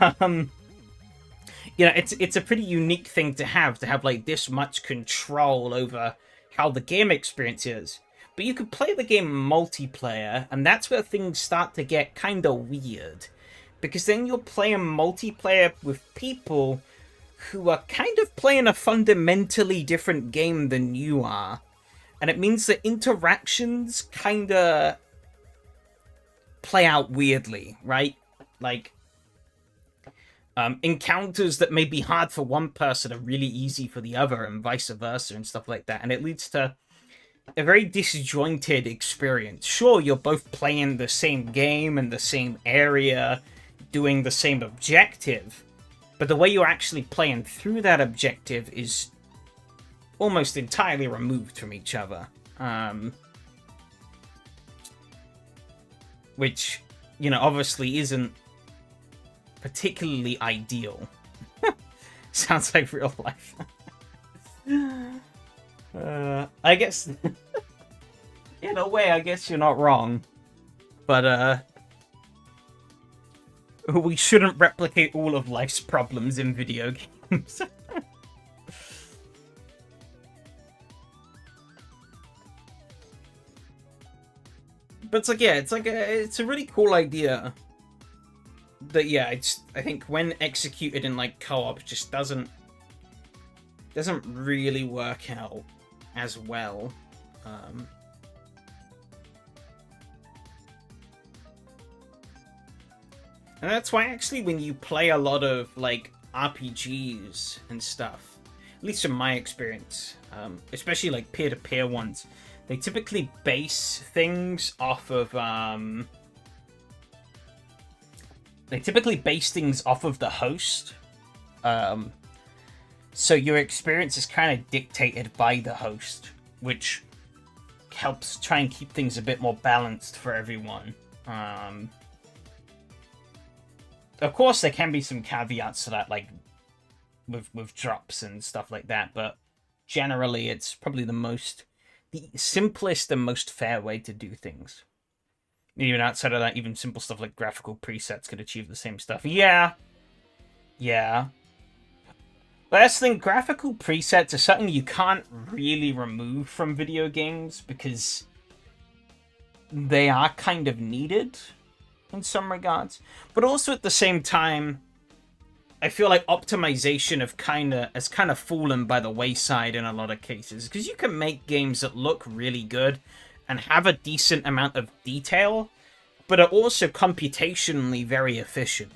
You know, it's a pretty unique thing to have like this much control over how the game experience is. But you could play the game multiplayer, and that's where things start to get kind of weird, because then you're playing multiplayer with people who are kind of playing a fundamentally different game than you are. And it means that interactions kind of play out weirdly, right? Like, encounters that may be hard for one person are really easy for the other, and vice versa, and stuff like that. And it leads to a very disjointed experience. Sure, you're both playing the same game in the same area, doing the same objective, but the way you're actually playing through that objective is almost entirely removed from each other. Which, you know, obviously isn't particularly ideal. Sounds like real life. I guess in a way, I guess you're not wrong. But we shouldn't replicate all of life's problems in video games. But it's like, yeah, it's a really cool idea. That, yeah, I think when executed in like co-op, just doesn't really work out as well. And that's why actually when you play a lot of like RPGs and stuff, at least from my experience, especially like peer-to-peer ones, they typically base things off of the host. So your experience is kind of dictated by the host, which helps try and keep things a bit more balanced for everyone. Of course, there can be some caveats to that, like with drops and stuff like that, but generally it's probably the simplest and most fair way to do things. Even outside of that, even simple stuff like graphical presets could achieve the same stuff. Yeah. But that's the thing, graphical presets are something you can't really remove from video games because they are kind of needed in some regards. But also at the same time, I feel like optimization has kind of fallen by the wayside in a lot of cases. Because you can make games that look really good and have a decent amount of detail, but are also computationally very efficient.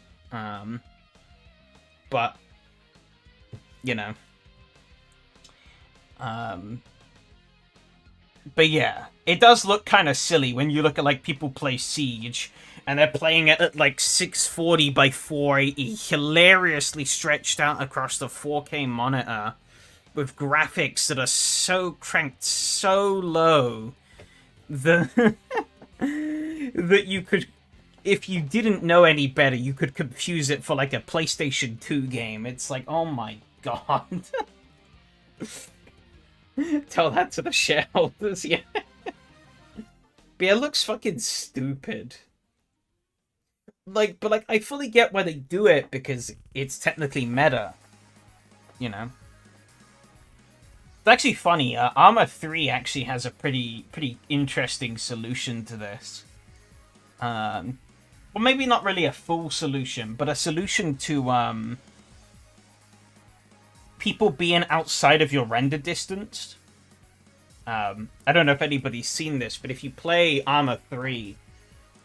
But, you know. But yeah, it does look kind of silly when you look at like people play Siege, and they're playing it at like 640 by 480, hilariously stretched out across the 4K monitor, with graphics that are so cranked so low that you could, if you didn't know any better, you could confuse it for like a PlayStation 2 game. It's like, oh my god. Tell that to the shareholders, yeah. But yeah, it looks fucking stupid. But I fully get why they do it, because it's technically meta. You know? It's actually funny, Arma 3 actually has a pretty interesting solution to this. Well, maybe not really a full solution, but a solution to, people being outside of your render distance. I don't know if anybody's seen this, but if you play Arma 3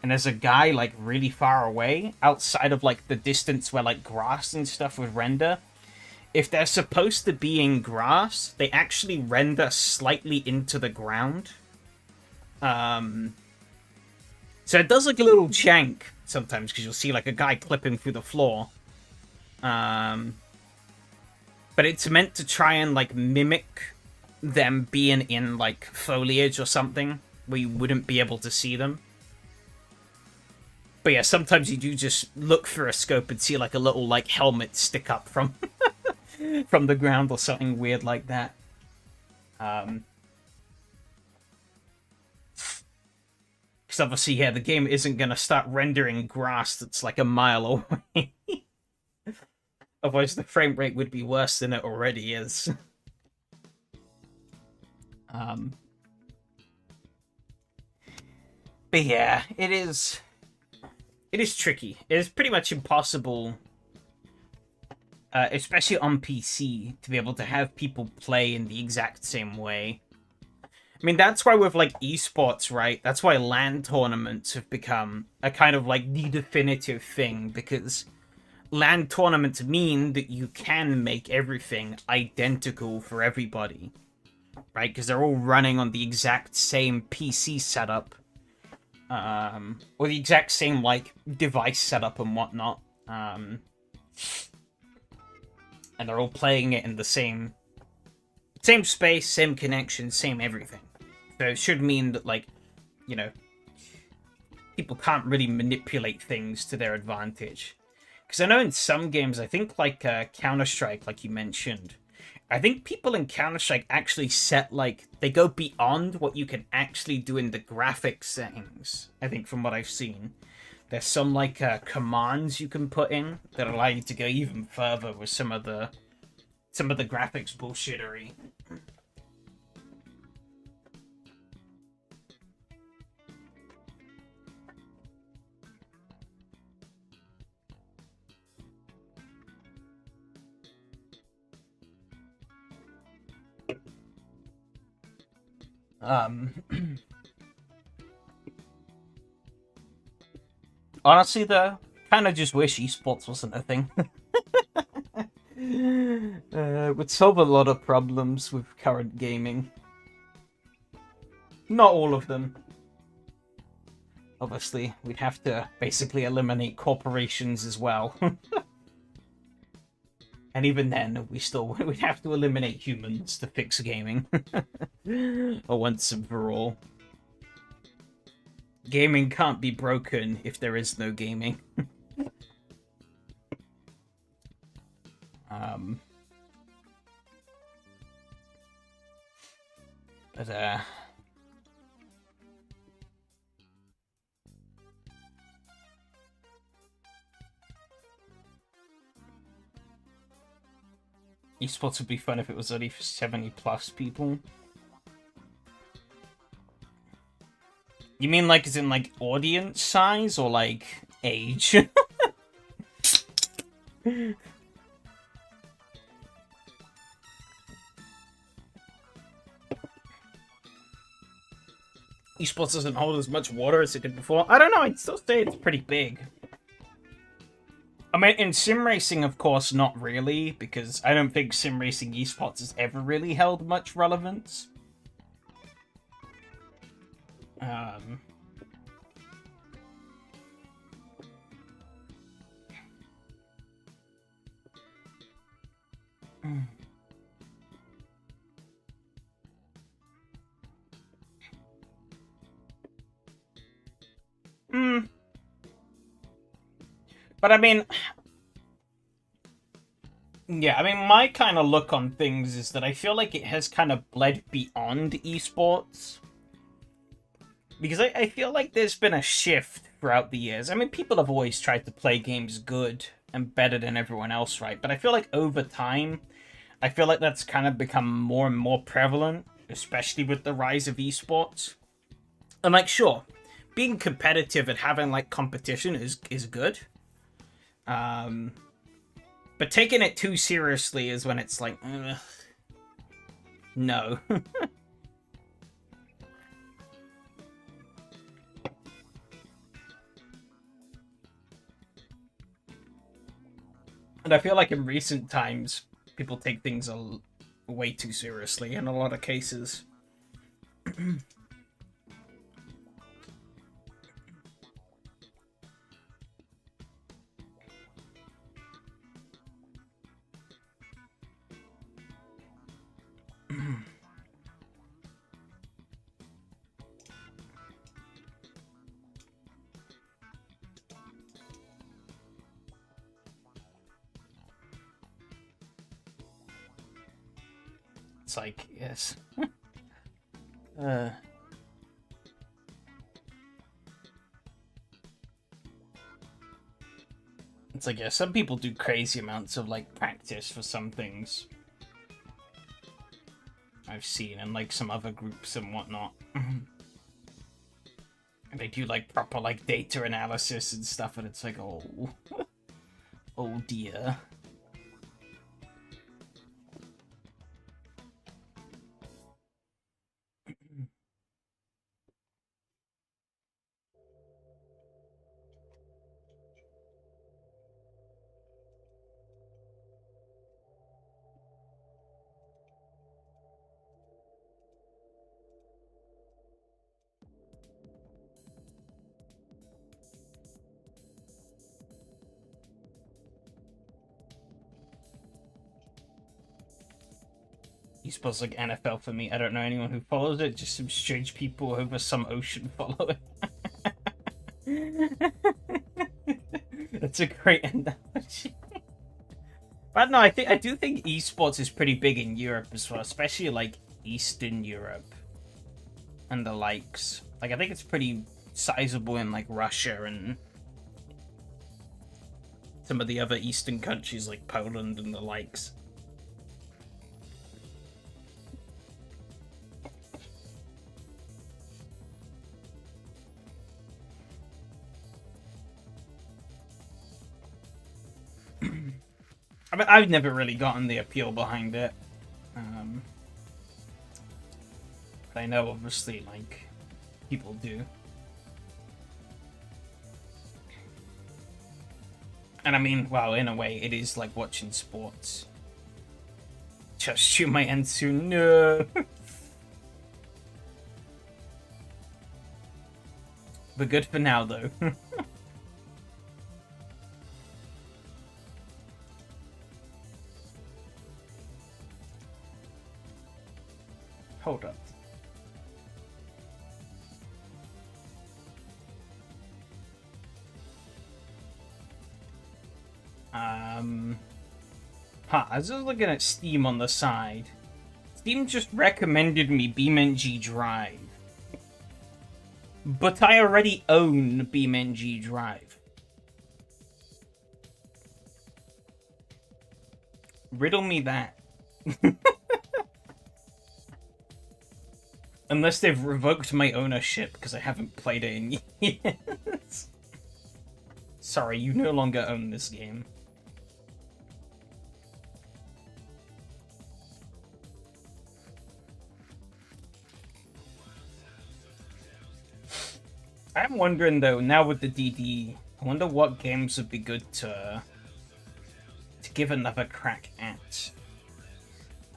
and there's a guy like really far away outside of like the distance where like grass and stuff would render, if they're supposed to be in grass, they actually render slightly into the ground. So it does look a little jank sometimes, because you'll see like a guy clipping through the floor. But it's meant to try and like mimic them being in like foliage or something where you wouldn't be able to see them. But yeah, sometimes you do just look through a scope and see like a little like helmet stick up from from the ground or something weird like that. Because obviously, yeah, the game isn't going to start rendering grass that's like a mile away. Otherwise, the frame rate would be worse than it already is. But yeah, it is tricky. It is pretty much impossible, especially on PC, to be able to have people play in the exact same way. I mean, that's why with like esports, right? That's why LAN tournaments have become a kind of like the definitive thing, because LAN tournaments mean that you can make everything identical for everybody, right? Because they're all running on the exact same PC setup, or the exact same like device setup and whatnot, and they're all playing it in the same space, same connection, same everything. So it should mean that, like, you know, people can't really manipulate things to their advantage. Because I know in some games, I think like Counter-Strike, like you mentioned, I think people in Counter-Strike actually set, like, they go beyond what you can actually do in the graphics settings, I think, from what I've seen. there's some like commands you can put in that allow you to go even further with some of the graphics bullshittery. Honestly, though, kind of just wish esports wasn't a thing. Would solve a lot of problems with current gaming. Not all of them. Obviously, we'd have to basically eliminate corporations as well. And even then, we'd have to eliminate humans to fix gaming. Or once and for all. Gaming can't be broken if there is no gaming. But esports would be fun if it was only for 70+ people. You mean like as in like audience size or like age? Esports doesn't hold as much water as it did before. I don't know, I'd still say it's pretty big. I mean, in sim racing, of course, not really, because I don't think sim racing esports has ever really held much relevance. But I mean, yeah, I mean, my kind of look on things is that I feel like it has kind of bled beyond esports. Because I feel like there's been a shift throughout the years. I mean, people have always tried to play games good and better than everyone else, right? But I feel like over time, I feel like that's kind of become more and more prevalent, especially with the rise of esports. And like, sure, being competitive and having like competition is good. But taking it too seriously is when it's like, ugh, no. And I feel like in recent times, people take things way too seriously in a lot of cases. It's like, yes. It's like, yeah, some people do crazy amounts of, like, practice for some things. I've seen in, like, some other groups and whatnot. And they do, like, proper, like, data analysis and stuff, and it's like, oh... oh dear. Esports like NFL for me. I don't know anyone who follows it. Just some strange people over some ocean follow it. That's a great analogy. But no, I do think esports is pretty big in Europe as well, especially like Eastern Europe and the likes. Like I think it's pretty sizable in like Russia and some of the other Eastern countries like Poland and the likes. I mean, I've never really gotten the appeal behind it. But I know, obviously, like, people do. And I mean, well, in a way, it is like watching sports. Just shoot my end soon. No. But good for now, though. Hold up. I was just looking at Steam on the side. Steam just recommended me BeamNG Drive. But I already own BeamNG Drive. Riddle me that. Unless they've revoked my ownership because I haven't played it in years. Sorry, you no longer own this game. I'm wondering though, now with the DD, I wonder what games would be good to give another crack at.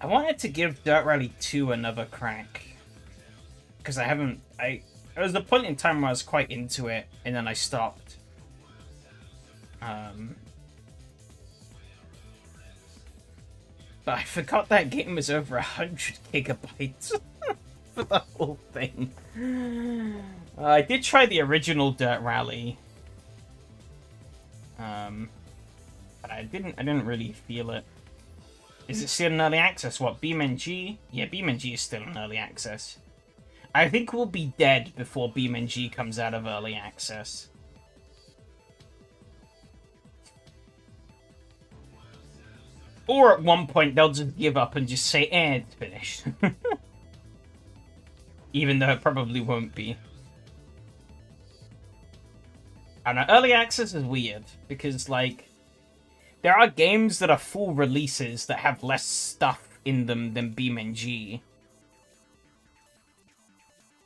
I wanted to give Dirt Rally 2 another crack. Because there was a point in time where I was quite into it, and then I stopped. But I forgot that game was over 100 gigabytes for the whole thing. I did try the original Dirt Rally. But I didn't really feel it. Is it still in early access? What, BeamNG? Yeah, BeamNG is still in early access. I think we'll be dead before BeamNG comes out of early access. Or at one point they'll just give up and just say, it's finished. Even though it probably won't be. I don't know, early access is weird, because, like, there are games that are full releases that have less stuff in them than BeamNG.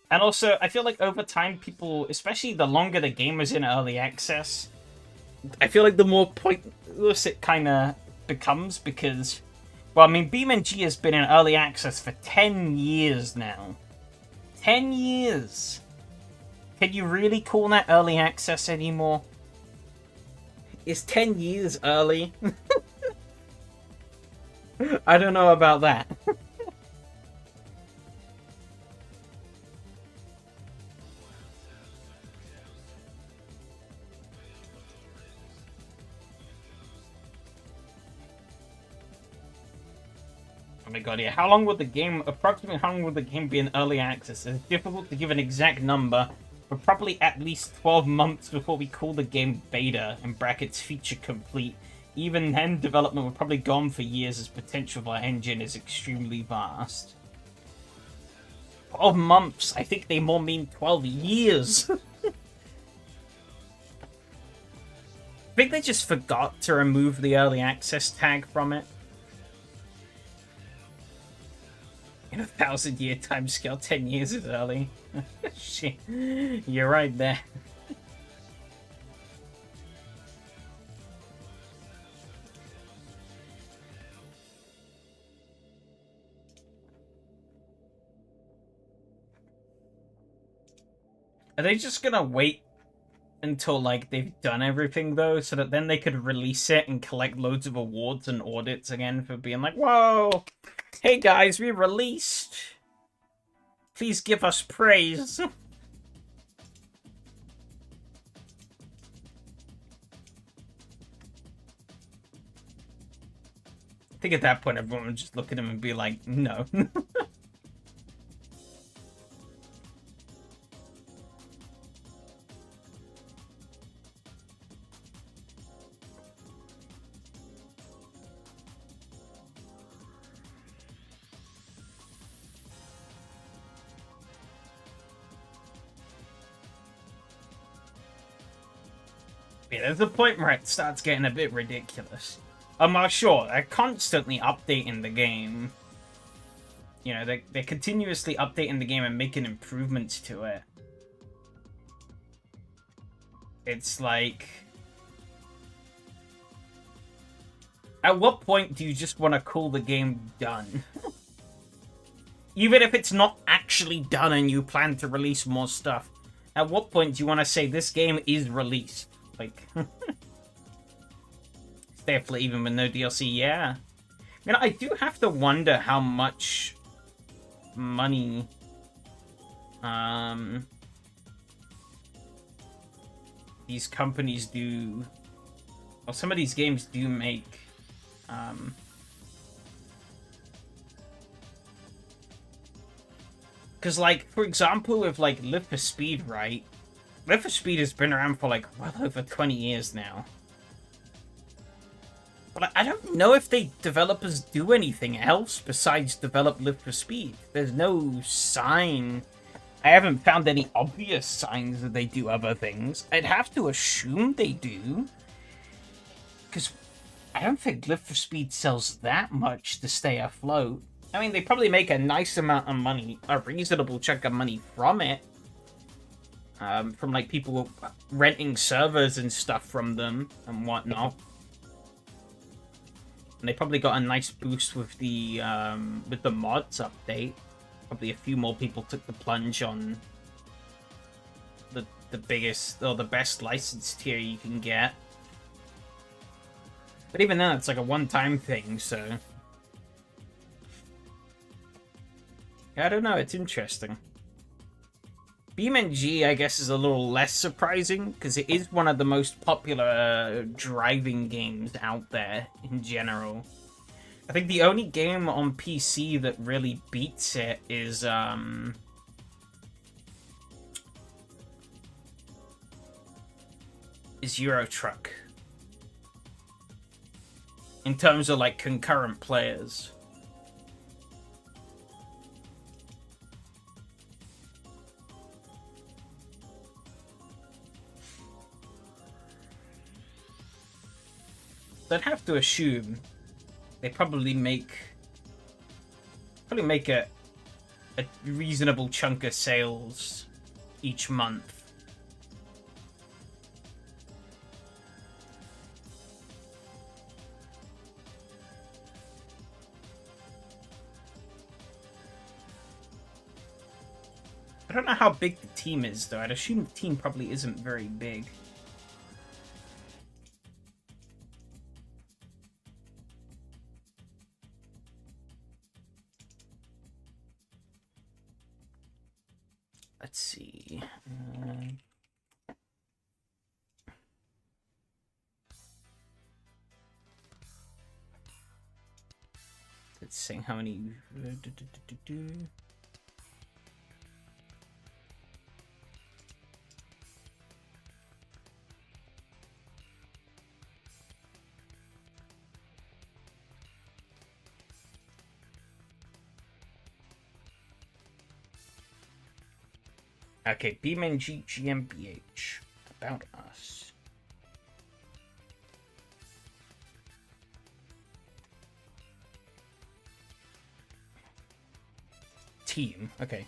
And also, I feel like over time, people, especially the longer the game is in early access, I feel like the more pointless it kind of becomes, because, well, I mean, BeamNG has been in early access for 10 years now. 10 years! Can you really call that early access anymore? Is 10 years early? I don't know about that. Oh my god, yeah. Approximately how long would the game be in early access? It's difficult to give an exact number, but probably at least 12 months before we call the game beta, in brackets feature complete. Even then, development would probably go on for years as potential of our engine is extremely vast. 12 months? I think they more mean 12 years. I think they just forgot to remove the early access tag from it. In a 1,000-year timescale, 10 years is early. Shit, you're right there. Are they just gonna wait until, like, they've done everything, though, so that then they could release it and collect loads of awards and audits again for being like, whoa, hey guys, we released. Please give us praise. I think at that point everyone would just look at him and be like, no. Yeah, there's a point where it starts getting a bit ridiculous. Sure, they're constantly updating the game. You know, they're continuously updating the game and making improvements to it. It's like... At what point do you just want to call the game done? Even if it's not actually done and you plan to release more stuff, at what point do you want to say this game is released? Like... Definitely, even with no DLC, yeah. I mean, I do have to wonder how much money these companies do, or some of these games do make. Because, like, for example, with, like, Live for Speed, right? Live for Speed has been around for, like, well over 20 years now. But I don't know if the developers do anything else besides develop Live for Speed. There's no sign. I haven't found any obvious signs that they do other things. I'd have to assume they do. Because I don't think Live for Speed sells that much to stay afloat. I mean, they probably make a nice amount of money, a reasonable chunk of money from it. From, like, people renting servers and stuff from them and whatnot. And they probably got a nice boost with the mods update. Probably a few more people took the plunge on the biggest or the best licensed tier you can get. But even then, it's like a one-time thing, so... I don't know, it's interesting. BeamNG, I guess, is a little less surprising, because it is one of the most popular driving games out there in general. I think the only game on PC that really beats it is, Euro Truck. In terms of, like, concurrent players. I'd have to assume they probably make a reasonable chunk of sales each month. I don't know how big the team is, though. I'd assume the team probably isn't very big. Let's see. Let's see how many. Okay, BeamNG GmbH. About us. Team. Okay.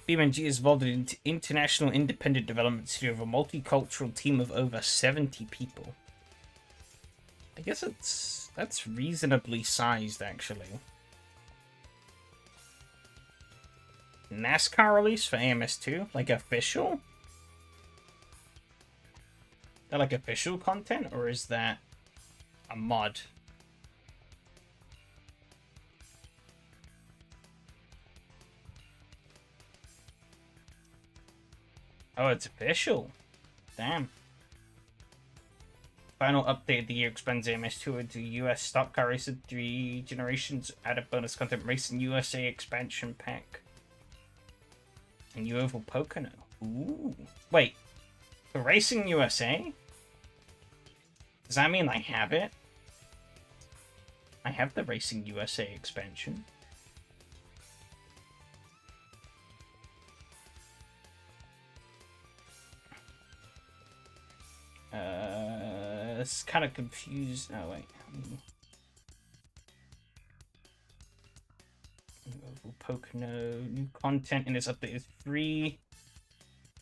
BeamNG is involved in international independent development studio of a multicultural team of over 70 people. I guess that's reasonably sized, actually. NASCAR release for AMS2? Like, official? Is that, like, official content, or is that a mod? Oh, it's official. Damn. Final update of the year expands AMS2 into US Stock Car Racer 3 Generations. Added bonus content Racing USA expansion pack. And UOval Pocono. Ooh. Wait. For Racing USA? Does that mean I have it? I have the Racing USA expansion. it's kind of confused. Oh, wait. Pocono. New content in this update is free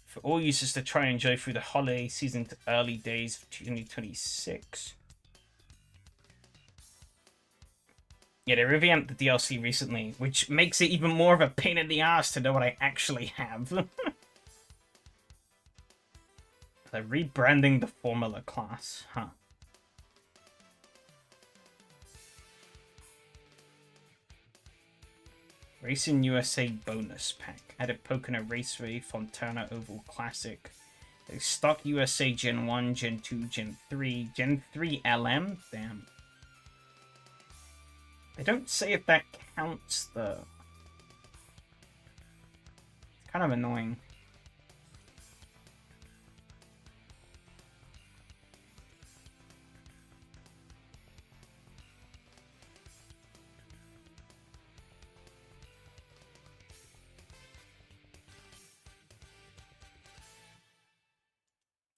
for all users to try and enjoy through the holiday season to early days of 2026. Yeah, they revamped the DLC recently, which makes it even more of a pain in the ass to know what I actually have. They're rebranding the Formula class, huh? Racing USA bonus pack. Added Pocono Raceway, Fontana Oval Classic. Stock USA Gen 1, Gen 2, Gen 3, Gen 3 LM? Damn. They don't say if that counts, though. It's kind of annoying.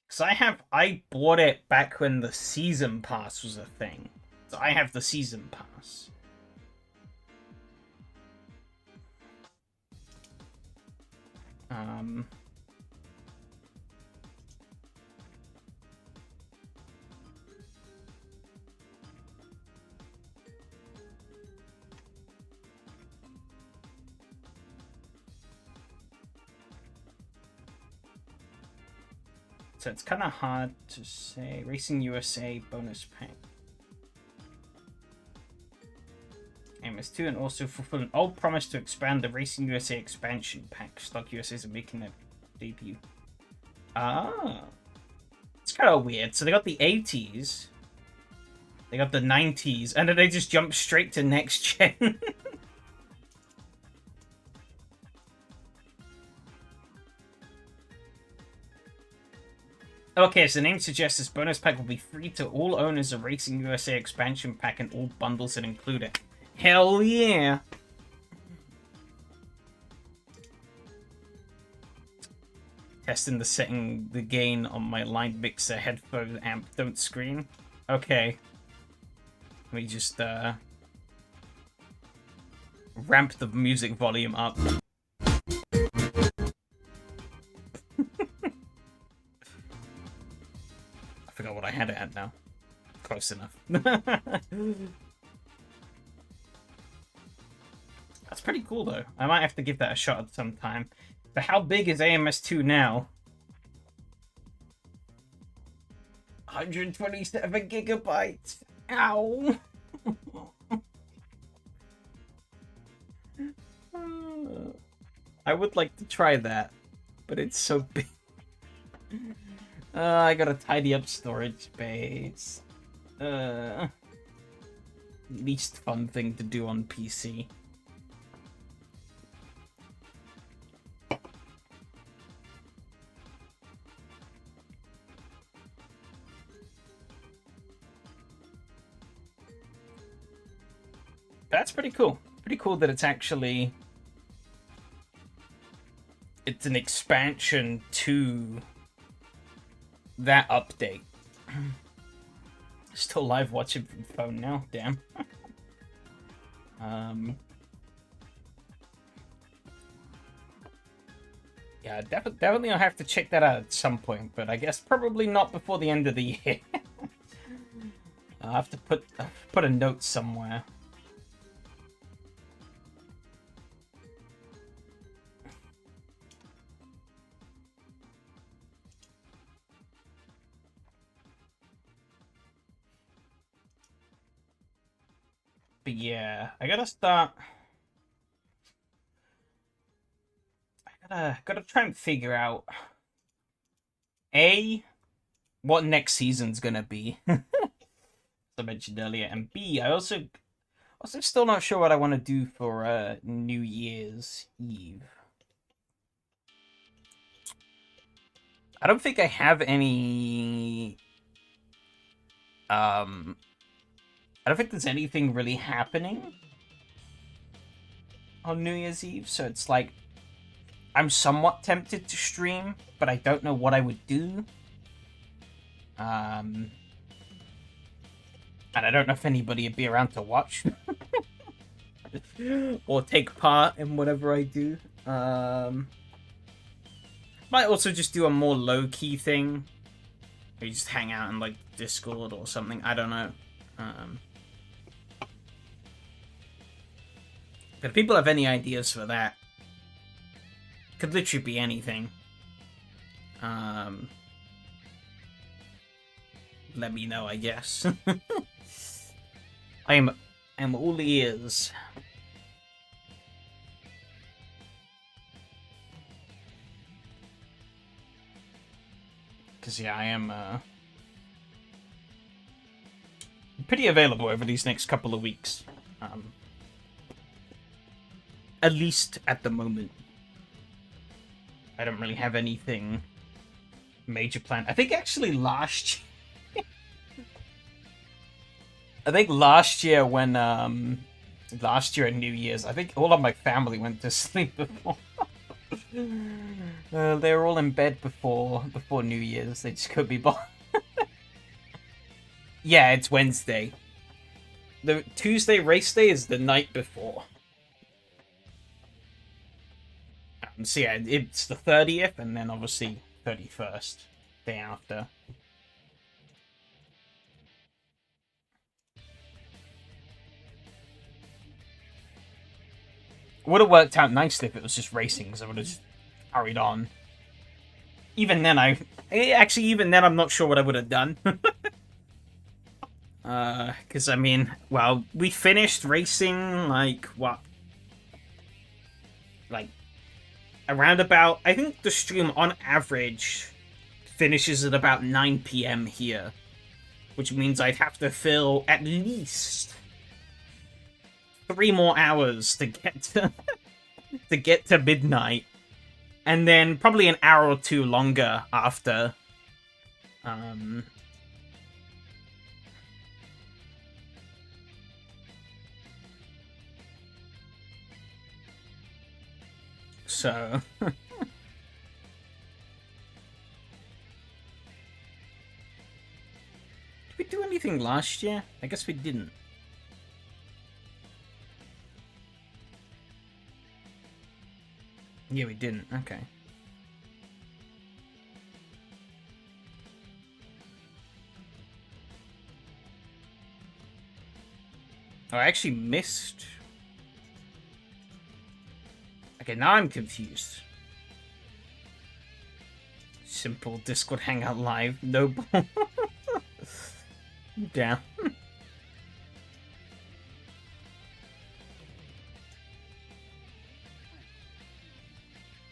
So I bought it back when the season pass was a thing. So I have the season pass. So it's kind of hard to say. Racing USA bonus pack. MS2 and also fulfill an old promise to expand the Racing USA expansion pack. Stock USA's are making their debut. Ah. It's kind of weird. So they got the 80s. They got the 90s. And then they just jump straight to next gen. Okay, so the name suggests this bonus pack will be free to all owners of Racing USA expansion pack and all bundles that include it. Hell yeah! Testing the gain on my line mixer headphone amp don't scream. Okay. Let me just ramp the music volume up. I forgot what I had it at now. Close enough. That's pretty cool, though. I might have to give that a shot at some time. But how big is AMS2 now? 127 gigabytes. Ow. I would like to try that, but it's so big. I gotta tidy up storage space. Least fun thing to do on PC. That's pretty cool. Pretty cool that it's actually... It's an expansion to that update. Still live watching from phone now, damn. Yeah, definitely I'll have to check that out at some point, but I guess probably not before the end of the year. I'll have to put a note somewhere. But yeah, I gotta start. I gotta try and figure out A, what next season's gonna be. As I mentioned earlier, and B, I also still not sure what I want to do for New Year's Eve. I don't think I have any. I don't think there's anything really happening on New Year's Eve, so it's like I'm somewhat tempted to stream, but I don't know what I would do. And I don't know if anybody would be around to watch or take part in whatever I do. Might also just do a more low-key thing. Or you just hang out in, like, Discord or something. I don't know. But if people have any ideas for that, could literally be anything. Let me know, I guess. I'm all ears. Because, yeah, I am pretty available over these next couple of weeks. At least at the moment. I don't really have anything major planned. I think actually last year when last year at New Year's, I think all of my family went to sleep before. They were all in bed before New Year's. They just couldn't be bothered. Yeah, it's Wednesday. The Tuesday race day is the night before. So yeah, it's the 30th, and then obviously 31st, day after. Would have worked out nicely if it was just racing, because I would have just hurried on. Even then, I'm not sure what I would have done. Because, I mean, well, we finished racing, like, what? Like, around about, I think the stream on average finishes at about 9 PM here, which means I'd have to fill at least 3 more hours to get to midnight, and then probably an hour or 2 longer after. So did we do anything last year? I guess we didn't. Yeah, we didn't. Okay. Oh, I actually missed. Okay, now I'm confused. Simple Discord Hangout Live. No. Damn.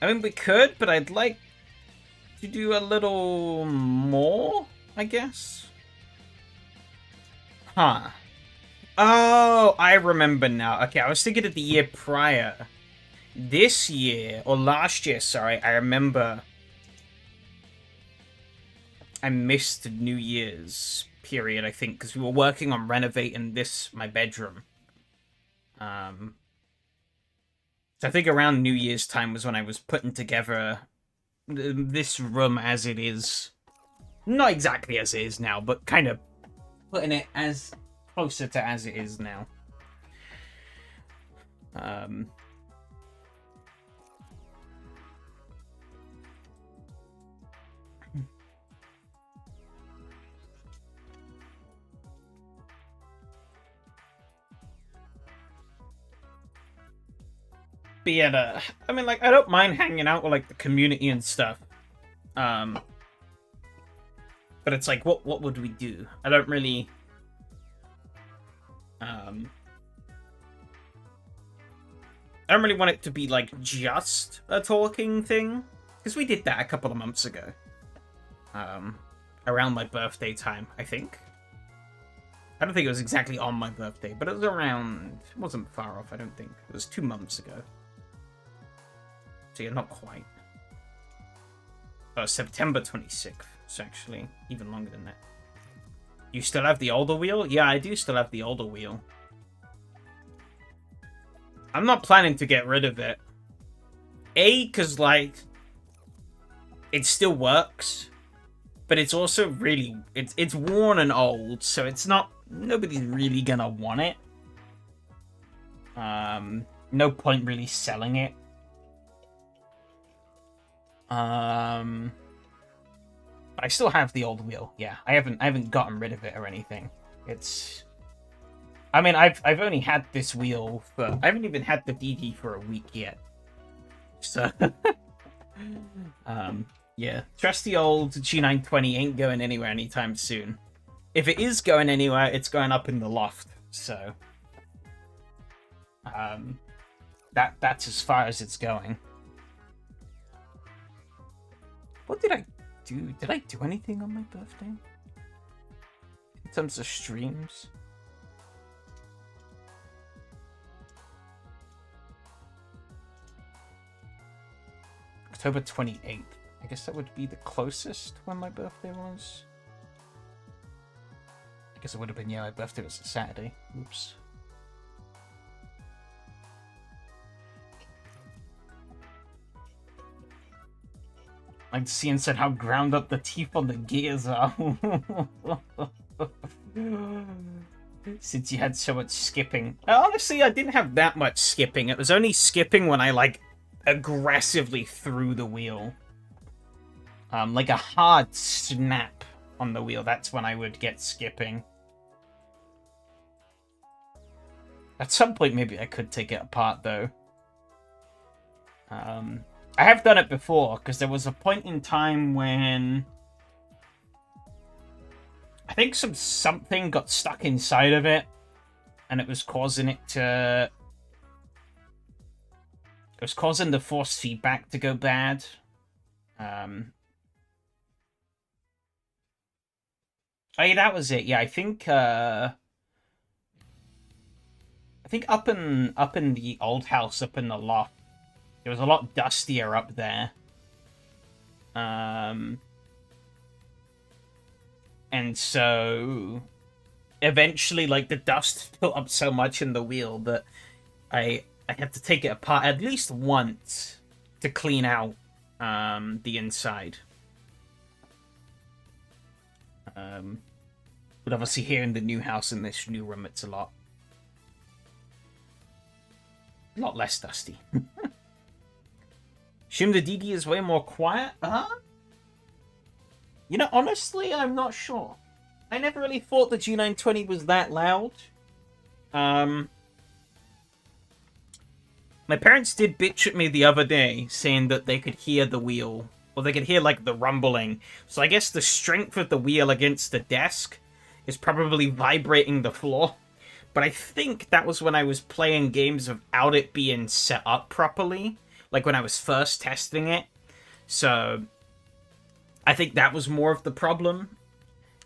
I mean, we could, but I'd like to do a little more, I guess. Huh. Oh, I remember now. Okay, I was thinking of the year prior. This year, or last year, sorry, I remember I missed New Year's period, I think, because we were working on renovating my bedroom. So I think around New Year's time was when I was putting together this room as it is. Not exactly as it is now, but kind of putting it as closer to as it is now. But yeah, I mean, like, I don't mind hanging out with, like, the community and stuff. But it's like, what would we do? I don't really... I don't really want it to be, like, just a talking thing. Because we did that a couple of months ago. Around my birthday time, I think. I don't think it was exactly on my birthday, but it was around... It wasn't far off, I don't think. It was 2 months ago. So yeah, not quite. September 26th. It's actually even longer than that. You still have the older wheel? Yeah, I do still have the older wheel. I'm not planning to get rid of it. Because, like, it still works. But it's also really... It's worn and old, so it's not nobody's really gonna want it. No point really selling it. But I still have the old wheel. Yeah, I haven't gotten rid of it or anything. It's, I mean, I've only had this wheel for, I haven't even had the DD for a week yet. So yeah, trusty old G920 ain't going anywhere anytime soon. If it is going anywhere, it's going up in the loft. So that's as far as it's going. What did I do? Did I do anything on my birthday? In terms of streams? October 28th. I guess that would be the closest when my birthday was. I guess it would have been, yeah, my birthday was a Saturday. Oops. Like seeing said how ground up the teeth on the gears are. Since you had so much skipping. Honestly, I didn't have that much skipping. It was only skipping when I, like, aggressively threw the wheel. Like a hard snap on the wheel. That's when I would get skipping. At some point, maybe I could take it apart, though. I have done it before, because there was a point in time when I think something got stuck inside of it, and it was causing it to... It was causing the force feedback to go bad. Oh yeah, that was it. Yeah, I think up in the old house, up in the loft, it was a lot dustier up there. And so eventually, like, the dust built up so much in the wheel that I had to take it apart at least once to clean out the inside. But obviously here in the new house, in this new room, it's a lot less dusty. Assume the DD is way more quiet? You know, honestly, I'm not sure. I never really thought the G920 was that loud. My parents did bitch at me the other day, saying that they could hear the wheel, or they could hear, like, the rumbling. So I guess the strength of the wheel against the desk is probably vibrating the floor. But I think that was when I was playing games without it being set up properly, like when I was first testing it. So I think that was more of the problem.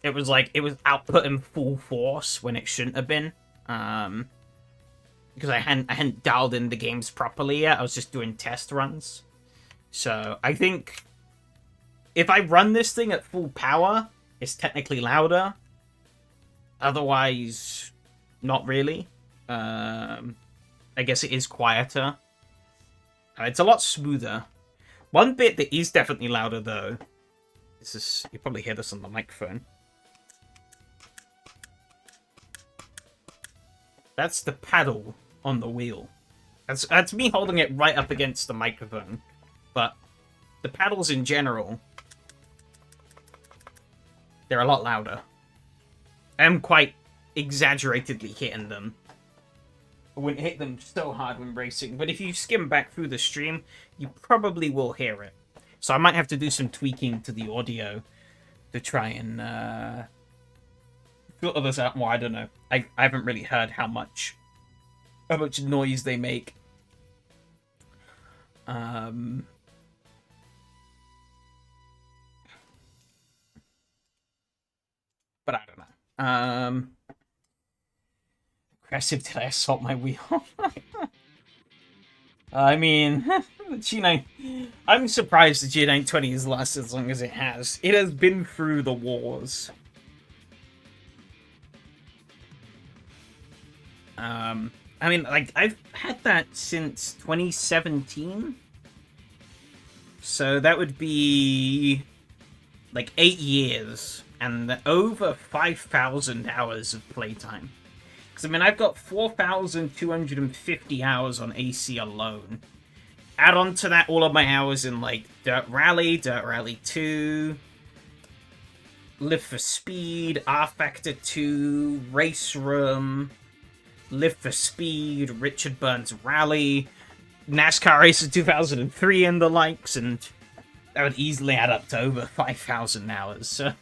It was like, it was outputting full force when it shouldn't have been. Because I hadn't dialed in the games properly yet. I was just doing test runs. So I think if I run this thing at full power, it's technically louder. Otherwise, not really. I guess it is quieter. It's a lot smoother. One bit that is definitely louder, though. This is, you probably hear this on the microphone. That's the paddle on the wheel. That's me holding it right up against the microphone. But the paddles in general, they're a lot louder. I'm quite exaggeratedly hitting them. I wouldn't hit them so hard when racing, but if you skim back through the stream, you probably will hear it. So I might have to do some tweaking to the audio to try and filter this out more. I don't know. I haven't really heard how much noise they make. But I don't know. Aggressive, did I assault my wheel? I mean, the G9... I'm surprised the G920 has lasted as long as it has. It has been through the wars. I mean, like, I've had that since 2017. So that would be like 8 years and over 5,000 hours of playtime. Because, I mean, I've got 4,250 hours on AC alone. Add on to that all of my hours in, like, Dirt Rally 2, Live for Speed, R-Factor 2, Race Room, Live for Speed, Richard Burns Rally, NASCAR Racer 2003 and the likes, and that would easily add up to over 5,000 hours. So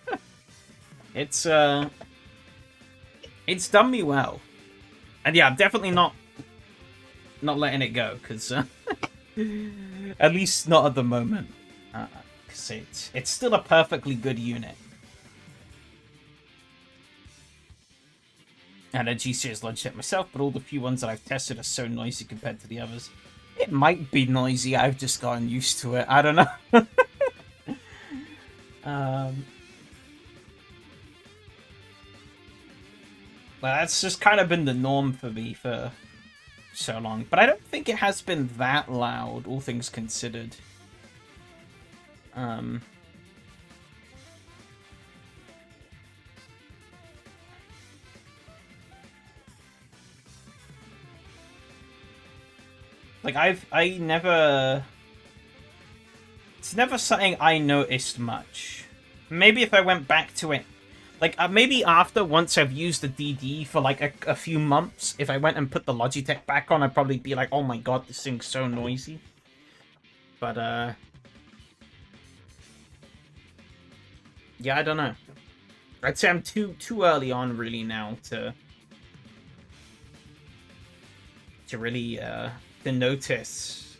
it's done me well. And yeah, I'm definitely not letting it go, because at least not at the moment. Because it's still a perfectly good unit. And a G-Series Logitech myself, but all the few ones that I've tested are so noisy compared to the others. It might be noisy, I've just gotten used to it, I don't know. Well, that's just kind of been the norm for me for so long. But I don't think it has been that loud, all things considered. Like, it's never something I noticed much. Maybe if I went back to it, like, maybe once I've used the DD for, like, a few months, if I went and put the Logitech back on, I'd probably be like, oh my god, this thing's so noisy. But, yeah, I don't know. I'd say I'm too early on, really, now to really, to notice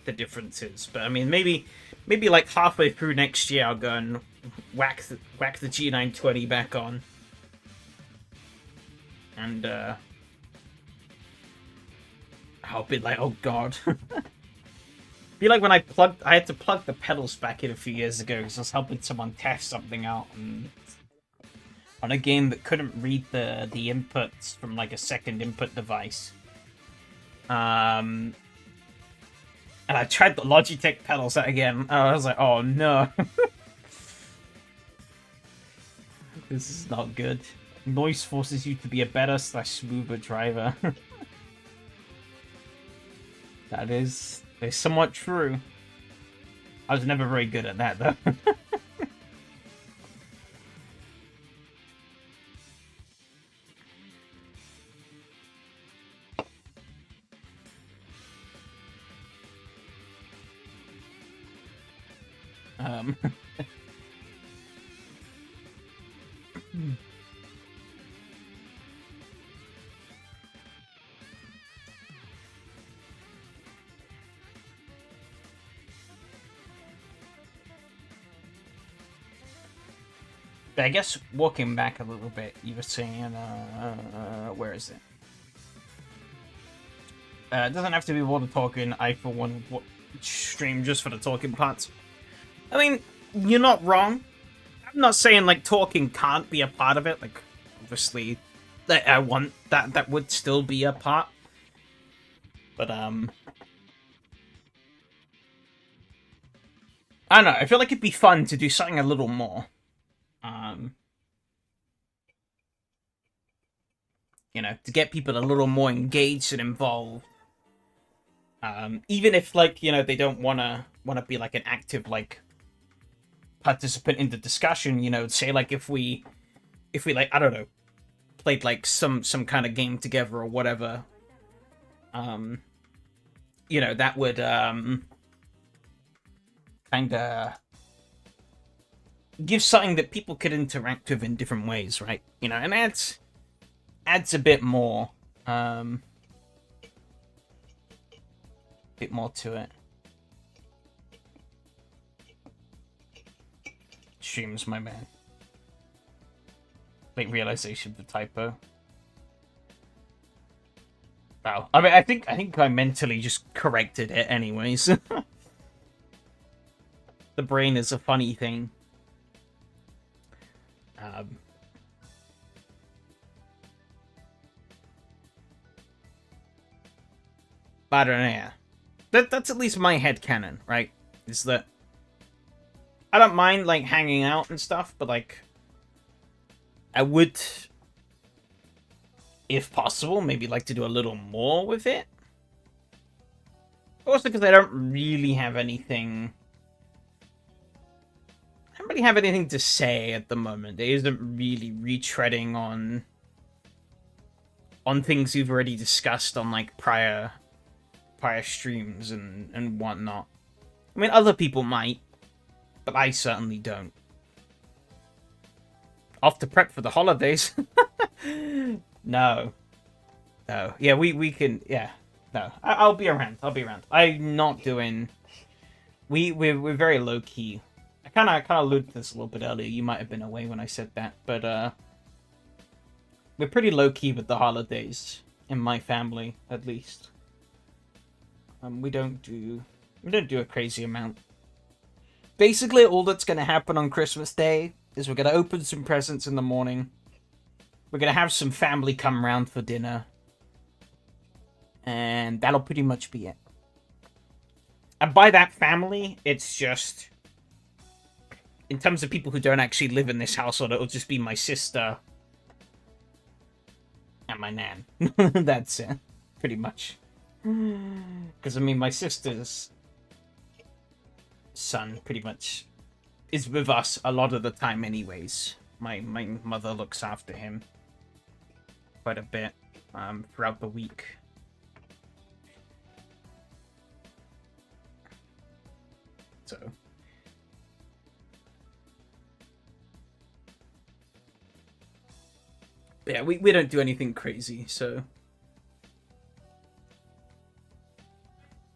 the differences. But I mean, maybe like halfway through next year, I'll go and whack the G920 back on, and I'll be like, oh god. Be like when I had to plug the pedals back in a few years ago because I was helping someone test something out on a game that couldn't read the inputs from like a second input device. And I tried the Logitech pedals out again, and I was like, oh no. This is not good. Noise forces you to be a better/smoother driver. That is somewhat true. I was never very good at that, though. But I guess walking back a little bit, you were saying, where is it? It doesn't have to be water talking. I, for one, stream just for the talking parts. I mean, you're not wrong. I'm not saying, like, talking can't be a part of it. Like, obviously, I want that would still be a part. But, I don't know. I feel like it'd be fun to do something a little more. You know, to get people a little more engaged and involved. Even if, like, you know, they don't wanna be like an active, like, participant in the discussion, you know, say like if we like, I don't know, played like some kind of game together or whatever, you know, that would kinda give something that people could interact with in different ways, right? You know, and adds a bit more to it. Streams, my man. Late realization of the typo. Wow. I mean, I think I mentally just corrected it anyways. The brain is a funny thing. I don't know, yeah. That's at least my headcanon, right? Is that I don't mind like hanging out and stuff, but like I would, if possible, maybe like to do a little more with it. Also because I don't really have anything. I don't really have anything to say at the moment. It isn't really retreading on things we've already discussed on like prior streams and whatnot. I mean, other people might, but I certainly don't. Off to prep for the holidays. No. Yeah, we can. Yeah. No, I'll be around. I'm not doing. We're very low key. I kind of alluded to this a little bit earlier. You might have been away when I said that, but we're pretty low key with the holidays in my family, at least. We don't do a crazy amount. Basically, all that's gonna happen on Christmas Day is we're gonna open some presents in the morning. We're gonna have some family come round for dinner. And that'll pretty much be it. And by that family, it's just... in terms of people who don't actually live in this household, it'll just be my sister and my nan. That's it. Pretty much. Because, I mean, my sister's son pretty much is with us a lot of the time anyways. My mother looks after him quite a bit throughout the week. So... yeah, we don't do anything crazy, so...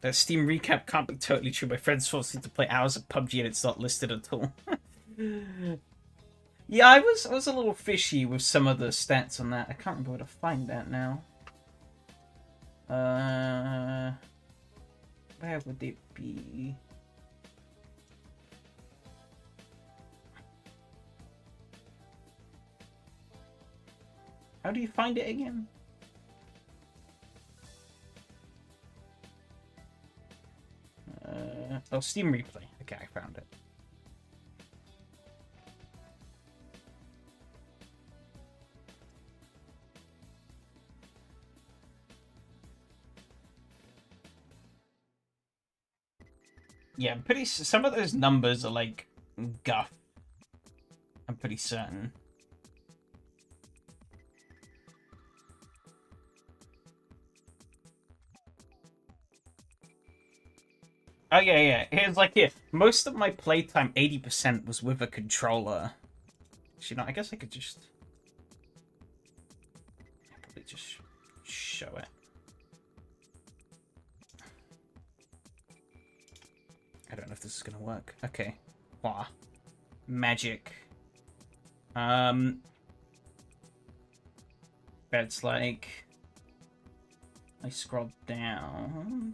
that Steam recap can't be totally true. My friends forced me to play hours of PUBG and it's not listed at all. Yeah, I was a little fishy with some of the stats on that. I can't remember where to find that now. Where would it be? How do you find it again? Oh, Steam Replay. Okay, I found it. Yeah, I'm pretty... some of those numbers are like guff. I'm pretty certain. Oh, yeah. Here's like, here. Most of my playtime, 80%, was with a controller. Actually, no, I guess I could just... probably just show it. I don't know if this is gonna work. Okay. Wow. Magic. That's like... I scroll down...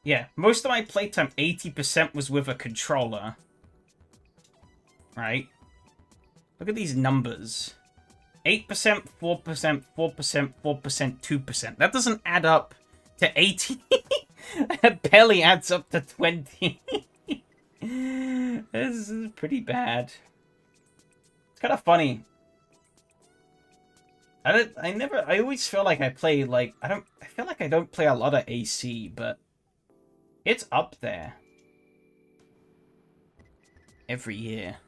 Yeah, most of my playtime, 80% was with a controller. Right? Look at these numbers. 8%, 4%, 4%, 4%, 2%. That doesn't add up to 80. That barely adds up to 20. This is pretty bad. It's kind of funny. I always feel like I play, like, I feel like I don't play a lot of AC, but it's up there every year.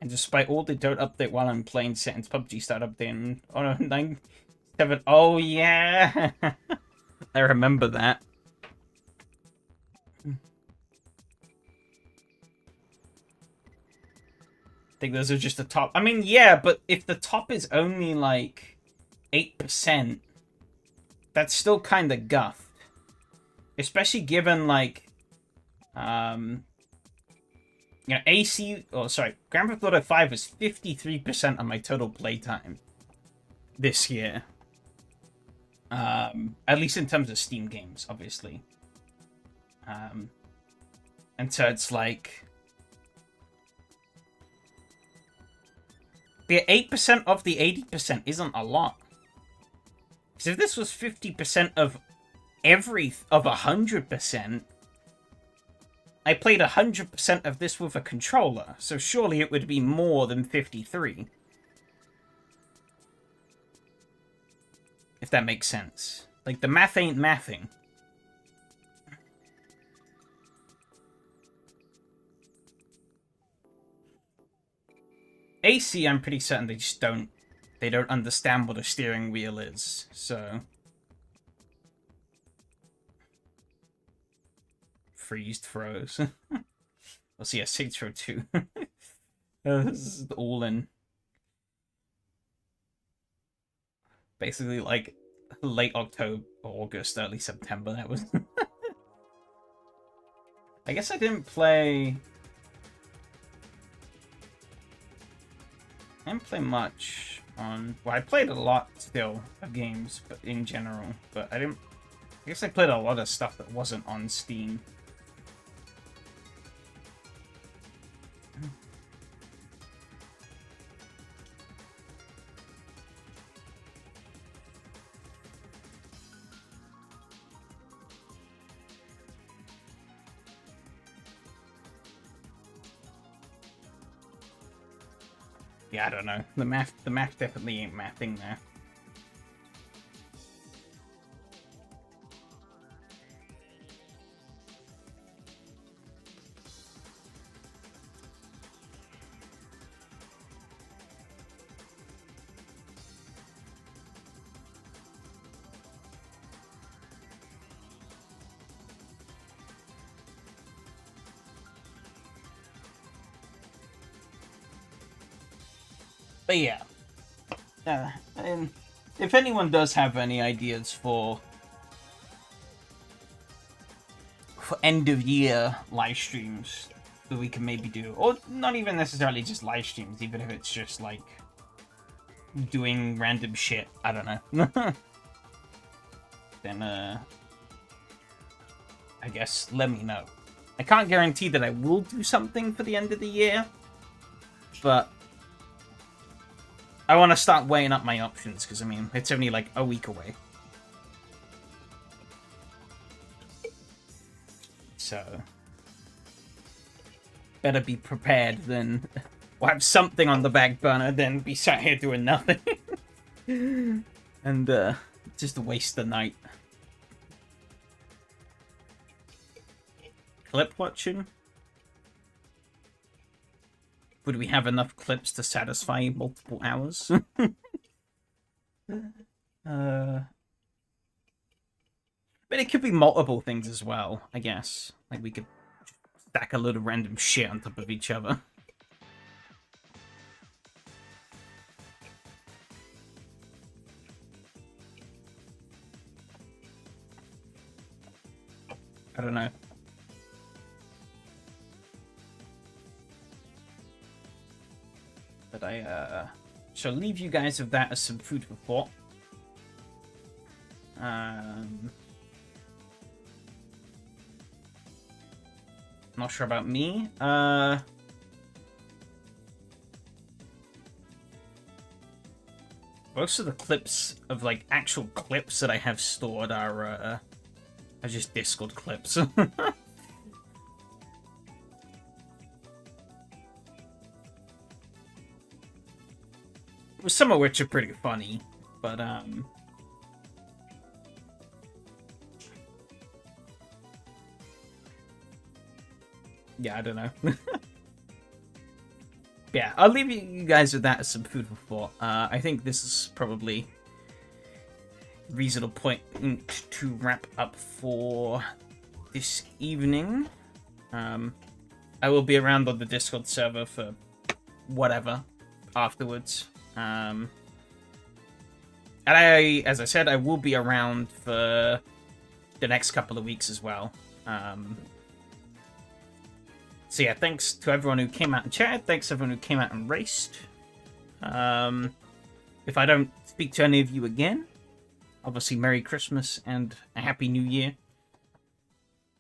And despite all they don't update while I'm playing since PUBG started updating. Oh no, 9.7. Oh yeah! I remember that. I think those are just the top. I mean, yeah, but if the top is only like 8%, that's still kind of guffed. Especially given, like, you know, Grand Theft Auto 5 is 53% of my total playtime this year. At least in terms of Steam games, obviously. And so it's like... the 8% of the 80% isn't a lot. Because if this was 50% of 100%, I played 100% of this with a controller, so surely it would be more than 53. If that makes sense. Like, the math ain't mathing. AC, I'm pretty certain they just don't... They don't understand what a steering wheel is, so... Freezed throws. We'll see a Saints Row 2. This is all in. Basically, like, late October, August, early September, that was... I guess I didn't play... I didn't play much on... Well, I played a lot still of games, but in general. But I didn't... I guess I played a lot of stuff that wasn't on Steam. Yeah, I don't know. The math definitely ain't mathing there. But yeah, and if anyone does have any ideas for end of year live streams that we can maybe do, or not even necessarily just live streams, even if it's just like doing random shit, I don't know. Then I guess let me know. I can't guarantee that I will do something for the end of the year, but I want to start weighing up my options, because, I mean, it's only, like, a week away. So... better be prepared than... We'll have something on the back burner, then be sat here doing nothing. And, just waste the night. Clip watching? Would we have enough clips to satisfy multiple hours? But it could be multiple things as well, I guess. Like, we could stack a load of random shit on top of each other. I don't know. But I shall leave you guys with that as some food for thought. Not sure about me. Most of the clips of, like, actual clips that I have stored are just Discord clips. Some of which are pretty funny, but yeah, I don't know. Yeah, I'll leave you guys with that as some food for thought. I think this is probably a reasonable point to wrap up for this evening. I will be around on the Discord server for whatever afterwards. And as I said, I will be around for the next couple of weeks as well. So yeah, thanks to everyone who came out and chatted. Thanks to everyone who came out and raced. If I don't speak to any of you again, obviously Merry Christmas and a Happy New Year.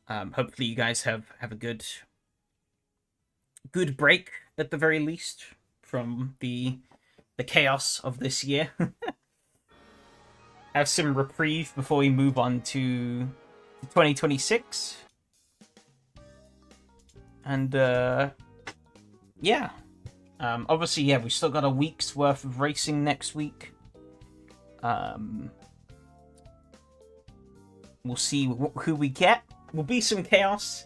Hopefully you guys have a good break at the very least from the chaos of this year. Have some reprieve before we move on to 2026. And yeah. Obviously, yeah, we still got a week's worth of racing next week. We'll see who we get. Will be some chaos.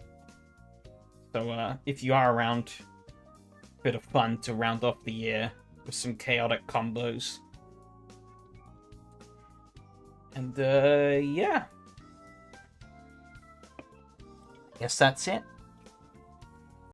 So if you are around, bit of fun to round off the year with some chaotic combos. And yeah. Guess that's it.